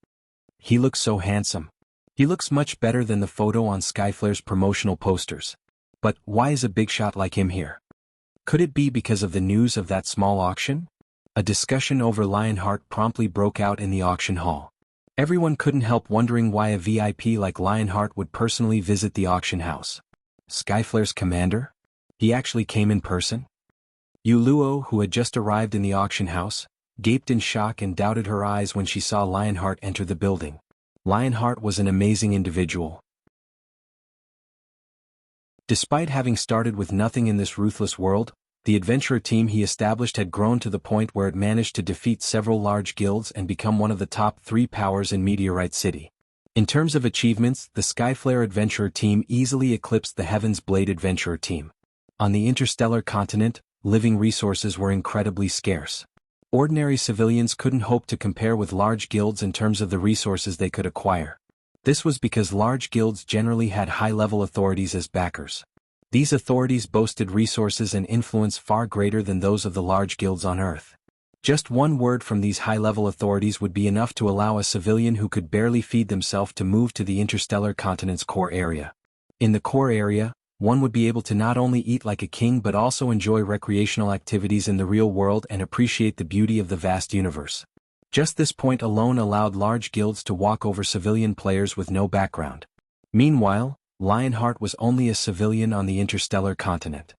He looks so handsome. He looks much better than the photo on Skyflare's promotional posters. But why is a big shot like him here? Could it be because of the news of that small auction? A discussion over Lionheart promptly broke out in the auction hall. Everyone couldn't help wondering why a VIP like Lionheart would personally visit the auction house. Skyflare's commander? He actually came in person? Yu Luo, who had just arrived in the auction house, gaped in shock and doubted her eyes when she saw Lionheart enter the building. Lionheart was an amazing individual. Despite having started with nothing in this ruthless world, the adventurer team he established had grown to the point where it managed to defeat several large guilds and become one of the top 3 powers in Meteorite City. In terms of achievements, the Skyflare adventurer team easily eclipsed the Heaven's Blade adventurer team. On the interstellar continent, living resources were incredibly scarce. Ordinary civilians couldn't hope to compare with large guilds in terms of the resources they could acquire. This was because large guilds generally had high-level authorities as backers. These authorities boasted resources and influence far greater than those of the large guilds on Earth. Just one word from these high-level authorities would be enough to allow a civilian who could barely feed themselves to move to the interstellar continent's core area. In the core area, one would be able to not only eat like a king but also enjoy recreational activities in the real world and appreciate the beauty of the vast universe. Just this point alone allowed large guilds to walk over civilian players with no background. Meanwhile, Lionheart was only a civilian on the interstellar continent.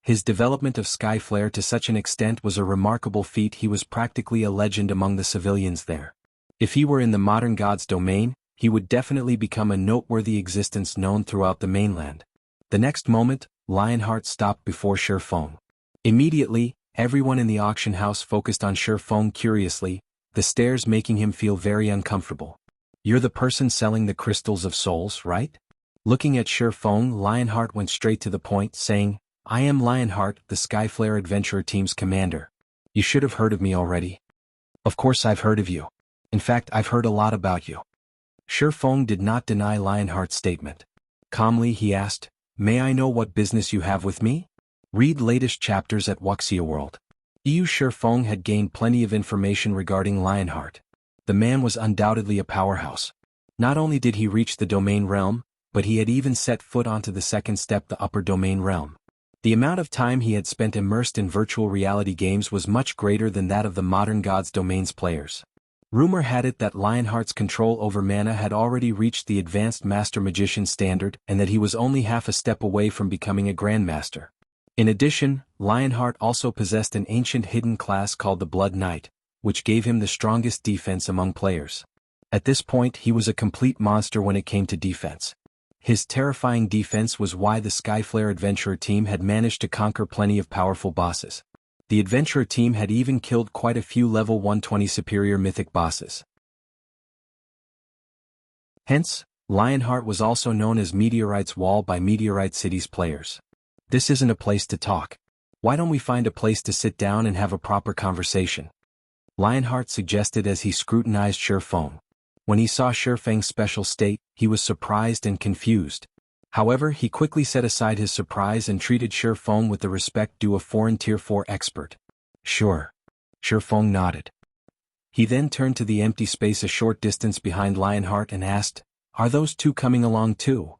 His development of Skyflare to such an extent was a remarkable feat. He was practically a legend among the civilians there. If he were in the modern god's domain, he would definitely become a noteworthy existence known throughout the mainland. The next moment, Lionheart stopped before Shifeng. Immediately, everyone in the auction house focused on Shifeng curiously, the stares making him feel very uncomfortable. "You're the person selling the crystals of souls, right?" Looking at Shifeng, Lionheart went straight to the point, saying, "I am Lionheart, the Skyflare adventurer team's commander. You should have heard of me already." "Of course I've heard of you. In fact, I've heard a lot about you." Shifeng did not deny Lionheart's statement. Calmly he asked, "May I know what business you have with me?" Read latest chapters at Wuxia World. Shifeng had gained plenty of information regarding Lionheart. The man was undoubtedly a powerhouse. Not only did he reach the domain realm, but he had even set foot onto the second step, the upper domain realm. The amount of time he had spent immersed in virtual reality games was much greater than that of the modern God's Domain's players. Rumor had it that Lionheart's control over mana had already reached the advanced Master Magician standard and that he was only half a step away from becoming a Grandmaster. In addition, Lionheart also possessed an ancient hidden class called the Blood Knight, which gave him the strongest defense among players. At this point he was a complete monster when it came to defense. His terrifying defense was why the Skyflare adventurer team had managed to conquer plenty of powerful bosses. The adventurer team had even killed quite a few level 120 superior mythic bosses. Hence, Lionheart was also known as Meteorite's Wall by Meteorite City's players. "This isn't a place to talk. Why don't we find a place to sit down and have a proper conversation?" Lionheart suggested as he scrutinized Shifeng. When he saw Shifeng's special state, he was surprised and confused. However, he quickly set aside his surprise and treated Shi Feng with the respect due a foreign Tier 4 expert. Sure. Shi Feng nodded. He then turned to the empty space a short distance behind Lionheart and asked, "Are those two coming along too?"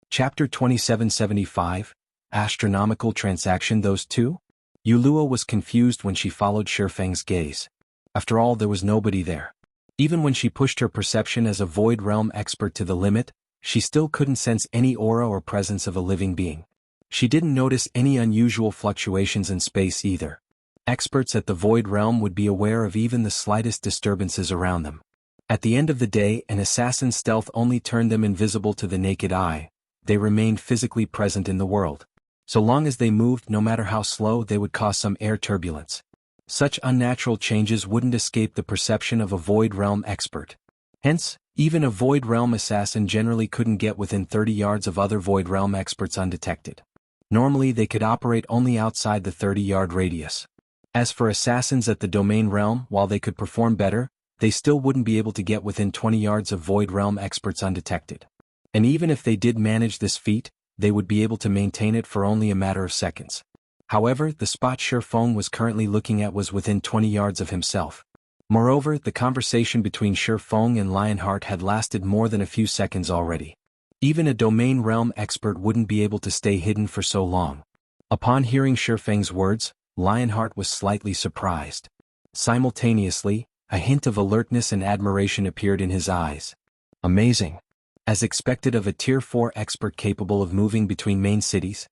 Chapter 2775, Astronomical Transaction. Those two? Yuluo was confused when she followed Shi Feng's gaze. After all, there was nobody there. Even when she pushed her perception as a Void Realm expert to the limit, she still couldn't sense any aura or presence of a living being. She didn't notice any unusual fluctuations in space either. Experts at the Void Realm would be aware of even the slightest disturbances around them. At the end of the day, an assassin's stealth only turned them invisible to the naked eye. They remained physically present in the world. So long as they moved, no matter how slow, they would cause some air turbulence. Such unnatural changes wouldn't escape the perception of a Void Realm expert. Hence, even a Void Realm assassin generally couldn't get within 30 yards of other Void Realm experts undetected. Normally they could operate only outside the 30-yard radius. As for assassins at the Domain Realm, while they could perform better, they still wouldn't be able to get within 20 yards of Void Realm experts undetected. And even if they did manage this feat, they would be able to maintain it for only a matter of seconds. However, the spot Shi Feng was currently looking at was within 20 yards of himself. Moreover, the conversation between Shi Feng and Lionheart had lasted more than a few seconds already. Even a Domain Realm expert wouldn't be able to stay hidden for so long. Upon hearing Shi Feng's words, Lionheart was slightly surprised. Simultaneously, a hint of alertness and admiration appeared in his eyes. Amazing. As expected of a Tier 4 expert capable of moving between main cities.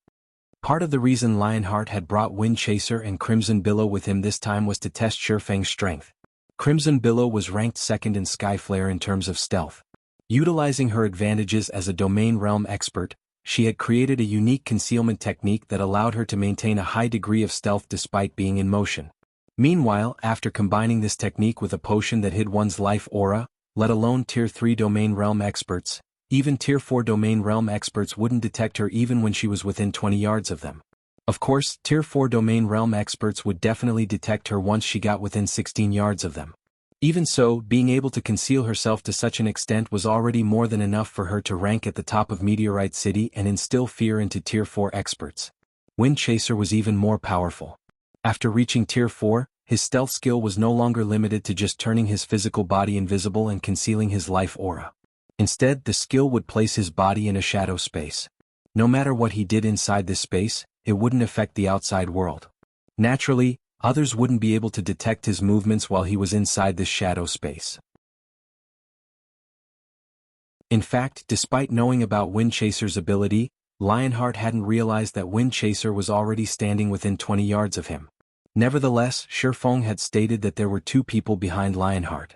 Part of the reason Lionheart had brought Wind Chaser and Crimson Billow with him this time was to test Shi Feng's strength. Crimson Billow was ranked second in Skyflare in terms of stealth. Utilizing her advantages as a Domain Realm expert, she had created a unique concealment technique that allowed her to maintain a high degree of stealth despite being in motion. Meanwhile, after combining this technique with a potion that hid one's life aura, let alone Tier 3 Domain Realm experts, even Tier 4 Domain Realm experts wouldn't detect her even when she was within 20 yards of them. Of course, Tier 4 Domain Realm experts would definitely detect her once she got within 16 yards of them. Even so, being able to conceal herself to such an extent was already more than enough for her to rank at the top of Meteorite City and instill fear into Tier 4 experts. Wind Chaser was even more powerful. After reaching Tier 4, his stealth skill was no longer limited to just turning his physical body invisible and concealing his life aura. Instead, the skill would place his body in a shadow space. No matter what he did inside this space, it wouldn't affect the outside world. Naturally, others wouldn't be able to detect his movements while he was inside this shadow space. In fact, despite knowing about Wind Chaser's ability, Lionheart hadn't realized that Wind Chaser was already standing within 20 yards of him. Nevertheless, Shi Feng had stated that there were two people behind Lionheart.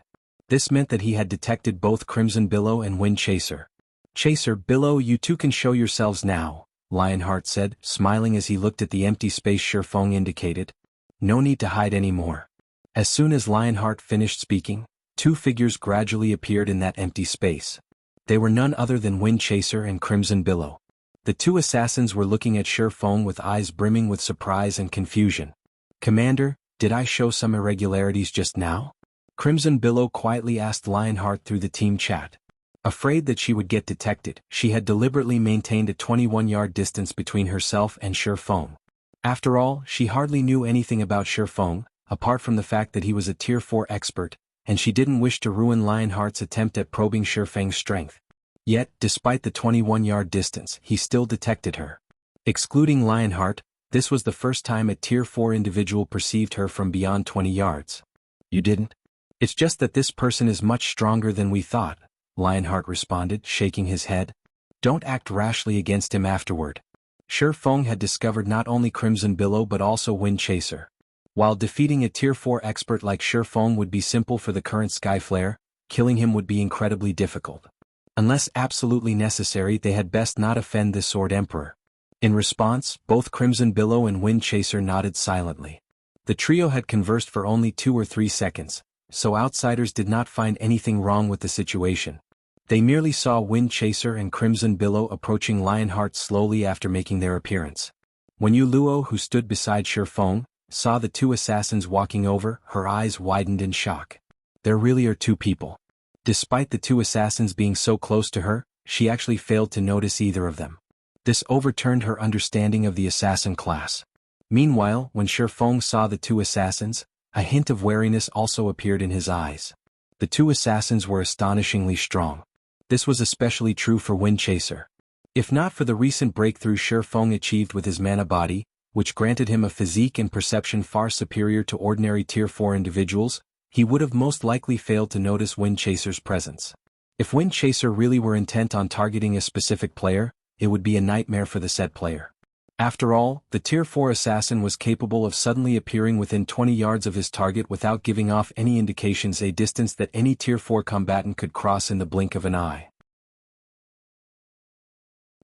This meant that he had detected both Crimson Billow and Wind Chaser. "Chaser, Billow, you two can show yourselves now," Lionheart said, smiling as he looked at the empty space Shi Feng indicated. "No need to hide anymore." As soon as Lionheart finished speaking, two figures gradually appeared in that empty space. They were none other than Wind Chaser and Crimson Billow. The two assassins were looking at Shi Feng with eyes brimming with surprise and confusion. "Commander, did I show some irregularities just now?" Crimson Billow quietly asked Lionheart through the team chat. Afraid that she would get detected, she had deliberately maintained a 21-yard distance between herself and Shi Feng. After all, she hardly knew anything about Shi Feng, apart from the fact that he was a Tier 4 expert, and she didn't wish to ruin Lionheart's attempt at probing Shi Feng's strength. Yet, despite the 21-yard distance, he still detected her. Excluding Lionheart, this was the first time a Tier 4 individual perceived her from beyond 20 yards. "You didn't? It's just that this person is much stronger than we thought," Lionheart responded, shaking his head. "Don't act rashly against him afterward." Shi Feng had discovered not only Crimson Billow but also Wind Chaser. While defeating a Tier 4 expert like Shi Feng would be simple for the current Skyflare, killing him would be incredibly difficult. Unless absolutely necessary, they had best not offend this Sword Emperor. In response, both Crimson Billow and Wind Chaser nodded silently. The trio had conversed for only 2 or 3 seconds, so outsiders did not find anything wrong with the situation. They merely saw Wind Chaser and Crimson Billow approaching Lionheart slowly after making their appearance. When Yuluo, who stood beside Shi Feng, saw the two assassins walking over, her eyes widened in shock. "There really are two people. Despite the two assassins being so close to her, she actually failed to notice either of them. This overturned her understanding of the assassin class. Meanwhile, when Shifeng saw the two assassins, a hint of wariness also appeared in his eyes. The two assassins were astonishingly strong. This was especially true for Wind Chaser. If not for the recent breakthrough Shifeng achieved with his mana body, which granted him a physique and perception far superior to ordinary Tier 4 individuals, he would have most likely failed to notice Wind Chaser's presence. If Wind Chaser really were intent on targeting a specific player, it would be a nightmare for the said player. After all, the Tier 4 assassin was capable of suddenly appearing within 20 yards of his target without giving off any indications, a distance that any Tier 4 combatant could cross in the blink of an eye.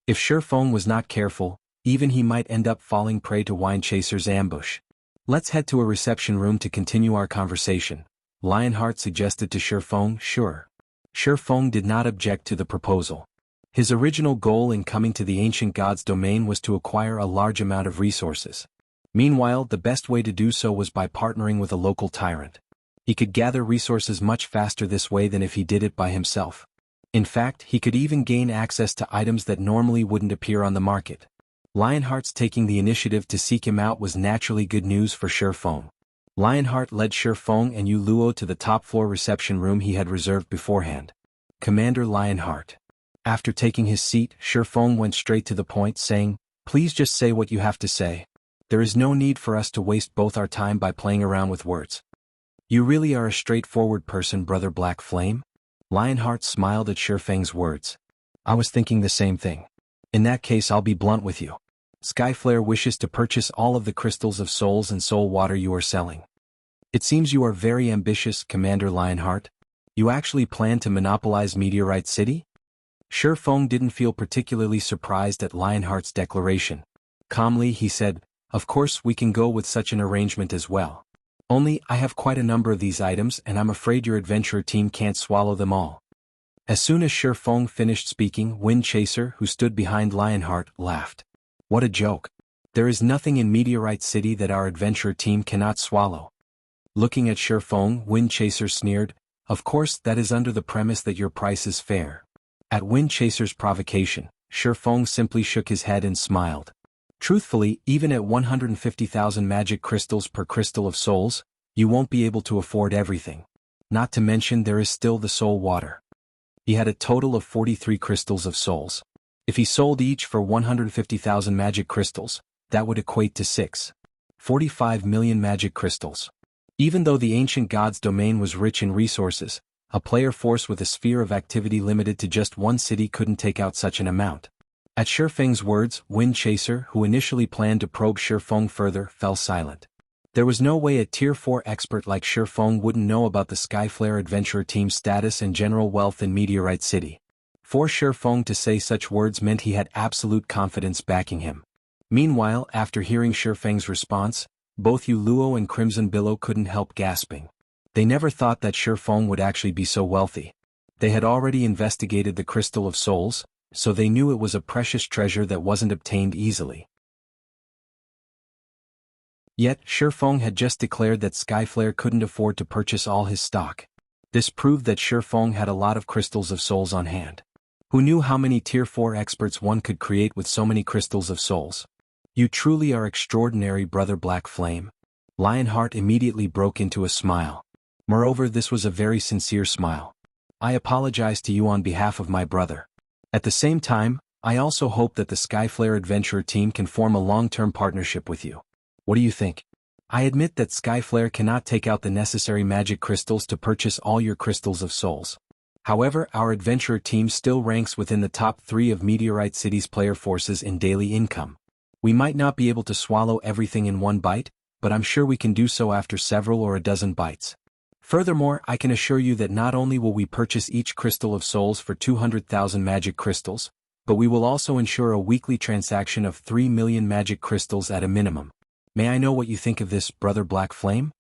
If Shifeng was not careful, even he might end up falling prey to Wind Chaser's ambush. Let's head to a reception room to continue our conversation, Lionheart suggested to Shifeng. Sure. Shifeng did not object to the proposal. His original goal in coming to the ancient god's domain was to acquire a large amount of resources. Meanwhile, the best way to do so was by partnering with a local tyrant. He could gather resources much faster this way than if he did it by himself. In fact, he could even gain access to items that normally wouldn't appear on the market. Lionheart's taking the initiative to seek him out was naturally good news for Shifeng. Lionheart led Shifeng and Yu Luo to the top-floor reception room he had reserved beforehand. Commander Lionheart. After taking his seat, Shifeng went straight to the point, saying, "Please just say what you have to say. There is no need for us to waste both our time by playing around with words." "You really are a straightforward person, Brother Black Flame." Lionheart smiled at Shifeng's words. "I was thinking the same thing. In that case, I'll be blunt with you. Skyflare wishes to purchase all of the crystals of souls and soul water you are selling." "It seems you are very ambitious, Commander Lionheart. You actually plan to monopolize Meteorite City?" Shifeng didn't feel particularly surprised at Lionheart's declaration. Calmly he said, "Of course we can go with such an arrangement as well. Only, I have quite a number of these items and I'm afraid your adventurer team can't swallow them all." As soon as Shifeng finished speaking, Wind Chaser, who stood behind Lionheart, laughed. "What a joke. There is nothing in Meteorite City that our adventurer team cannot swallow." Looking at Shifeng, Wind Chaser sneered, "Of course that is under the premise that your price is fair." At Wind Chaser's provocation, Shifeng simply shook his head and smiled. "Truthfully, even at 150,000 magic crystals per crystal of souls, you won't be able to afford everything. Not to mention there is still the soul water." He had a total of 43 crystals of souls. If he sold each for 150,000 magic crystals, that would equate to 6.45 million magic crystals. Even though the ancient god's domain was rich in resources, a player force with a sphere of activity limited to just one city couldn't take out such an amount. At Shifeng's words, Wind Chaser, who initially planned to probe Shifeng further, fell silent. There was no way a Tier 4 expert like Shifeng wouldn't know about the Skyflare adventurer team's status and general wealth in Meteorite City. For Shifeng to say such words meant he had absolute confidence backing him. Meanwhile, after hearing Shifeng's response, both Yu Luo and Crimson Billow couldn't help gasping. They never thought that Shifeng would actually be so wealthy. They had already investigated the Crystal of Souls, so they knew it was a precious treasure that wasn't obtained easily. Yet, Shifeng had just declared that Skyflare couldn't afford to purchase all his stock. This proved that Shifeng had a lot of crystals of souls on hand. Who knew how many Tier 4 experts one could create with so many crystals of souls? "You truly are extraordinary, Brother Black Flame." Lionheart immediately broke into a smile. Moreover, this was a very sincere smile. "I apologize to you on behalf of my brother. At the same time, I also hope that the Skyflare adventurer team can form a long-term partnership with you. What do you think? I admit that Skyflare cannot take out the necessary magic crystals to purchase all your crystals of souls. However, our adventurer team still ranks within the top 3 of Meteorite City's player forces in daily income. We might not be able to swallow everything in one bite, but I'm sure we can do so after several or a dozen bites. Furthermore, I can assure you that not only will we purchase each crystal of souls for 200,000 magic crystals, but we will also ensure a weekly transaction of 3 million magic crystals at a minimum. May I know what you think of this, Brother Black Flame?"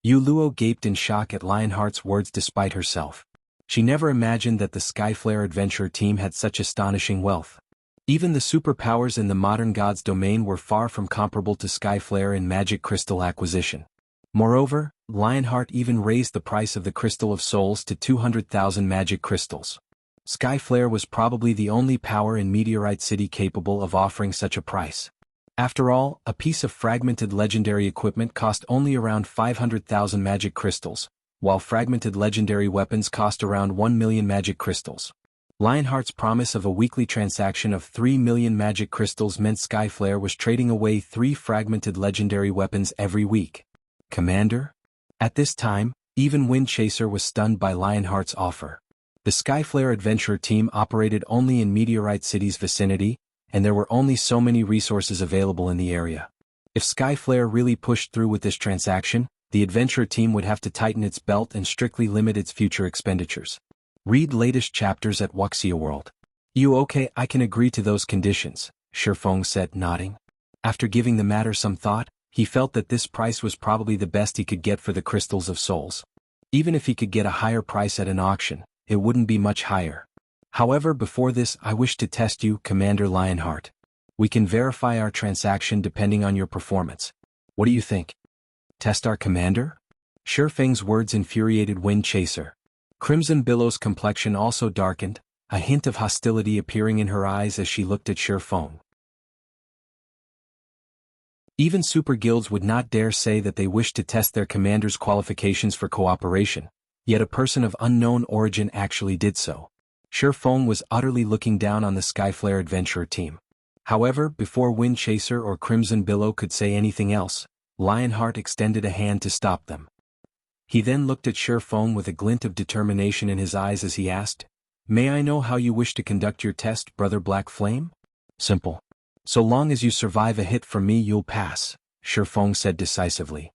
Yu Luo gaped in shock at Lionheart's words despite herself. She never imagined that the Skyflare adventurer team had such astonishing wealth. Even the superpowers in the modern god's domain were far from comparable to Skyflare in magic crystal acquisition. Moreover, Lionheart even raised the price of the Crystal of Souls to 200,000 magic crystals. Skyflare was probably the only power in Meteorite City capable of offering such a price. After all, a piece of fragmented legendary equipment cost only around 500,000 magic crystals, while fragmented legendary weapons cost around 1 million magic crystals. Lionheart's promise of a weekly transaction of 3 million magic crystals meant Skyflare was trading away 3 fragmented legendary weapons every week. Commander? At this time, even Windchaser was stunned by Lionheart's offer. The Skyflare adventurer team operated only in Meteorite City's vicinity, and there were only so many resources available in the area. If Skyflare really pushed through with this transaction, the adventurer team would have to tighten its belt and strictly limit its future expenditures. Read latest chapters at Wuxia World. You okay? I can agree to those conditions, Shifeng said, nodding. After giving the matter some thought, he felt that this price was probably the best he could get for the Crystals of Souls. Even if he could get a higher price at an auction, it wouldn't be much higher. However, before this, I wish to test you, Commander Lionheart. We can verify our transaction depending on your performance. What do you think? Test our commander? Shifeng's words infuriated Windchaser. Crimson Billow's complexion also darkened, a hint of hostility appearing in her eyes as she looked at Shifeng. Even super guilds would not dare say that they wished to test their commander's qualifications for cooperation, yet a person of unknown origin actually did so. Shifeng was utterly looking down on the Skyflare adventurer team. However, before Windchaser or Crimson Billow could say anything else, Lionheart extended a hand to stop them. He then looked at Shifeng with a glint of determination in his eyes as he asked, "May I know how you wish to conduct your test, Brother Black Flame?" "Simple. So long as you survive a hit from me, you'll pass," Shifeng said decisively.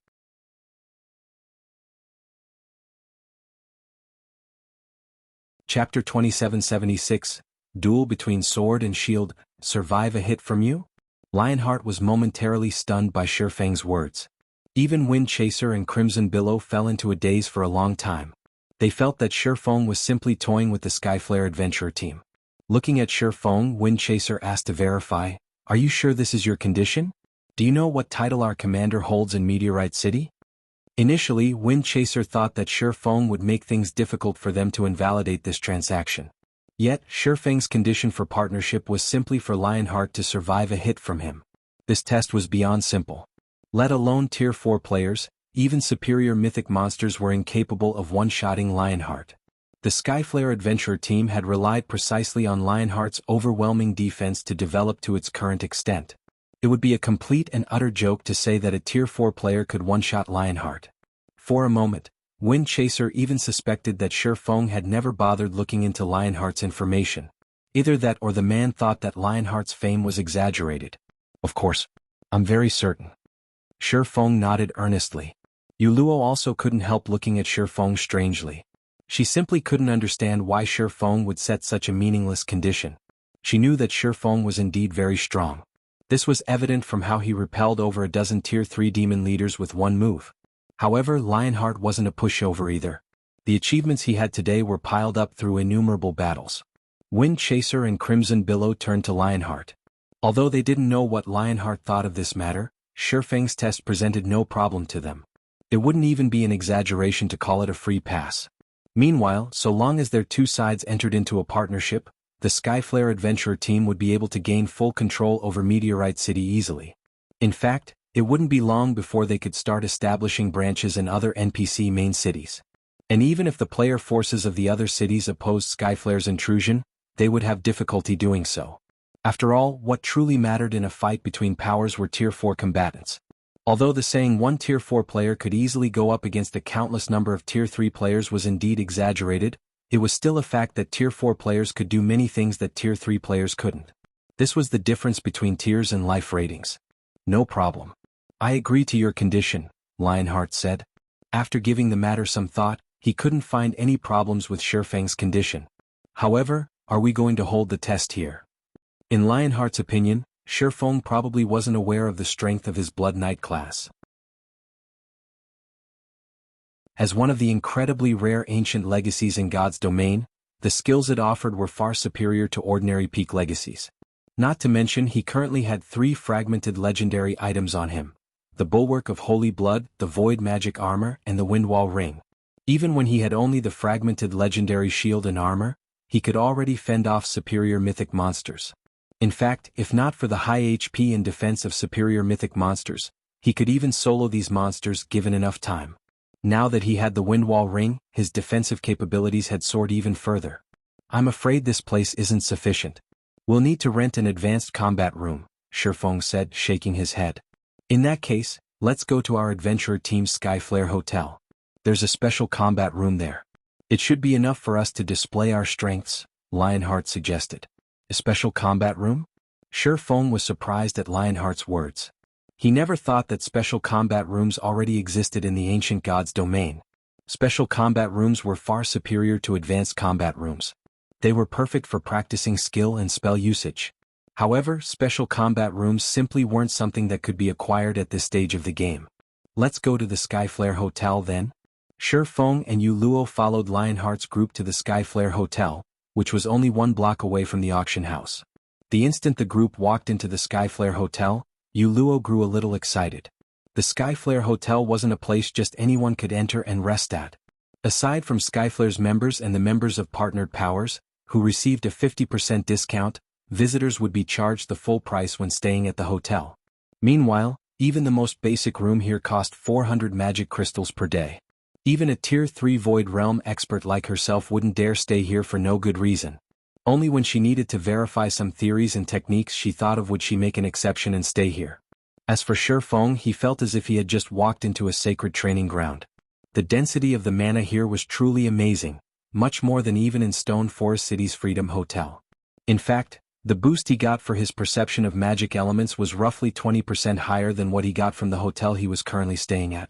Chapter 2776, Duel Between Sword and Shield, Survive a Hit from You? Lionheart was momentarily stunned by Shifeng's words. Even Windchaser and Crimson Billow fell into a daze for a long time. They felt that Shifeng was simply toying with the Skyflare adventurer team. Looking at Shifeng, Windchaser asked to verify, "Are you sure this is your condition? Do you know what title our commander holds in Meteorite City?" Initially, Windchaser thought that Shifeng would make things difficult for them to invalidate this transaction. Yet, Shifeng's condition for partnership was simply for Lionheart to survive a hit from him. This test was beyond simple. Let alone Tier 4 players, even superior mythic monsters were incapable of one-shotting Lionheart. The Skyflare adventurer team had relied precisely on Lionheart's overwhelming defense to develop to its current extent. It would be a complete and utter joke to say that a Tier 4 player could one-shot Lionheart. For a moment, Windchaser even suspected that Shifeng had never bothered looking into Lionheart's information. Either that or the man thought that Lionheart's fame was exaggerated. "Of course. I'm very certain." Shifeng nodded earnestly. Yuluo also couldn't help looking at Shifeng strangely. She simply couldn't understand why Shifeng would set such a meaningless condition. She knew that Shifeng was indeed very strong. This was evident from how he repelled over a dozen Tier 3 demon leaders with one move. However, Lionheart wasn't a pushover either. The achievements he had today were piled up through innumerable battles. Windchaser and Crimson Billow turned to Lionheart. Although they didn't know what Lionheart thought of this matter, Shifeng's test presented no problem to them. It wouldn't even be an exaggeration to call it a free pass. Meanwhile, so long as their two sides entered into a partnership, the Skyflare adventurer team would be able to gain full control over Meteorite City easily. In fact, it wouldn't be long before they could start establishing branches in other NPC main cities. And even if the player forces of the other cities opposed Skyflare's intrusion, they would have difficulty doing so. After all, what truly mattered in a fight between powers were Tier 4 combatants. Although the saying one Tier 4 player could easily go up against a countless number of Tier 3 players was indeed exaggerated, it was still a fact that Tier 4 players could do many things that Tier 3 players couldn't. This was the difference between tiers and life ratings. "No problem. I agree to your condition," Lionheart said. After giving the matter some thought, he couldn't find any problems with Shifeng's condition. However, are we going to hold the test here? In Lionheart's opinion, Shifeng probably wasn't aware of the strength of his Blood Knight class. As one of the incredibly rare ancient legacies in God's domain, the skills it offered were far superior to ordinary peak legacies. Not to mention he currently had 3 fragmented legendary items on him. the Bulwark of Holy Blood, the Void Magic Armor, and the Windwall Ring. Even when he had only the fragmented legendary shield and armor, he could already fend off superior mythic monsters. In fact, if not for the high HP and defense of superior mythic monsters, he could even solo these monsters given enough time. Now that he had the Windwall Ring, his defensive capabilities had soared even further. I'm afraid this place isn't sufficient. We'll need to rent an advanced combat room, Shifeng said, shaking his head. In that case, let's go to our adventurer team's Skyflare hotel. There's a special combat room there. It should be enough for us to display our strengths, Lionheart suggested. A special combat room? Shifeng was surprised at Lionheart's words. He never thought that special combat rooms already existed in the ancient god's domain. Special combat rooms were far superior to advanced combat rooms. They were perfect for practicing skill and spell usage. However, special combat rooms simply weren't something that could be acquired at this stage of the game. Let's go to the Skyflare Hotel then? Shifeng and Yu Luo followed Lionheart's group to the Skyflare Hotel, which was only 1 block away from the auction house. The instant the group walked into the Skyflare Hotel, Yu Luo grew a little excited. The Skyflare Hotel wasn't a place just anyone could enter and rest at. Aside from Skyflare's members and the members of Partnered Powers, who received a 50% discount, visitors would be charged the full price when staying at the hotel. Meanwhile, even the most basic room here cost 400 magic crystals per day. Even a Tier 3 Void Realm expert like herself wouldn't dare stay here for no good reason. Only when she needed to verify some theories and techniques she thought of would she make an exception and stay here. As for Shifeng, he felt as if he had just walked into a sacred training ground. The density of the mana here was truly amazing, much more than even in Stone Forest City's Freedom Hotel. In fact, the boost he got for his perception of magic elements was roughly 20% higher than what he got from the hotel he was currently staying at.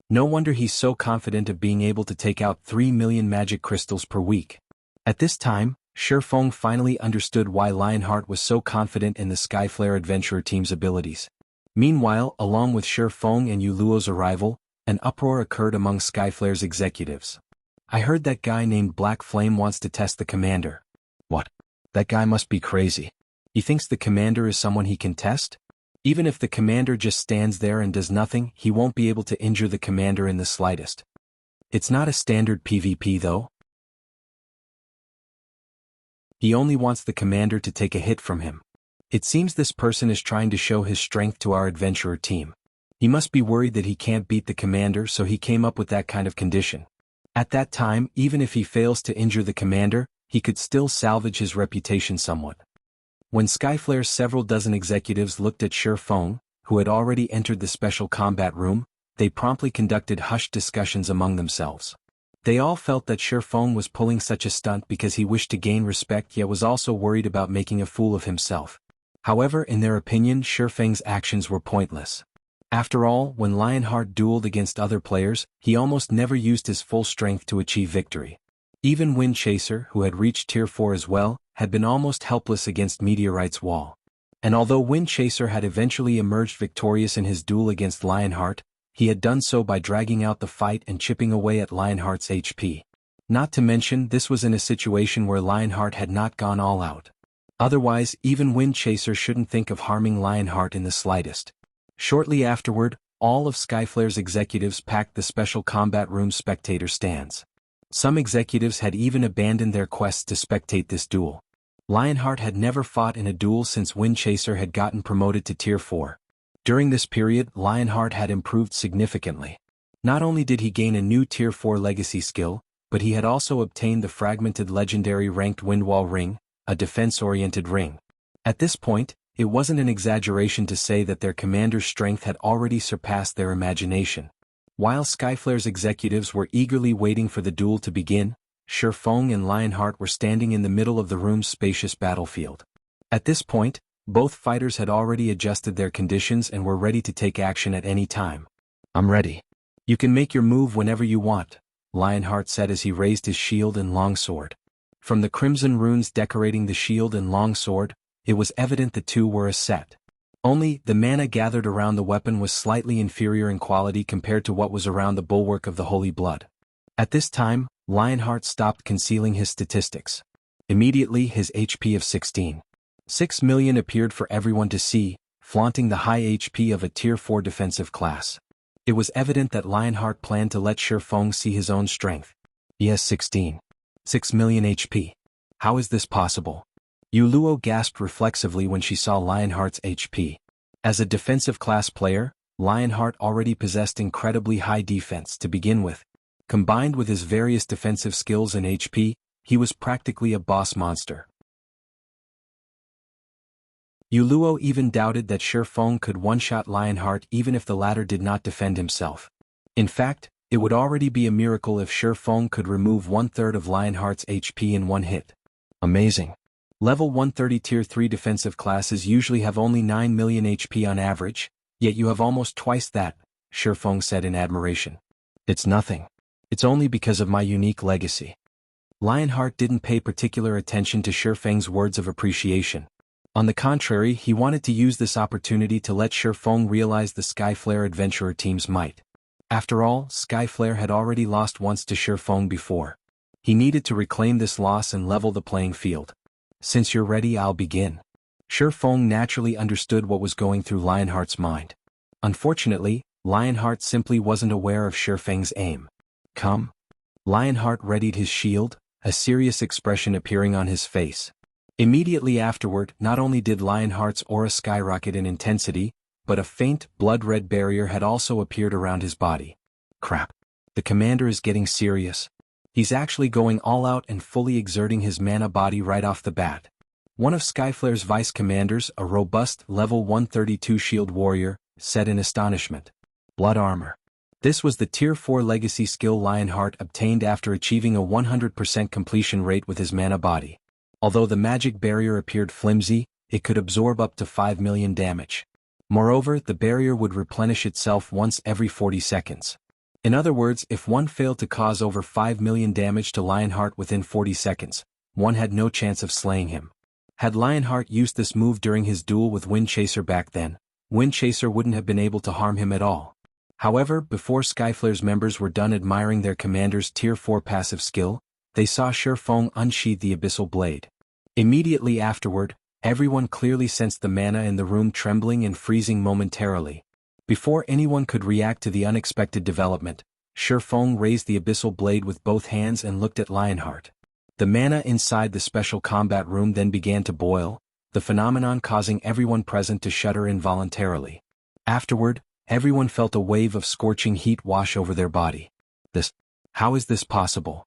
No wonder he's so confident of being able to take out 3 million magic crystals per week. At this time, Shifeng finally understood why Lionheart was so confident in the Skyflare adventurer team's abilities. Meanwhile, along with Shifeng and Yu Luo's arrival, an uproar occurred among Skyflare's executives. I heard that guy named Black Flame wants to test the commander. What? That guy must be crazy. He thinks the commander is someone he can test? Even if the commander just stands there and does nothing, he won't be able to injure the commander in the slightest. It's not a standard PvP though. He only wants the commander to take a hit from him. It seems this person is trying to show his strength to our adventurer team. He must be worried that he can't beat the commander, so he came up with that kind of condition. At that time, even if he fails to injure the commander, he could still salvage his reputation somewhat. When Skyflare's several dozen executives looked at Shifeng, who had already entered the special combat room, they promptly conducted hushed discussions among themselves. They all felt that Shifeng was pulling such a stunt because he wished to gain respect yet was also worried about making a fool of himself. However, in their opinion, Shifeng's actions were pointless. After all, when Lionheart dueled against other players, he almost never used his full strength to achieve victory. Even Wind Chaser, who had reached Tier 4 as well, had been almost helpless against Meteorite's wall. And although Wind Chaser had eventually emerged victorious in his duel against Lionheart, he had done so by dragging out the fight and chipping away at Lionheart's HP. Not to mention, this was in a situation where Lionheart had not gone all out. Otherwise, even Wind Chaser shouldn't think of harming Lionheart in the slightest. Shortly afterward, all of Skyflare's executives packed the special combat room's spectator stands. Some executives had even abandoned their quests to spectate this duel. Lionheart had never fought in a duel since Wind Chaser had gotten promoted to Tier 4. During this period, Lionheart had improved significantly. Not only did he gain a new Tier 4 legacy skill, but he had also obtained the fragmented legendary ranked Windwall Ring, a defense-oriented ring. At this point, it wasn't an exaggeration to say that their commander's strength had already surpassed their imagination. While Skyflare's executives were eagerly waiting for the duel to begin, Shifeng and Lionheart were standing in the middle of the room's spacious battlefield. At this point, both fighters had already adjusted their conditions and were ready to take action at any time. I'm ready. You can make your move whenever you want, Lionheart said as he raised his shield and longsword. From the crimson runes decorating the shield and longsword, it was evident the two were a set. Only, the mana gathered around the weapon was slightly inferior in quality compared to what was around the bulwark of the Holy Blood. At this time, Lionheart stopped concealing his statistics. Immediately his HP of 16.6 million appeared for everyone to see, flaunting the high HP of a Tier 4 defensive class. It was evident that Lionheart planned to let Shifeng see his own strength. He has 6 million HP. How is this possible? Yu Luo gasped reflexively when she saw Lionheart's HP. As a defensive class player, Lionheart already possessed incredibly high defense to begin with. Combined with his various defensive skills and HP, he was practically a boss monster. Yu Luo even doubted that Shifeng could one-shot Lionheart even if the latter did not defend himself. In fact, it would already be a miracle if Shifeng could remove 1/3 of Lionheart's HP in one hit. Amazing. Level 130 Tier 3 defensive classes usually have only 9 million HP on average, yet you have almost twice that, Shifeng said in admiration. It's nothing. It's only because of my unique legacy. Lionheart didn't pay particular attention to Shifeng's words of appreciation. On the contrary, he wanted to use this opportunity to let Shifeng realize the Skyflare adventurer team's might. After all, Skyflare had already lost once to Shifeng before. He needed to reclaim this loss and level the playing field. Since you're ready, I'll begin. Shifeng naturally understood what was going through Lionheart's mind. Unfortunately, Lionheart simply wasn't aware of Shifeng's aim. Come. Lionheart readied his shield, a serious expression appearing on his face. Immediately afterward, not only did Lionheart's aura skyrocket in intensity, but a faint, blood-red barrier had also appeared around his body. Crap. The commander is getting serious. He's actually going all out and fully exerting his mana body right off the bat. One of Skyflare's vice commanders, a robust, level 132 shield warrior, said in astonishment. Blood armor. This was the Tier 4 legacy skill Lionheart obtained after achieving a 100% completion rate with his mana body. Although the magic barrier appeared flimsy, it could absorb up to 5 million damage. Moreover, the barrier would replenish itself once every 40 seconds. In other words, if one failed to cause over 5 million damage to Lionheart within 40 seconds, one had no chance of slaying him. Had Lionheart used this move during his duel with Windchaser back then, Windchaser wouldn't have been able to harm him at all. However, before Skyflare's members were done admiring their commander's Tier 4 passive skill, they saw Shifeng unsheath the abyssal blade. Immediately afterward, everyone clearly sensed the mana in the room trembling and freezing momentarily. Before anyone could react to the unexpected development, Shifeng raised the abyssal blade with both hands and looked at Lionheart. The mana inside the special combat room then began to boil, the phenomenon causing everyone present to shudder involuntarily. Afterward, everyone felt a wave of scorching heat wash over their body. How is this possible?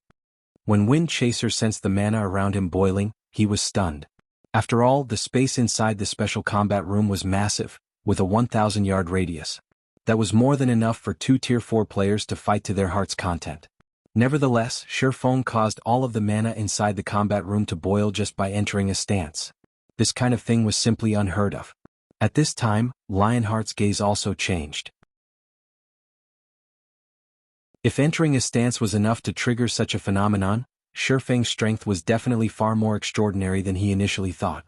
When Windchaser sensed the mana around him boiling, he was stunned. After all, the space inside the special combat room was massive, with a 1,000-yard radius. That was more than enough for 2 Tier 4 players to fight to their heart's content. Nevertheless, Shifeng caused all of the mana inside the combat room to boil just by entering a stance. This kind of thing was simply unheard of. At this time, Lionheart's gaze also changed. If entering a stance was enough to trigger such a phenomenon, Shifeng's strength was definitely far more extraordinary than he initially thought.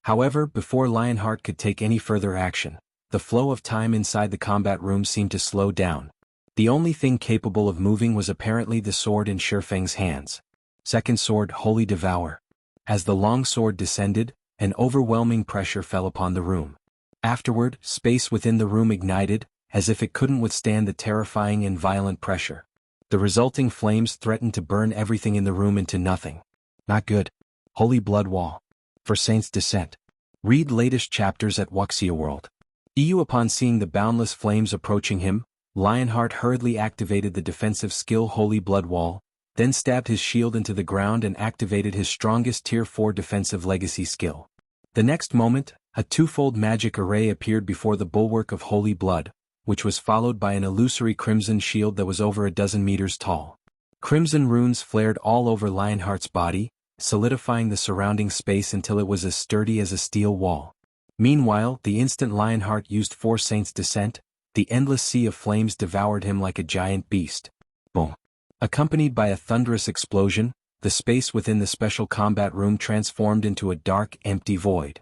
However, before Lionheart could take any further action, the flow of time inside the combat room seemed to slow down. The only thing capable of moving was apparently the sword in Shifeng's hands. Second sword, Holy Devour. As the long sword descended, an overwhelming pressure fell upon the room. Afterward, space within the room ignited, as if it couldn't withstand the terrifying and violent pressure. The resulting flames threatened to burn everything in the room into nothing. Not good. Holy Blood Wall. For Saint's Descent. Read latest chapters at Wuxia World. EU. Upon seeing the boundless flames approaching him, Lionheart hurriedly activated the defensive skill Holy Blood Wall, then stabbed his shield into the ground and activated his strongest Tier 4 defensive legacy skill. The next moment, a twofold magic array appeared before the bulwark of Holy Blood, which was followed by an illusory crimson shield that was over a dozen meters tall. Crimson runes flared all over Lionheart's body, solidifying the surrounding space until it was as sturdy as a steel wall. Meanwhile, the instant Lionheart used For Saint's Descent, the endless sea of flames devoured him like a giant beast. Boom. Accompanied by a thunderous explosion, the space within the special combat room transformed into a dark, empty void.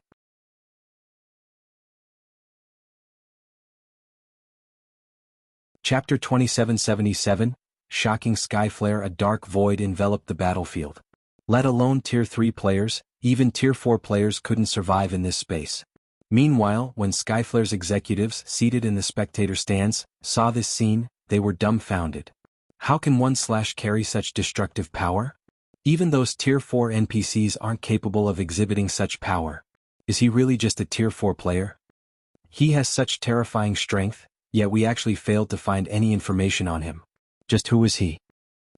Chapter 2777, Shocking Skyflare. A dark void enveloped the battlefield. Let alone Tier 3 players, even Tier 4 players couldn't survive in this space. Meanwhile, when Skyflare's executives, seated in the spectator stands, saw this scene, they were dumbfounded. How can one slash carry such destructive power? Even those Tier 4 NPCs aren't capable of exhibiting such power. Is he really just a Tier 4 player? He has such terrifying strength, yet we actually failed to find any information on him. Just who is he?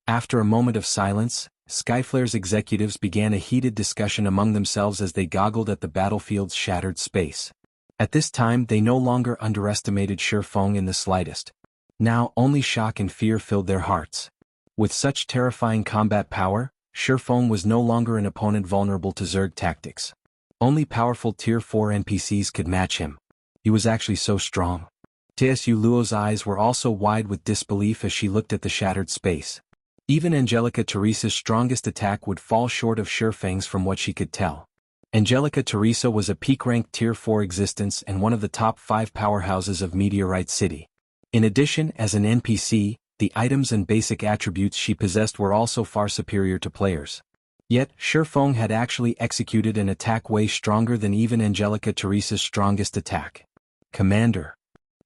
After a moment of silence, Skyflare's executives began a heated discussion among themselves as they goggled at the battlefield's shattered space. At this time they no longer underestimated Shifeng in the slightest. Now only shock and fear filled their hearts. With such terrifying combat power, Shifeng was no longer an opponent vulnerable to Zerg tactics. Only powerful Tier 4 NPCs could match him. He was actually so strong. Tsu Luo's eyes were also wide with disbelief as she looked at the shattered space. Even Angelica Teresa's strongest attack would fall short of Shifeng's from what she could tell. Angelica Teresa was a peak-ranked Tier 4 existence and one of the top 5 powerhouses of Meteorite City. In addition, as an NPC, the items and basic attributes she possessed were also far superior to players. Yet, Shifeng had actually executed an attack way stronger than even Angelica Teresa's strongest attack. Commander.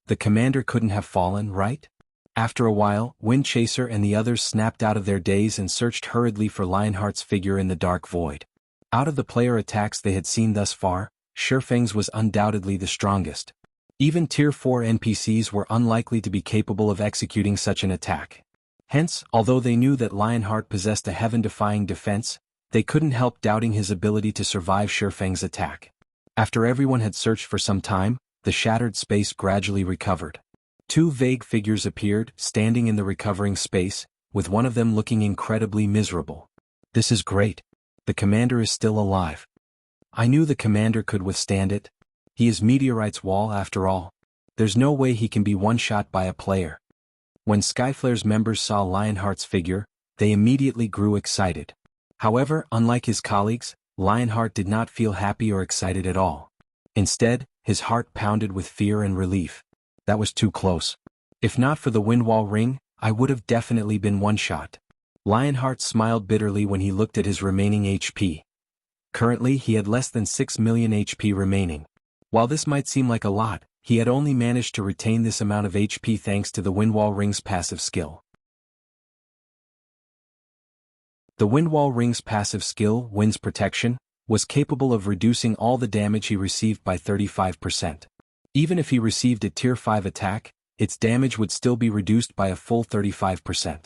The commander couldn't have fallen, right? After a while, Windchaser and the others snapped out of their daze and searched hurriedly for Lionheart's figure in the dark void. Out of the player attacks they had seen thus far, Shifeng's was undoubtedly the strongest. Even Tier 4 NPCs were unlikely to be capable of executing such an attack. Hence, although they knew that Lionheart possessed a heaven-defying defense, they couldn't help doubting his ability to survive Shifeng's attack. After everyone had searched for some time, the shattered space gradually recovered. 2 vague figures appeared, standing in the recovering space, with one of them looking incredibly miserable. This is great. The commander is still alive. I knew the commander could withstand it. He is Meteorite's wall after all. There's no way he can be one-shot by a player. When Skyflare's members saw Lionheart's figure, they immediately grew excited. However, unlike his colleagues, Lionheart did not feel happy or excited at all. Instead, his heart pounded with fear and relief. That was too close. If not for the Windwall ring, I would have definitely been one-shot. Lionheart smiled bitterly when he looked at his remaining HP. Currently he had less than 6 million HP remaining. While this might seem like a lot, he had only managed to retain this amount of HP thanks to the Windwall ring's passive skill. The Windwall ring's passive skill, Wind's Protection, was capable of reducing all the damage he received by 35%. Even if he received a Tier 5 attack, its damage would still be reduced by a full 35%.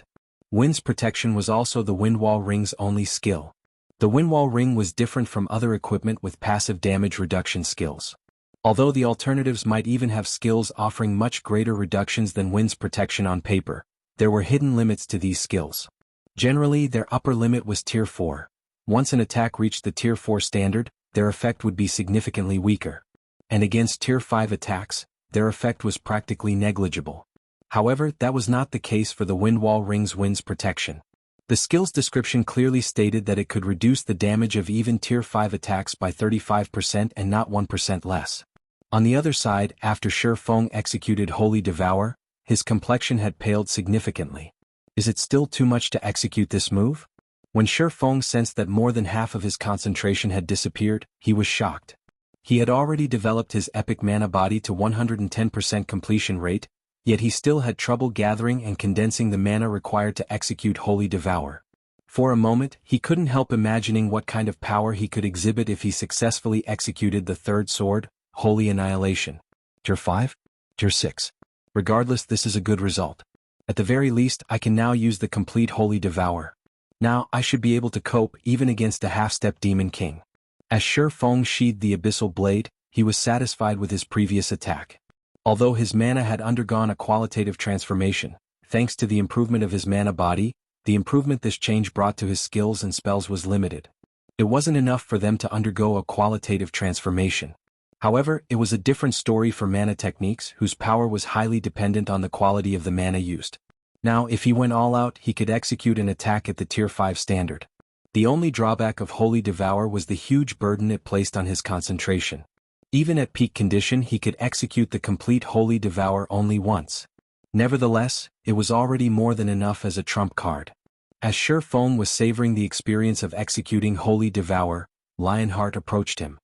Wind's Protection was also the Windwall ring's only skill. The Windwall ring was different from other equipment with passive damage reduction skills. Although the alternatives might even have skills offering much greater reductions than Wind's Protection on paper, there were hidden limits to these skills. Generally, their upper limit was Tier 4. Once an attack reached the Tier 4 standard, their effect would be significantly weaker. And against Tier 5 attacks, their effect was practically negligible. However, that was not the case for the Windwall ring's Wind's Protection. The skill's description clearly stated that it could reduce the damage of even Tier 5 attacks by 35% and not 1% less. On the other side, after Shifeng executed Holy Devour, his complexion had paled significantly. Is it still too much to execute this move? When Shifeng sensed that more than half of his concentration had disappeared, he was shocked. He had already developed his epic mana body to 110% completion rate, yet he still had trouble gathering and condensing the mana required to execute Holy Devour. For a moment, he couldn't help imagining what kind of power he could exhibit if he successfully executed the third sword, Holy Annihilation. Tier 5? Tier 6. Regardless, this is a good result. At the very least, I can now use the complete Holy Devour. Now, I should be able to cope even against a half-step Demon King. As Shifeng sheathed the Abyssal Blade, he was satisfied with his previous attack. Although his mana had undergone a qualitative transformation, thanks to the improvement of his mana body, the improvement this change brought to his skills and spells was limited. It wasn't enough for them to undergo a qualitative transformation. However, it was a different story for mana techniques whose power was highly dependent on the quality of the mana used. Now, if he went all out, he could execute an attack at the Tier 5 standard. The only drawback of Holy Devour was the huge burden it placed on his concentration. Even at peak condition he could execute the complete Holy Devour only once. Nevertheless, it was already more than enough as a trump card. As Shifeng was savoring the experience of executing Holy Devour, Lionheart approached him.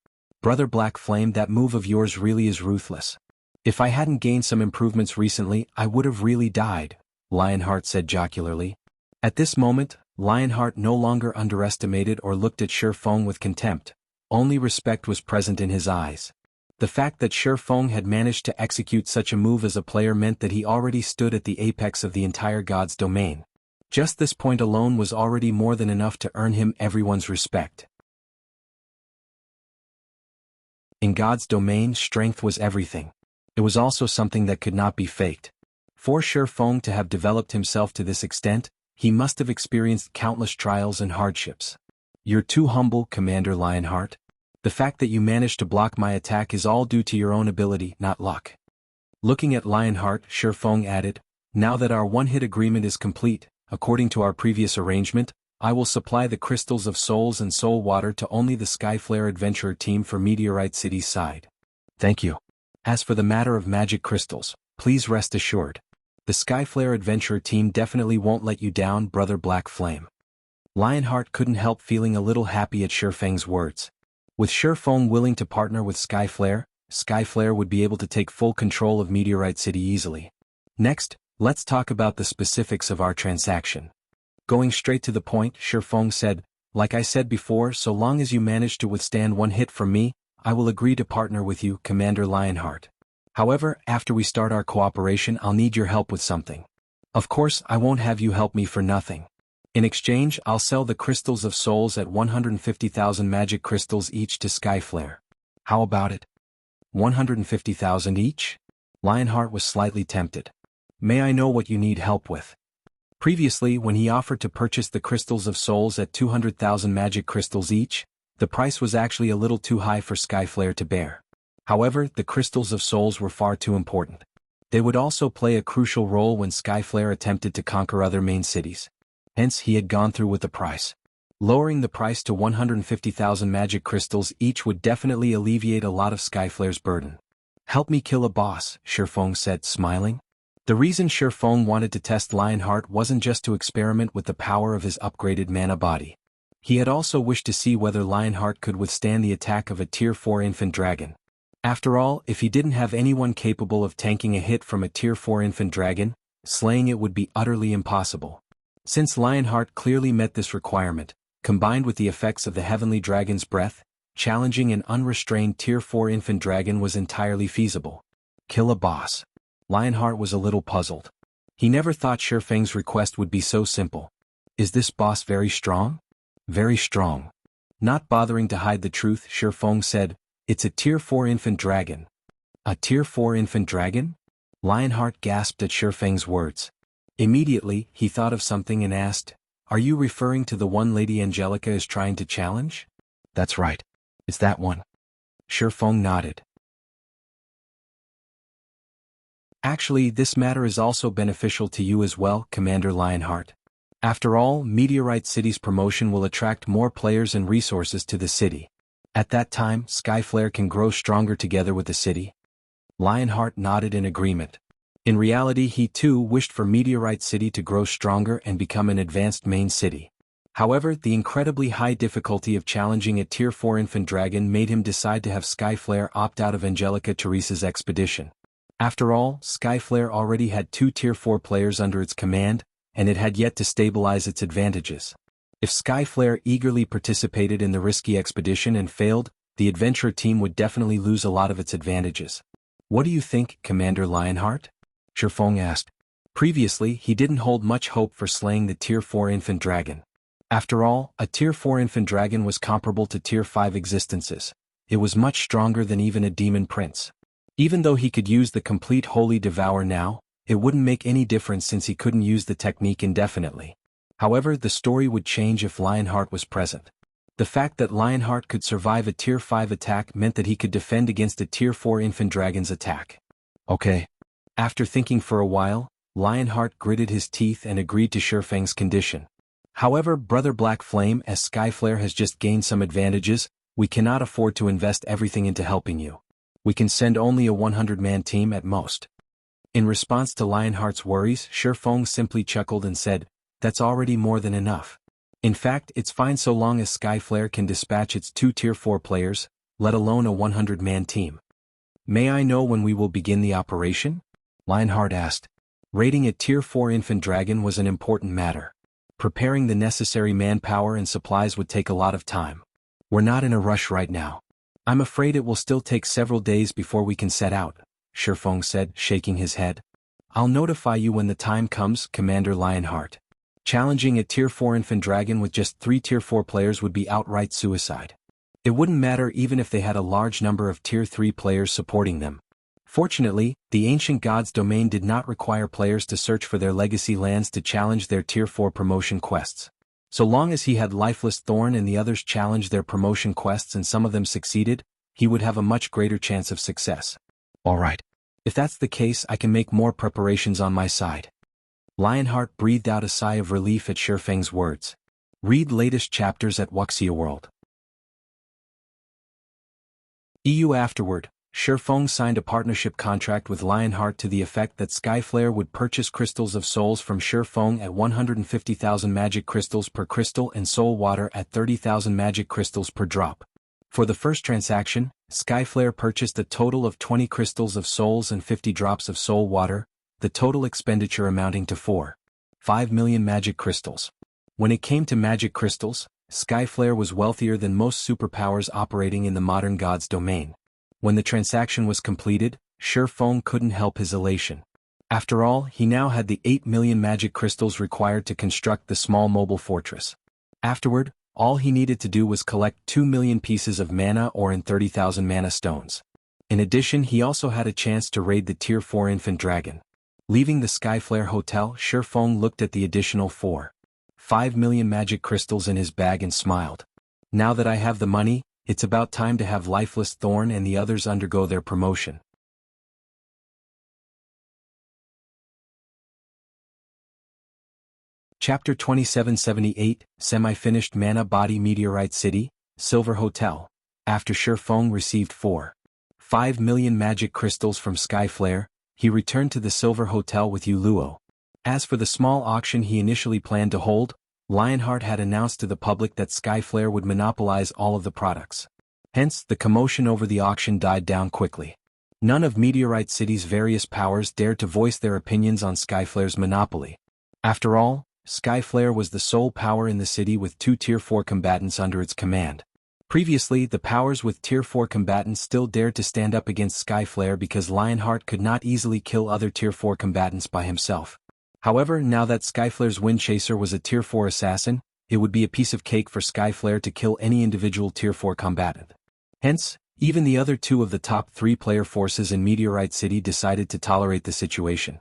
Brother Black Flame, that move of yours really is ruthless. If I hadn't gained some improvements recently, I would have really died, Lionheart said jocularly. At this moment, Lionheart no longer underestimated or looked at Shifeng with contempt. Only respect was present in his eyes. The fact that Shifeng had managed to execute such a move as a player meant that he already stood at the apex of the entire God's domain. Just this point alone was already more than enough to earn him everyone's respect. In God's domain, strength was everything. It was also something that could not be faked. For Shifeng to have developed himself to this extent, he must have experienced countless trials and hardships. You're too humble, Commander Lionheart. The fact that you managed to block my attack is all due to your own ability, not luck. Looking at Lionheart, Shifeng added, now that our one-hit agreement is complete, according to our previous arrangement, I will supply the crystals of souls and soul water to only the Skyflare adventurer team for Meteorite City's side. Thank you. As for the matter of magic crystals, please rest assured. The Skyflare adventurer team definitely won't let you down, Brother Black Flame. Lionheart couldn't help feeling a little happy at Shifeng's words. With Shifeng willing to partner with Skyflare, Skyflare would be able to take full control of Meteorite City easily. Next, let's talk about the specifics of our transaction. Going straight to the point, Shifeng said, like I said before, so long as you manage to withstand one hit from me, I will agree to partner with you, Commander Lionheart. However, after we start our cooperation, I'll need your help with something. Of course, I won't have you help me for nothing. In exchange, I'll sell the crystals of souls at 150,000 magic crystals each to Skyflare. How about it? 150,000 each? Lionheart was slightly tempted. May I know what you need help with? Previously, when he offered to purchase the crystals of souls at 200,000 magic crystals each, the price was actually a little too high for Skyflare to bear. However, the crystals of souls were far too important. They would also play a crucial role when Skyflare attempted to conquer other main cities. Hence, he had gone through with the price. Lowering the price to 150,000 magic crystals each would definitely alleviate a lot of Skyflare's burden. Help me kill a boss, Shifeng said, smiling. The reason Shifeng wanted to test Lionheart wasn't just to experiment with the power of his upgraded mana body. He had also wished to see whether Lionheart could withstand the attack of a Tier 4 infant dragon. After all, if he didn't have anyone capable of tanking a hit from a Tier 4 infant dragon, slaying it would be utterly impossible. Since Lionheart clearly met this requirement, combined with the effects of the Heavenly Dragon's breath, challenging an unrestrained Tier 4 infant dragon was entirely feasible. Kill a boss. Lionheart was a little puzzled. He never thought Shifeng's request would be so simple. Is this boss very strong? Very strong. Not bothering to hide the truth, Shifeng said, it's a Tier 4 infant dragon. A Tier 4 infant dragon? Lionheart gasped at Shifeng's words. Immediately, he thought of something and asked, are you referring to the one Lady Angelica is trying to challenge? That's right. It's that one. Shifeng nodded. Actually, this matter is also beneficial to you as well, Commander Lionheart. After all, Meteorite City's promotion will attract more players and resources to the city. At that time, Skyflare can grow stronger together with the city. Lionheart nodded in agreement. In reality, he too wished for Meteorite City to grow stronger and become an advanced main city. However, the incredibly high difficulty of challenging a Tier 4 infant dragon made him decide to have Skyflare opt out of Angelica Teresa's expedition. After all, Skyflare already had 2 Tier 4 players under its command, and it had yet to stabilize its advantages. If Skyflare eagerly participated in the risky expedition and failed, the adventure team would definitely lose a lot of its advantages. What do you think, Commander Lionheart? Shifeng asked. Previously, he didn't hold much hope for slaying the Tier 4 infant dragon. After all, a Tier 4 infant dragon was comparable to Tier 5 existences. It was much stronger than even a demon prince. Even though he could use the complete Holy Devour now, it wouldn't make any difference since he couldn't use the technique indefinitely. However, the story would change if Lionheart was present. The fact that Lionheart could survive a Tier 5 attack meant that he could defend against a Tier 4 infant dragon's attack. Okay. After thinking for a while, Lionheart gritted his teeth and agreed to Shifeng's condition. However, Brother Black Flame, as Skyflare has just gained some advantages, we cannot afford to invest everything into helping you. We can send only a 100-man team at most. In response to Lionheart's worries, Shifeng simply chuckled and said, that's already more than enough. In fact, it's fine so long as Skyflare can dispatch its 2 Tier 4 players, let alone a 100-man team. May I know when we will begin the operation? Lionheart asked. Raiding a Tier 4 infant dragon was an important matter. Preparing the necessary manpower and supplies would take a lot of time. We're not in a rush right now. I'm afraid it will still take several days before we can set out, Shifeng said, shaking his head. I'll notify you when the time comes, Commander Lionheart. Challenging a Tier 4 infant dragon with just 3 Tier 4 players would be outright suicide. It wouldn't matter even if they had a large number of Tier 3 players supporting them. Fortunately, the ancient god's domain did not require players to search for their legacy lands to challenge their Tier 4 promotion quests. So long as he had Lifeless Thorn and the others challenged their promotion quests and some of them succeeded, he would have a much greater chance of success. Alright. If that's the case, I can make more preparations on my side. Lionheart breathed out a sigh of relief at Shifeng's words. Read latest chapters at Wuxia World. EU afterward, Shifeng signed a partnership contract with Lionheart to the effect that Skyflare would purchase crystals of souls from Shifeng at 150,000 magic crystals per crystal and soul water at 30,000 magic crystals per drop. For the first transaction, Skyflare purchased a total of 20 crystals of souls and 50 drops of soul water, the total expenditure amounting to 4.5 million magic crystals. When it came to magic crystals, Skyflare was wealthier than most superpowers operating in the modern god's domain. When the transaction was completed, Shifeng couldn't help his elation. After all, he now had the 8 million magic crystals required to construct the small mobile fortress. Afterward, all he needed to do was collect 2 million pieces of mana ore and 30,000 mana stones. In addition, he also had a chance to raid the Tier 4 infant dragon. Leaving the Skyflare Hotel, Shifeng looked at the additional 4.5 million magic crystals in his bag and smiled. Now that I have the money, it's about time to have Lifeless Thorn and the others undergo their promotion. Chapter 2778, Semi-Finished Mana Body Meteorite City, Silver Hotel. After Shifeng received 4.5 million magic crystals from Skyflare, he returned to the Silver Hotel with Yuluo. As for the small auction he initially planned to hold, Lionheart had announced to the public that Skyflare would monopolize all of the products. Hence, the commotion over the auction died down quickly. None of Meteorite City's various powers dared to voice their opinions on Skyflare's monopoly. After all, Skyflare was the sole power in the city with 2 Tier 4 combatants under its command. Previously, the powers with Tier 4 combatants still dared to stand up against Skyflare because Lionheart could not easily kill other Tier 4 combatants by himself. However, now that Skyflare's Windchaser was a Tier 4 assassin, it would be a piece of cake for Skyflare to kill any individual Tier 4 combatant. Hence, even the other 2 of the top 3 player forces in Meteorite City decided to tolerate the situation.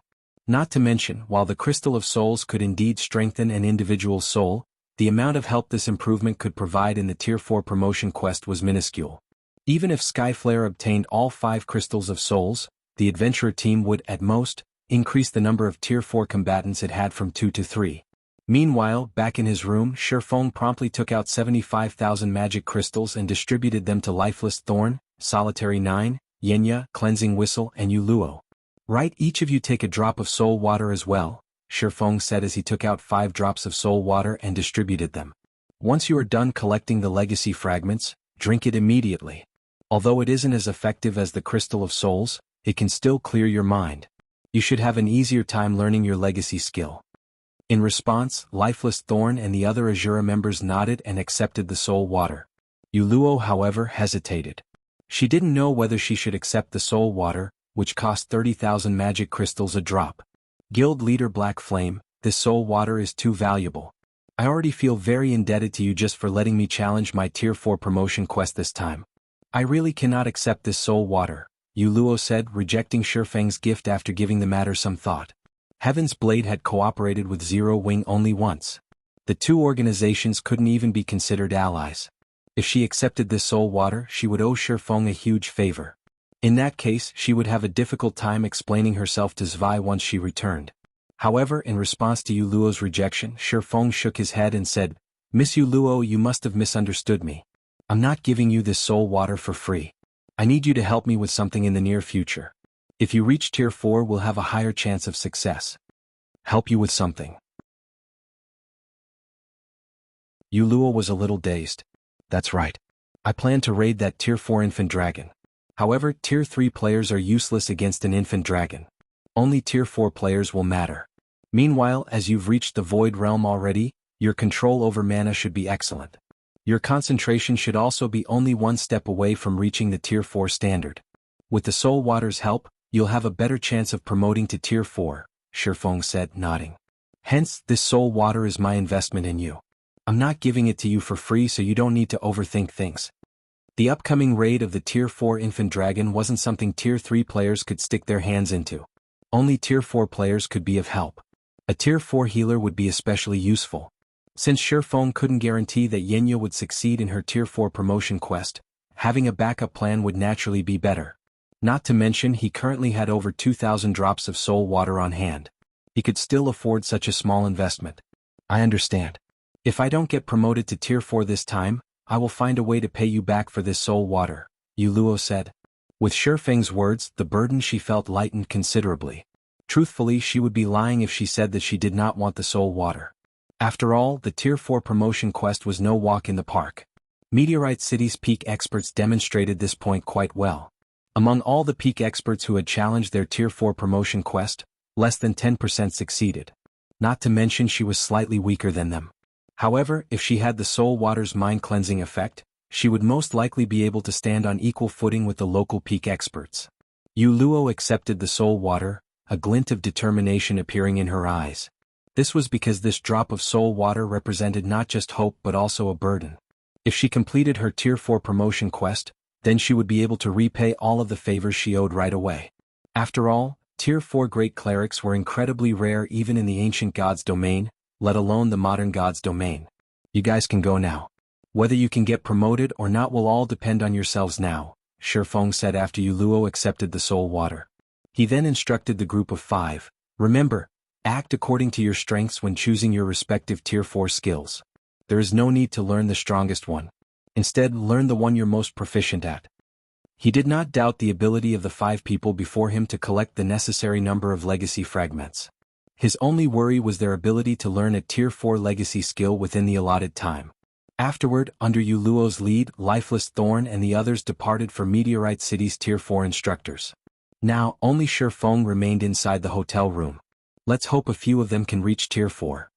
Not to mention, while the Crystal of Souls could indeed strengthen an individual's soul, the amount of help this improvement could provide in the Tier 4 promotion quest was minuscule. Even if Skyflare obtained all 5 Crystals of Souls, the adventurer team would, at most, increase the number of Tier 4 combatants it had from 2 to 3. Meanwhile, back in his room, Shifeng promptly took out 75,000 magic crystals and distributed them to Lifeless Thorn, Solitary 9, Yenya, Cleansing Whistle, and Yuluo. Right, each of you take a drop of soul water as well, Shifeng said as he took out 5 drops of soul water and distributed them. Once you are done collecting the legacy fragments, drink it immediately. Although it isn't as effective as the Crystal of Souls, it can still clear your mind. You should have an easier time learning your legacy skill. In response, Lifeless Thorn and the other Azura members nodded and accepted the soul water. Yuluo, however, hesitated. She didn't know whether she should accept the soul water, which cost 30,000 magic crystals a drop. Guild leader Black Flame, this soul water is too valuable. I already feel very indebted to you just for letting me challenge my Tier 4 promotion quest this time. I really cannot accept this soul water, Yuluo said, rejecting Shifeng's gift after giving the matter some thought. Heaven's Blade had cooperated with Zero Wing only once. The 2 organizations couldn't even be considered allies. If she accepted this soul water, she would owe Shifeng a huge favor. In that case, she would have a difficult time explaining herself to Zwei once she returned. However, in response to Yuluo's rejection, Shifeng shook his head and said, Miss Yuluo, you must have misunderstood me. I'm not giving you this soul water for free. I need you to help me with something in the near future. If you reach Tier 4, we'll have a higher chance of success. Help you with something. Yuluo was a little dazed. That's right. I plan to raid that Tier 4 infant dragon. However, Tier 3 players are useless against an infant dragon. Only Tier 4 players will matter. Meanwhile, as you've reached the Void Realm already, your control over mana should be excellent. Your concentration should also be only one step away from reaching the Tier 4 standard. With the Soul Water's help, you'll have a better chance of promoting to Tier 4, Shifeng said, nodding. Hence, this Soul Water is my investment in you. I'm not giving it to you for free, so you don't need to overthink things. The upcoming raid of the Tier 4 infant dragon wasn't something Tier 3 players could stick their hands into. Only Tier 4 players could be of help. A Tier 4 healer would be especially useful. Since Shifeng couldn't guarantee that Yenya would succeed in her Tier 4 promotion quest, having a backup plan would naturally be better. Not to mention he currently had over 2,000 drops of soul water on hand. He could still afford such a small investment. I understand. If I don't get promoted to Tier 4 this time, I will find a way to pay you back for this soul water, Yuluo said. With Shifeng's words, the burden she felt lightened considerably. Truthfully, she would be lying if she said that she did not want the soul water. After all, the Tier 4 promotion quest was no walk in the park. Meteorite City's peak experts demonstrated this point quite well. Among all the peak experts who had challenged their Tier 4 promotion quest, less than 10% succeeded. Not to mention she was slightly weaker than them. However, if she had the soul water's mind-cleansing effect, she would most likely be able to stand on equal footing with the local peak experts. Yuluo accepted the soul water, a glint of determination appearing in her eyes. This was because this drop of soul water represented not just hope but also a burden. If she completed her Tier 4 promotion quest, then she would be able to repay all of the favors she owed right away. After all, Tier 4 great clerics were incredibly rare even in the ancient gods' domain, let alone the modern gods' domain. You guys can go now. Whether you can get promoted or not will all depend on yourselves now, Shifeng said after Yuluo accepted the soul water. He then instructed the group of 5, remember, act according to your strengths when choosing your respective Tier 4 skills. There is no need to learn the strongest one. Instead, learn the one you're most proficient at. He did not doubt the ability of the 5 people before him to collect the necessary number of legacy fragments. His only worry was their ability to learn a Tier 4 legacy skill within the allotted time. Afterward, under Yuluo's lead, Lifeless Thorn and the others departed for Meteorite City's Tier 4 instructors. Now, only Shifeng remained inside the hotel room. Let's hope a few of them can reach Tier 4.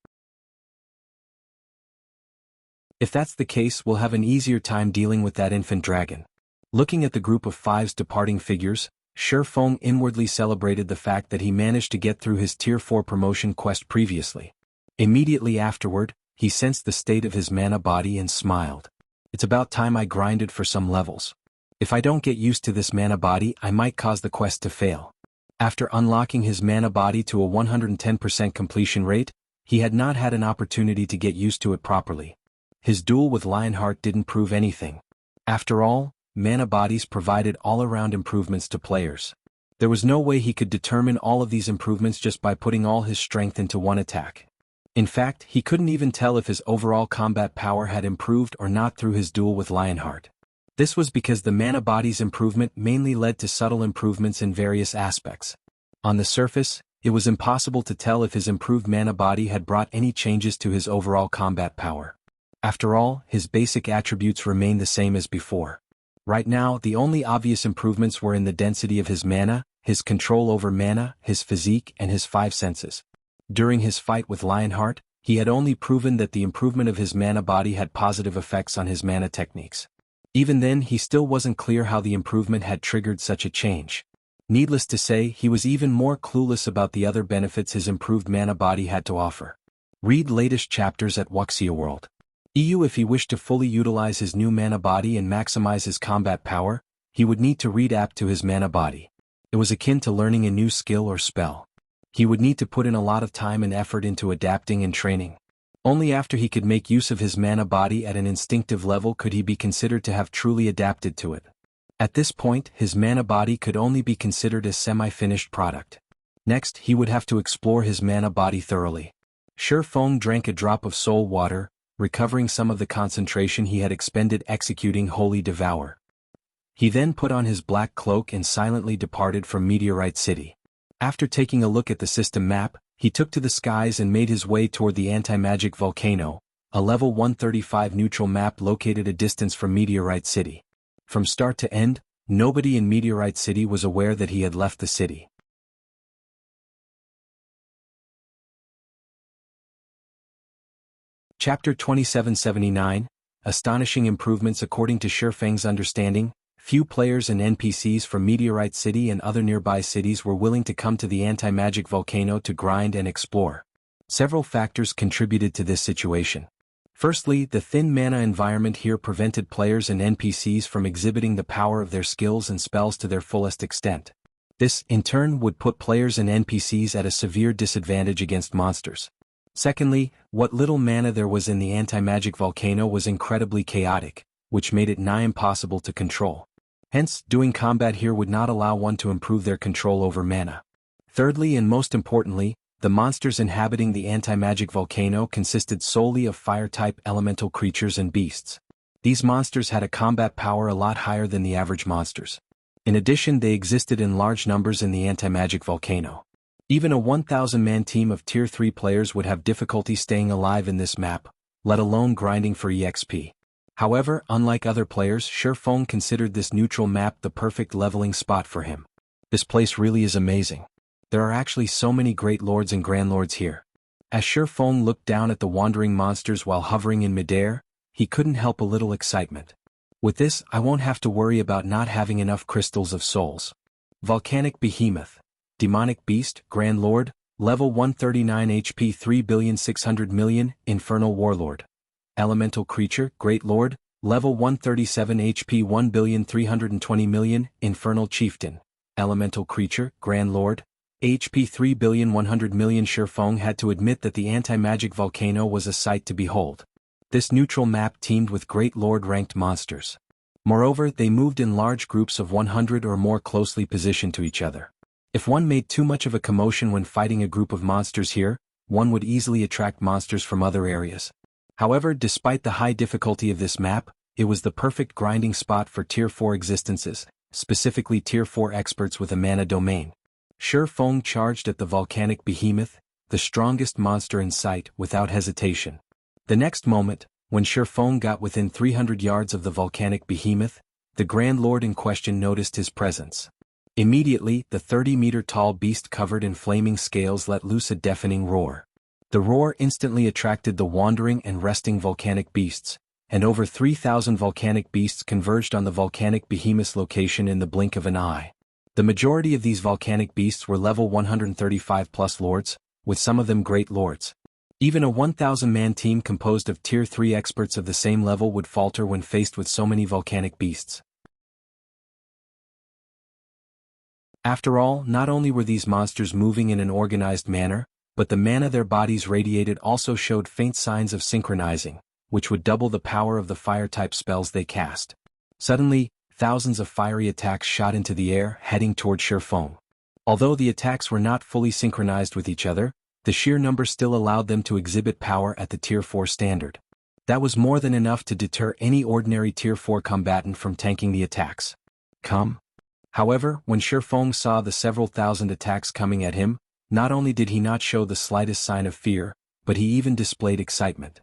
If that's the case, we'll have an easier time dealing with that infant dragon. Looking at the group of 5's departing figures, Shifeng inwardly celebrated the fact that he managed to get through his Tier 4 promotion quest previously. Immediately afterward, he sensed the state of his mana body and smiled. It's about time I grinded for some levels. If I don't get used to this mana body, I might cause the quest to fail. After unlocking his mana body to a 110% completion rate, he had not had an opportunity to get used to it properly. His duel with Lionheart didn't prove anything. After all, mana bodies provided all-around improvements to players. There was no way he could determine all of these improvements just by putting all his strength into one attack. In fact, he couldn't even tell if his overall combat power had improved or not through his duel with Lionheart. This was because the mana body's improvement mainly led to subtle improvements in various aspects. On the surface, it was impossible to tell if his improved mana body had brought any changes to his overall combat power. After all, his basic attributes remained the same as before. Right now, the only obvious improvements were in the density of his mana, his control over mana, his physique, and his 5 senses. During his fight with Lionheart, he had only proven that the improvement of his mana body had positive effects on his mana techniques. Even then, he still wasn't clear how the improvement had triggered such a change. Needless to say, he was even more clueless about the other benefits his improved mana body had to offer. Read latest chapters at Wuxia World. If he wished to fully utilize his new mana body and maximize his combat power, he would need to readapt to his mana body. It was akin to learning a new skill or spell. He would need to put in a lot of time and effort into adapting and training. Only after he could make use of his mana body at an instinctive level could he be considered to have truly adapted to it. At this point, his mana body could only be considered a semi-finished product. Next, he would have to explore his mana body thoroughly. Shifeng drank a drop of soul water, recovering some of the concentration he had expended executing Holy Devour. He then put on his black cloak and silently departed from Meteorite City. After taking a look at the system map, he took to the skies and made his way toward the anti-magic volcano, a level 135 neutral map located a distance from Meteorite City. From start to end, nobody in Meteorite City was aware that he had left the city. Chapter 2779, Astonishing Improvements. According to Shifeng's understanding, few players and NPCs from Meteorite City and other nearby cities were willing to come to the anti-magic volcano to grind and explore. Several factors contributed to this situation. Firstly, the thin mana environment here prevented players and NPCs from exhibiting the power of their skills and spells to their fullest extent. This, in turn, would put players and NPCs at a severe disadvantage against monsters. Secondly, what little mana there was in the anti-magic volcano was incredibly chaotic, which made it nigh impossible to control. Hence, doing combat here would not allow one to improve their control over mana. Thirdly, and most importantly, the monsters inhabiting the anti-magic volcano consisted solely of fire-type elemental creatures and beasts. These monsters had a combat power a lot higher than the average monsters. In addition, they existed in large numbers in the anti-magic volcano. Even a 1,000-man team of Tier 3 players would have difficulty staying alive in this map, let alone grinding for EXP. However, unlike other players, Shifeng considered this neutral map the perfect leveling spot for him. This place really is amazing. There are actually so many great lords and grand lords here. As Shifeng looked down at the wandering monsters while hovering in midair, he couldn't help a little excitement. With this, I won't have to worry about not having enough crystals of souls. Volcanic Behemoth. Demonic Beast, Grand Lord, level 139 HP 3,600,000,000, Infernal Warlord. Elemental Creature, Great Lord, level 137 HP 1,320,000,000, Infernal Chieftain. Elemental Creature, Grand Lord, HP 3,100,000,000. Shifeng had to admit that the anti-magic volcano was a sight to behold. This neutral map teemed with Great Lord-ranked monsters. Moreover, they moved in large groups of 100 or more closely positioned to each other. If one made too much of a commotion when fighting a group of monsters here, one would easily attract monsters from other areas. However, despite the high difficulty of this map, it was the perfect grinding spot for Tier 4 existences, specifically Tier 4 experts with a mana domain. Shifeng charged at the volcanic behemoth, the strongest monster in sight, without hesitation. The next moment, when Shifeng got within 300 yards of the volcanic behemoth, the Grand Lord in question noticed his presence. Immediately, the 30-meter-tall beast covered in flaming scales let loose a deafening roar. The roar instantly attracted the wandering and resting volcanic beasts, and over 3,000 volcanic beasts converged on the volcanic behemoth's location in the blink of an eye. The majority of these volcanic beasts were level 135+ lords, with some of them great lords. Even a 1,000-man team composed of Tier 3 experts of the same level would falter when faced with so many volcanic beasts. After all, not only were these monsters moving in an organized manner, but the mana their bodies radiated also showed faint signs of synchronizing, which would double the power of the fire-type spells they cast. Suddenly, thousands of fiery attacks shot into the air, heading toward Shifeng. Although the attacks were not fully synchronized with each other, the sheer number still allowed them to exhibit power at the Tier 4 standard. That was more than enough to deter any ordinary Tier 4 combatant from tanking the attacks. However, when Shifeng saw the several thousand attacks coming at him, not only did he not show the slightest sign of fear, but he even displayed excitement.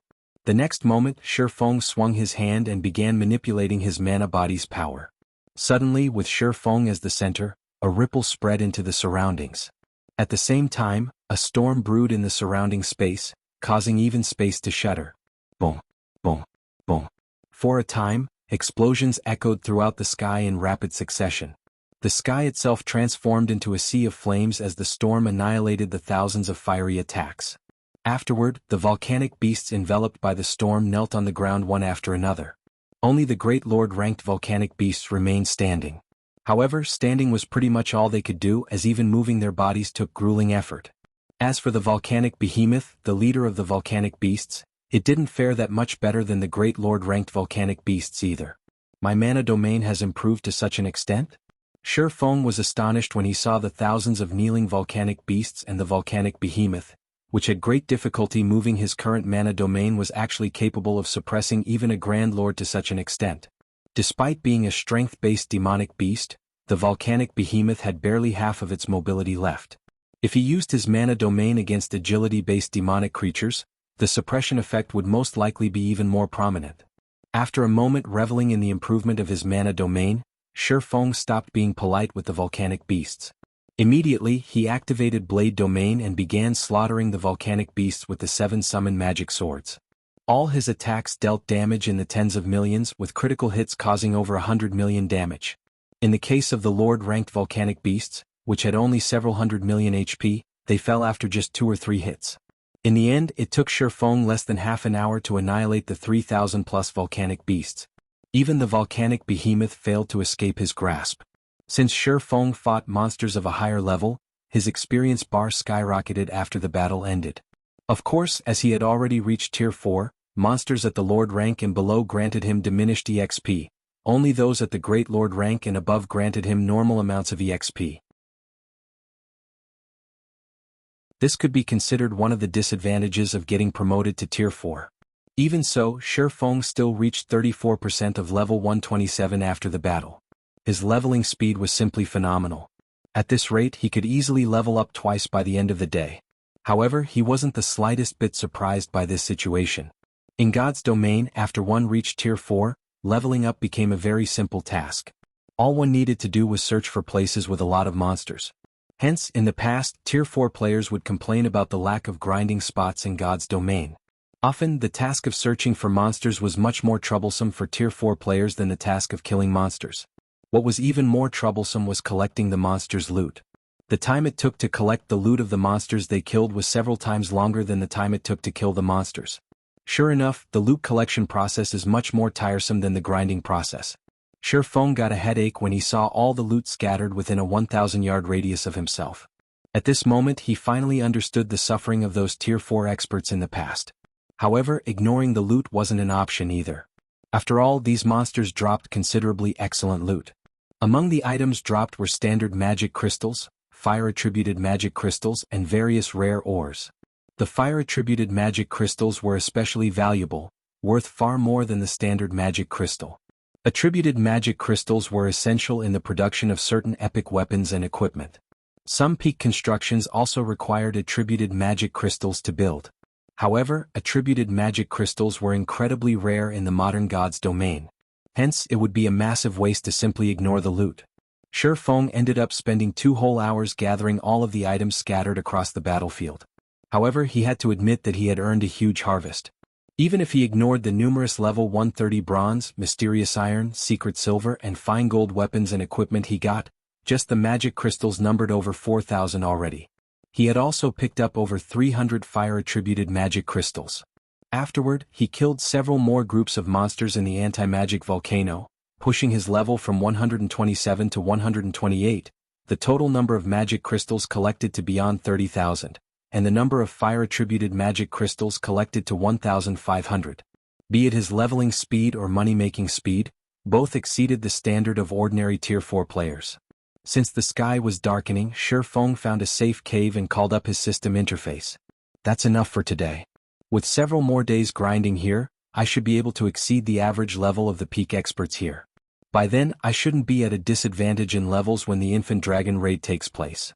The next moment, Shifeng swung his hand and began manipulating his mana body's power. Suddenly, with Shifeng as the center, a ripple spread into the surroundings. At the same time, a storm brewed in the surrounding space, causing even space to shudder. Boom, boom, boom. For a time, explosions echoed throughout the sky in rapid succession. The sky itself transformed into a sea of flames as the storm annihilated the thousands of fiery attacks. Afterward, the volcanic beasts enveloped by the storm knelt on the ground one after another. Only the Great Lord-ranked volcanic beasts remained standing. However, standing was pretty much all they could do, as even moving their bodies took grueling effort. As for the volcanic behemoth, the leader of the volcanic beasts, it didn't fare that much better than the Great Lord-ranked volcanic beasts either. My mana domain has improved to such an extent? Shifeng was astonished when he saw the thousands of kneeling volcanic beasts, and the volcanic behemoth, which had great difficulty moving his current mana domain, was actually capable of suppressing even a Grand Lord to such an extent. Despite being a strength-based demonic beast, the volcanic behemoth had barely half of its mobility left. If he used his mana domain against agility-based demonic creatures, the suppression effect would most likely be even more prominent. After a moment reveling in the improvement of his mana domain, Shifeng stopped being polite with the volcanic beasts. Immediately, he activated Blade Domain and began slaughtering the volcanic beasts with the 7 summon magic swords. All his attacks dealt damage in the tens of millions, with critical hits causing over 100 million damage. In the case of the Lord-ranked volcanic beasts, which had only several hundred million HP, they fell after just 2 or 3 hits. In the end, it took Shifeng less than half an hour to annihilate the 3,000+ volcanic beasts. Even the volcanic behemoth failed to escape his grasp. Since Shifeng fought monsters of a higher level, his experience bar skyrocketed after the battle ended. Of course, as he had already reached Tier 4, monsters at the Lord rank and below granted him diminished EXP, only those at the Great Lord rank and above granted him normal amounts of EXP. This could be considered one of the disadvantages of getting promoted to Tier 4. Even so, Shifeng still reached 34% of level 127 after the battle. His leveling speed was simply phenomenal. At this rate he could easily level up twice by the end of the day. However, he wasn't the slightest bit surprised by this situation. In God's domain, after one reached Tier 4, leveling up became a very simple task. All one needed to do was search for places with a lot of monsters. Hence, in the past, Tier 4 players would complain about the lack of grinding spots in God's domain. Often, the task of searching for monsters was much more troublesome for Tier 4 players than the task of killing monsters. What was even more troublesome was collecting the monsters' loot. The time it took to collect the loot of the monsters they killed was several times longer than the time it took to kill the monsters. Sure enough, the loot collection process is much more tiresome than the grinding process. Shifeng got a headache when he saw all the loot scattered within a 1,000-yard radius of himself. At this moment he finally understood the suffering of those Tier 4 experts in the past. However, ignoring the loot wasn't an option either. After all, these monsters dropped considerably excellent loot. Among the items dropped were standard magic crystals, fire-attributed magic crystals, and various rare ores. The fire-attributed magic crystals were especially valuable, worth far more than the standard magic crystal. Attributed magic crystals were essential in the production of certain epic weapons and equipment. Some peak constructions also required attributed magic crystals to build. However, attributed magic crystals were incredibly rare in the modern God's domain. Hence, it would be a massive waste to simply ignore the loot. Shifeng ended up spending 2 whole hours gathering all of the items scattered across the battlefield. However, he had to admit that he had earned a huge harvest. Even if he ignored the numerous level 130 bronze, mysterious iron, secret silver, and fine gold weapons and equipment he got, just the magic crystals numbered over 4,000 already. He had also picked up over 300 fire-attributed magic crystals. Afterward, he killed several more groups of monsters in the anti-magic volcano, pushing his level from 127 to 128, the total number of magic crystals collected to beyond 30,000. And the number of fire-attributed magic crystals collected to 1,500. Be it his leveling speed or money-making speed, both exceeded the standard of ordinary Tier 4 players. Since the sky was darkening, Shifeng found a safe cave and called up his system interface. That's enough for today. With several more days grinding here, I should be able to exceed the average level of the peak experts here. By then, I shouldn't be at a disadvantage in levels when the Infant Dragon raid takes place.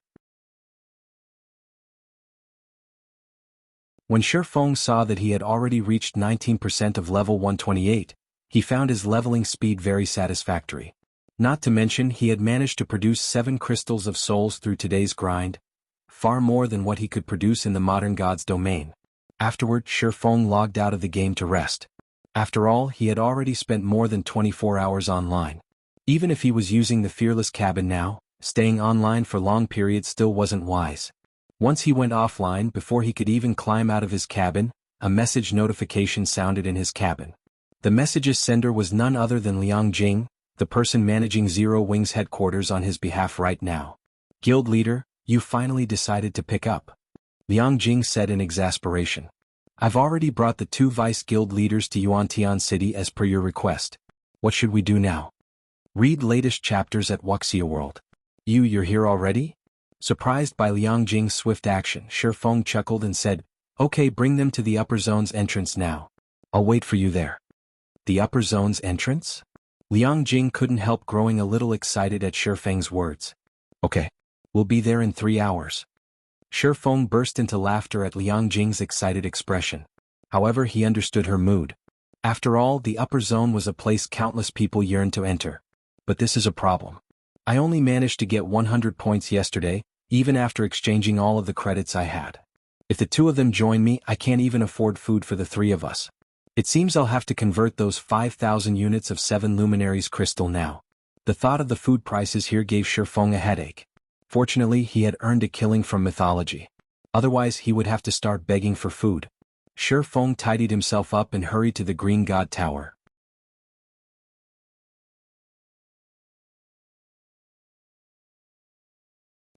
When Shifeng saw that he had already reached 19% of level 128, he found his leveling speed very satisfactory. Not to mention he had managed to produce 7 crystals of souls through today's grind, far more than what he could produce in the modern God's domain. Afterward, Shifeng logged out of the game to rest. After all, he had already spent more than 24 hours online. Even if he was using the Fearless cabin now, staying online for long periods still wasn't wise. Once he went offline, before he could even climb out of his cabin, a message notification sounded in his cabin. The message's sender was none other than Liang Jing, the person managing Zero Wing's headquarters on his behalf right now. Guild leader, you finally decided to pick up. Liang Jing said in exasperation. I've already brought the 2 vice guild leaders to Yuantian City as per your request. What should we do now? Read latest chapters at Wuxia World. You're here already? Surprised by Liang Jing's swift action, Shifeng chuckled and said, Okay, bring them to the upper zone's entrance now. I'll wait for you there. The upper zone's entrance? Liang Jing couldn't help growing a little excited at Shifeng's words. Okay. We'll be there in 3 hours. Shifeng burst into laughter at Liang Jing's excited expression. However, he understood her mood. After all, the upper zone was a place countless people yearned to enter. But this is a problem. I only managed to get 100 points yesterday, even after exchanging all of the credits I had. If the two of them join me, I can't even afford food for the three of us. It seems I'll have to convert those 5,000 units of 7 luminaries crystal now. The thought of the food prices here gave Shifeng a headache. Fortunately, he had earned a killing from mythology. Otherwise, he would have to start begging for food. Shifeng tidied himself up and hurried to the Green God Tower.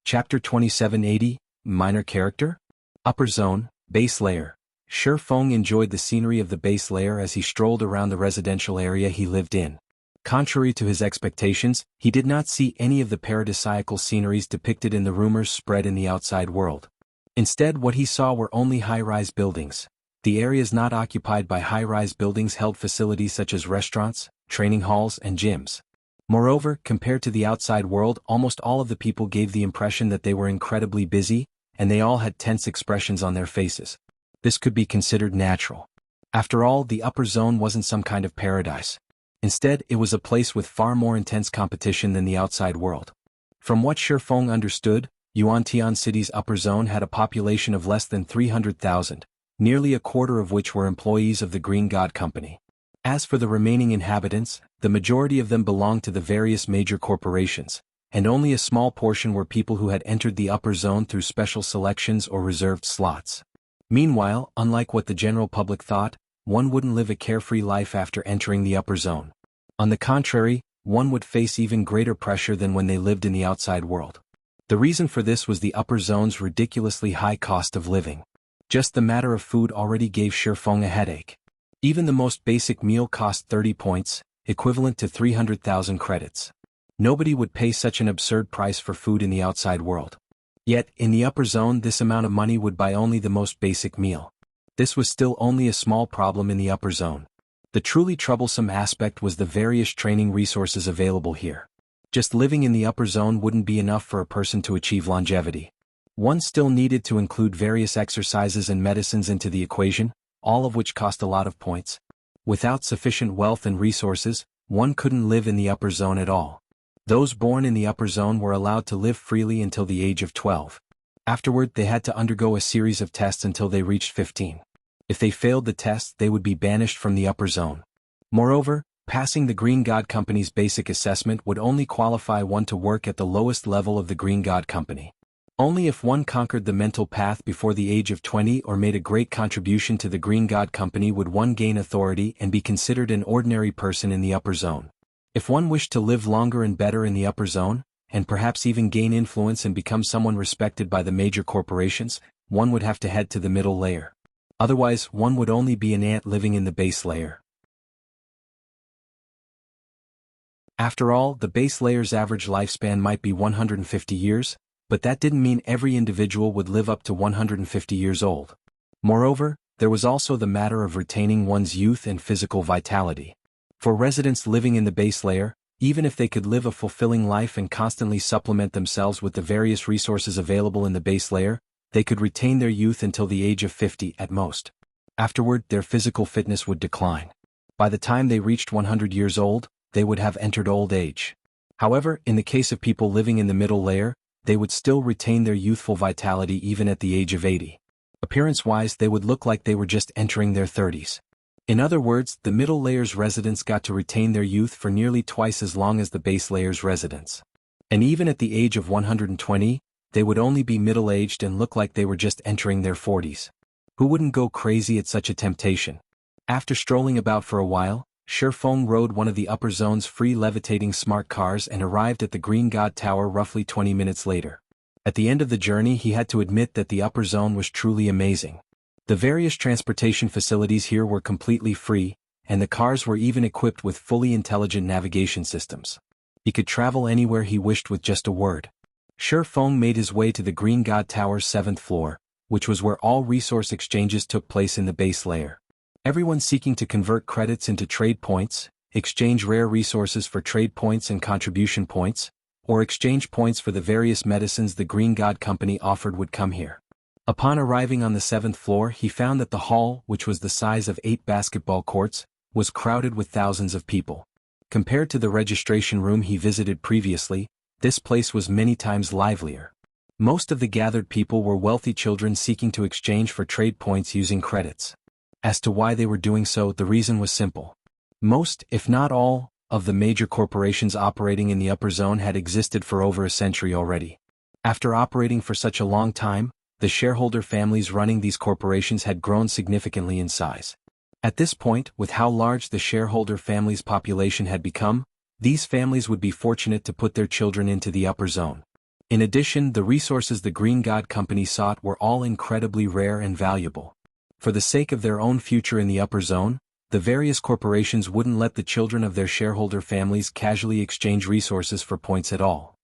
Chapter 2780, Minor Character? Upper Zone, Base Layer. Shifeng enjoyed the scenery of the base layer as he strolled around the residential area he lived in. Contrary to his expectations, he did not see any of the paradisiacal sceneries depicted in the rumors spread in the outside world. Instead, what he saw were only high-rise buildings. The areas not occupied by high-rise buildings held facilities such as restaurants, training halls, and gyms. Moreover, compared to the outside world, almost all of the people gave the impression that they were incredibly busy, and they all had tense expressions on their faces. This could be considered natural. After all, the upper zone wasn't some kind of paradise. Instead, it was a place with far more intense competition than the outside world. From what Shifeng understood, Yuantian City's upper zone had a population of less than 300,000, nearly a quarter of which were employees of the Green God Company. As for the remaining inhabitants, the majority of them belonged to the various major corporations, and only a small portion were people who had entered the upper zone through special selections or reserved slots. Meanwhile, unlike what the general public thought, one wouldn't live a carefree life after entering the upper zone. On the contrary, one would face even greater pressure than when they lived in the outside world. The reason for this was the upper zone's ridiculously high cost of living. Just the matter of food already gave Shifeng a headache. Even the most basic meal cost 30 points, equivalent to 300,000 credits. Nobody would pay such an absurd price for food in the outside world. Yet, in the upper zone, this amount of money would buy only the most basic meal. This was still only a small problem in the upper zone. The truly troublesome aspect was the various training resources available here. Just living in the upper zone wouldn't be enough for a person to achieve longevity. One still needed to include various exercises and medicines into the equation, all of which cost a lot of points. Without sufficient wealth and resources, one couldn't live in the upper zone at all. Those born in the upper zone were allowed to live freely until the age of 12. Afterward, they had to undergo a series of tests until they reached 15. If they failed the tests, they would be banished from the upper zone. Moreover, passing the Green God Company's basic assessment would only qualify one to work at the lowest level of the Green God Company. Only if one conquered the mental path before the age of 20 or made a great contribution to the Green God Company would one gain authority and be considered an ordinary person in the upper zone. If one wished to live longer and better in the upper zone, and perhaps even gain influence and become someone respected by the major corporations, one would have to head to the middle layer. Otherwise, one would only be an ant living in the base layer. After all, the base layer's average lifespan might be 150 years, but that didn't mean every individual would live up to 150 years old. Moreover, there was also the matter of retaining one's youth and physical vitality. For residents living in the base layer, even if they could live a fulfilling life and constantly supplement themselves with the various resources available in the base layer, they could retain their youth until the age of 50 at most. Afterward, their physical fitness would decline. By the time they reached 100 years old, they would have entered old age. However, in the case of people living in the middle layer, they would still retain their youthful vitality even at the age of 80. Appearance-wise, they would look like they were just entering their 30s. In other words, the middle layer's residents got to retain their youth for nearly twice as long as the base layer's residents. And even at the age of 120, they would only be middle-aged and look like they were just entering their 40s. Who wouldn't go crazy at such a temptation? After strolling about for a while, Shifeng rode one of the upper zone's free levitating smart cars and arrived at the Green God Tower roughly 20 minutes later. At the end of the journey, he had to admit that the upper zone was truly amazing. The various transportation facilities here were completely free, and the cars were even equipped with fully intelligent navigation systems. He could travel anywhere he wished with just a word. Shifeng made his way to the Green God Tower's 7th floor, which was where all resource exchanges took place in the base layer. Everyone seeking to convert credits into trade points, exchange rare resources for trade points and contribution points, or exchange points for the various medicines the Green God Company offered would come here. Upon arriving on the 7th floor, he found that the hall, which was the size of 8 basketball courts, was crowded with thousands of people. Compared to the registration room he visited previously, this place was many times livelier. Most of the gathered people were wealthy children seeking to exchange for trade points using credits. As to why they were doing so, the reason was simple. Most, if not all, of the major corporations operating in the upper zone had existed for over a century already. After operating for such a long time, the shareholder families running these corporations had grown significantly in size. At this point, with how large the shareholder families' population had become, these families would be fortunate to put their children into the upper zone. In addition, the resources the Green God Company sought were all incredibly rare and valuable. For the sake of their own future in the upper zone, the various corporations wouldn't let the children of their shareholder families casually exchange resources for points at all.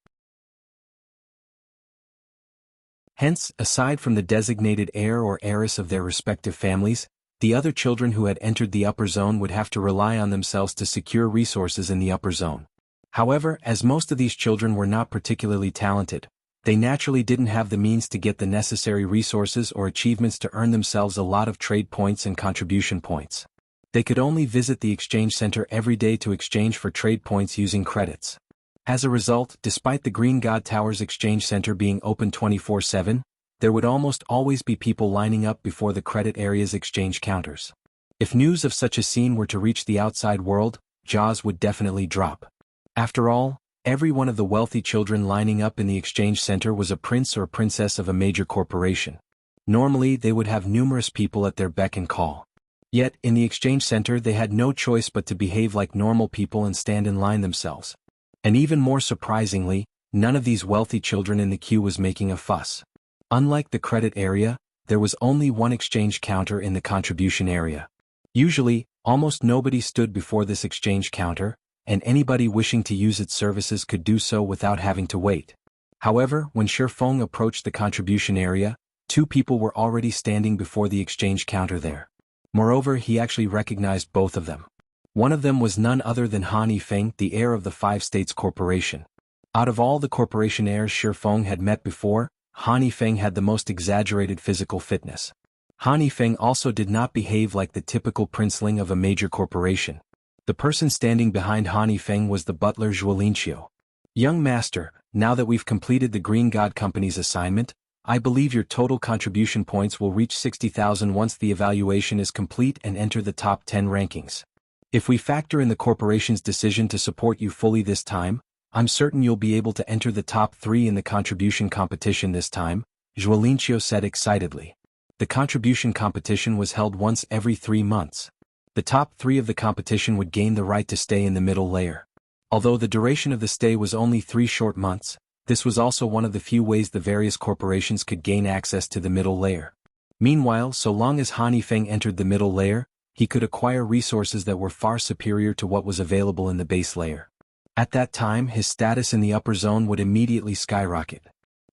Hence, aside from the designated heir or heiress of their respective families, the other children who had entered the upper zone would have to rely on themselves to secure resources in the upper zone. However, as most of these children were not particularly talented, they naturally didn't have the means to get the necessary resources or achievements to earn themselves a lot of trade points and contribution points. They could only visit the exchange center every day to exchange for trade points using credits. As a result, despite the Green God Tower's exchange center being open 24/7, there would almost always be people lining up before the credit area's exchange counters. If news of such a scene were to reach the outside world, jaws would definitely drop. After all, every one of the wealthy children lining up in the exchange center was a prince or princess of a major corporation. Normally, they would have numerous people at their beck and call. Yet, in the exchange center they had no choice but to behave like normal people and stand in line themselves. And even more surprisingly, none of these wealthy children in the queue was making a fuss. Unlike the credit area, there was only one exchange counter in the contribution area. Usually, almost nobody stood before this exchange counter, and anybody wishing to use its services could do so without having to wait. However, when Shifeng approached the contribution area, 2 people were already standing before the exchange counter there. Moreover, he actually recognized both of them. One of them was none other than Han Yifeng, the heir of the 5 States Corporation. Out of all the corporation heirs Shifeng had met before, Han Yifeng had the most exaggerated physical fitness. Han Yifeng also did not behave like the typical princeling of a major corporation. The person standing behind Han Yifeng was the butler Zhuolinqiu. "Young master, now that we've completed the Green God Company's assignment, I believe your total contribution points will reach 60,000 once the evaluation is complete and enter the top 10 rankings. If we factor in the corporation's decision to support you fully this time, I'm certain you'll be able to enter the top 3 in the contribution competition this time," Zhuolinqiu said excitedly. The contribution competition was held once every 3 months. The top 3 of the competition would gain the right to stay in the middle layer. Although the duration of the stay was only 3 short months, this was also one of the few ways the various corporations could gain access to the middle layer. Meanwhile, so long as Han Yifeng entered the middle layer, he could acquire resources that were far superior to what was available in the base layer. At that time, his status in the upper zone would immediately skyrocket.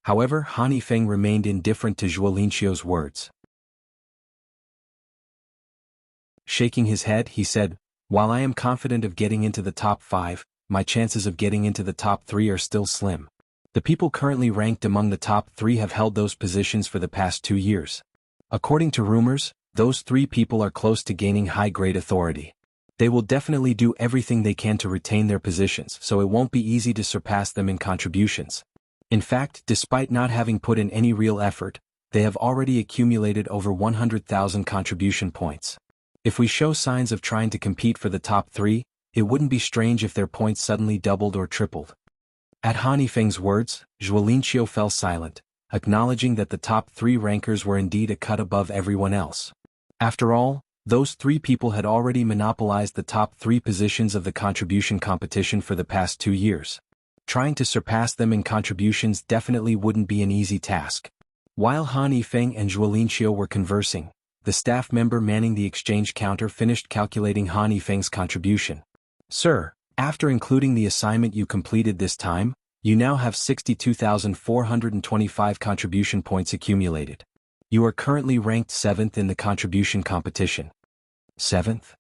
However, Han Yifeng remained indifferent to Zhuolinqiu's words. Shaking his head, he said, "While I am confident of getting into the top 5, my chances of getting into the top 3 are still slim. The people currently ranked among the top 3 have held those positions for the past 2 years. According to rumors, those 3 people are close to gaining high-grade authority. They will definitely do everything they can to retain their positions, so it won't be easy to surpass them in contributions. In fact, despite not having put in any real effort, they have already accumulated over 100,000 contribution points. If we show signs of trying to compete for the top 3, it wouldn't be strange if their points suddenly doubled or tripled." At Han Yifeng's words, Zhuolinqiu fell silent, acknowledging that the top 3 rankers were indeed a cut above everyone else. After all, those 3 people had already monopolized the top 3 positions of the contribution competition for the past 2 years. Trying to surpass them in contributions definitely wouldn't be an easy task. While Han Yifeng and Zhuolinqiu were conversing, the staff member manning the exchange counter finished calculating Han Yifeng's contribution. "Sir, after including the assignment you completed this time, you now have 62,425 contribution points accumulated. You are currently ranked 7th in the contribution competition." 7th?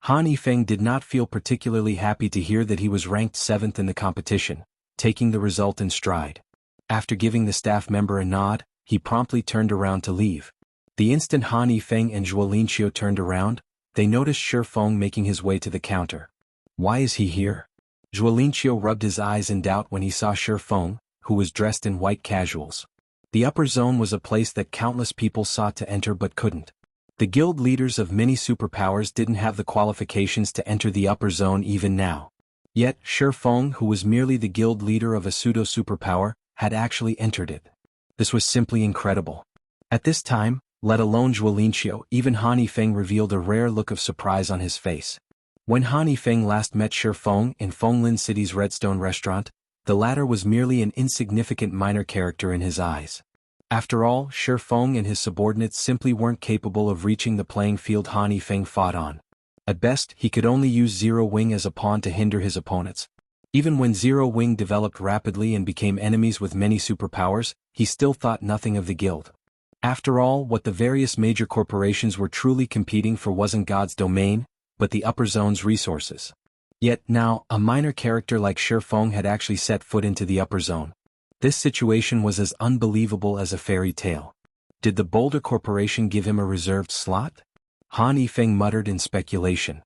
Han Yifeng did not feel particularly happy to hear that he was ranked 7th in the competition, taking the result in stride. After giving the staff member a nod, he promptly turned around to leave. The instant Han Yifeng and Zhuo Linqiu turned around, they noticed Shi Feng making his way to the counter. Why is he here? Zhuo Linqiu rubbed his eyes in doubt when he saw Shi Feng, who was dressed in white casuals. The upper zone was a place that countless people sought to enter but couldn't. The guild leaders of many superpowers didn't have the qualifications to enter the upper zone even now. Yet, Shi Feng, who was merely the guild leader of a pseudo-superpower, had actually entered it. This was simply incredible. At this time, let alone Zhuo Linqiu, even Han Yifeng revealed a rare look of surprise on his face. When Han Yifeng last met Shi Feng in Fenglin City's Redstone restaurant, the latter was merely an insignificant minor character in his eyes. After all, Shi Feng and his subordinates simply weren't capable of reaching the playing field Han Yifeng fought on. At best, he could only use Zero Wing as a pawn to hinder his opponents. Even when Zero Wing developed rapidly and became enemies with many superpowers, he still thought nothing of the guild. After all, what the various major corporations were truly competing for wasn't God's domain, but the upper zone's resources. Yet now, a minor character like Shi Feng had actually set foot into the upper zone. This situation was as unbelievable as a fairy tale. Did the Boulder Corporation give him a reserved slot? Han Yifeng muttered in speculation.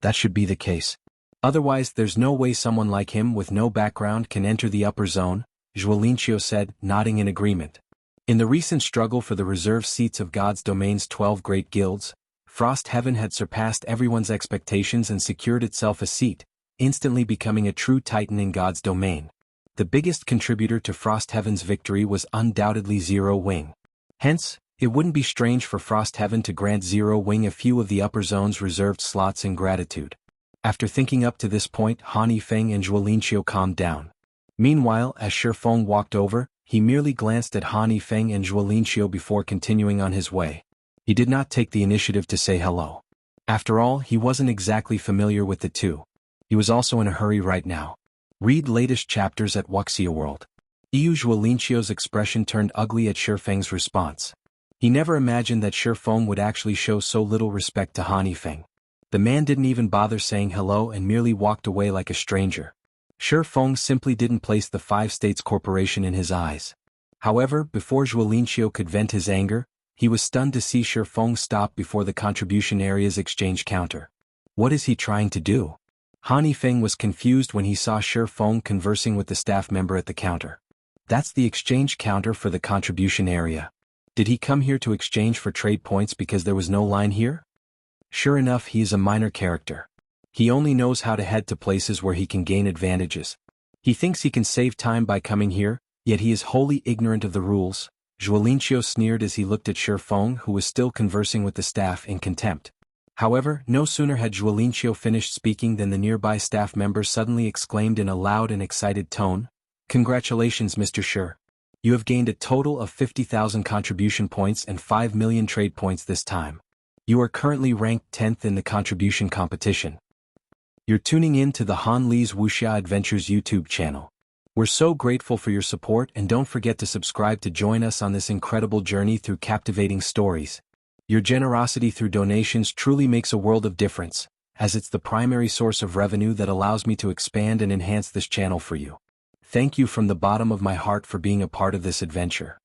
That should be the case. Otherwise, there's no way someone like him with no background can enter the upper zone, Zhuo Linqiu said, nodding in agreement. In the recent struggle for the reserve seats of God's domain's 12 great guilds, Frost Heaven had surpassed everyone's expectations and secured itself a seat, instantly becoming a true titan in God's domain. The biggest contributor to Frost Heaven's victory was undoubtedly Zero Wing. Hence, it wouldn't be strange for Frost Heaven to grant Zero Wing a few of the upper zone's reserved slots in gratitude. After thinking up to this point, Han Yifeng and Zhuo Linqiu calmed down. Meanwhile, as Shi Feng walked over, he merely glanced at Han Yifeng and Zhuo Linqiu before continuing on his way. He did not take the initiative to say hello. After all, he wasn't exactly familiar with the two. He was also in a hurry right now. Read latest chapters at Wuxia World. Zhuo Linqiu's expression turned ugly at Shi Feng's response. He never imagined that Shi Feng would actually show so little respect to Han Yifeng. The man didn't even bother saying hello and merely walked away like a stranger. Shi Feng simply didn't place the Five States Corporation in his eyes. However, before Zhuo Linqiu could vent his anger, he was stunned to see Shi Feng stop before the contribution area's exchange counter. What is he trying to do? Han Yifeng was confused when he saw Shi Feng conversing with the staff member at the counter. That's the exchange counter for the contribution area. Did he come here to exchange for trade points because there was no line here? Sure enough, he is a minor character. He only knows how to head to places where he can gain advantages. He thinks he can save time by coming here, yet he is wholly ignorant of the rules. Zhuo Linqiu sneered as he looked at Shi Feng, who was still conversing with the staff in contempt. However, no sooner had Zhuo Linqiu finished speaking than the nearby staff member suddenly exclaimed in a loud and excited tone, "Congratulations, Mr. Shi. You have gained a total of 50,000 contribution points and 5 million trade points this time. You are currently ranked 10th in the contribution competition." You're tuning in to the Han Li's Wuxia Adventures YouTube channel. We're so grateful for your support, and don't forget to subscribe to join us on this incredible journey through captivating stories. Your generosity through donations truly makes a world of difference, as it's the primary source of revenue that allows me to expand and enhance this channel for you. Thank you from the bottom of my heart for being a part of this adventure.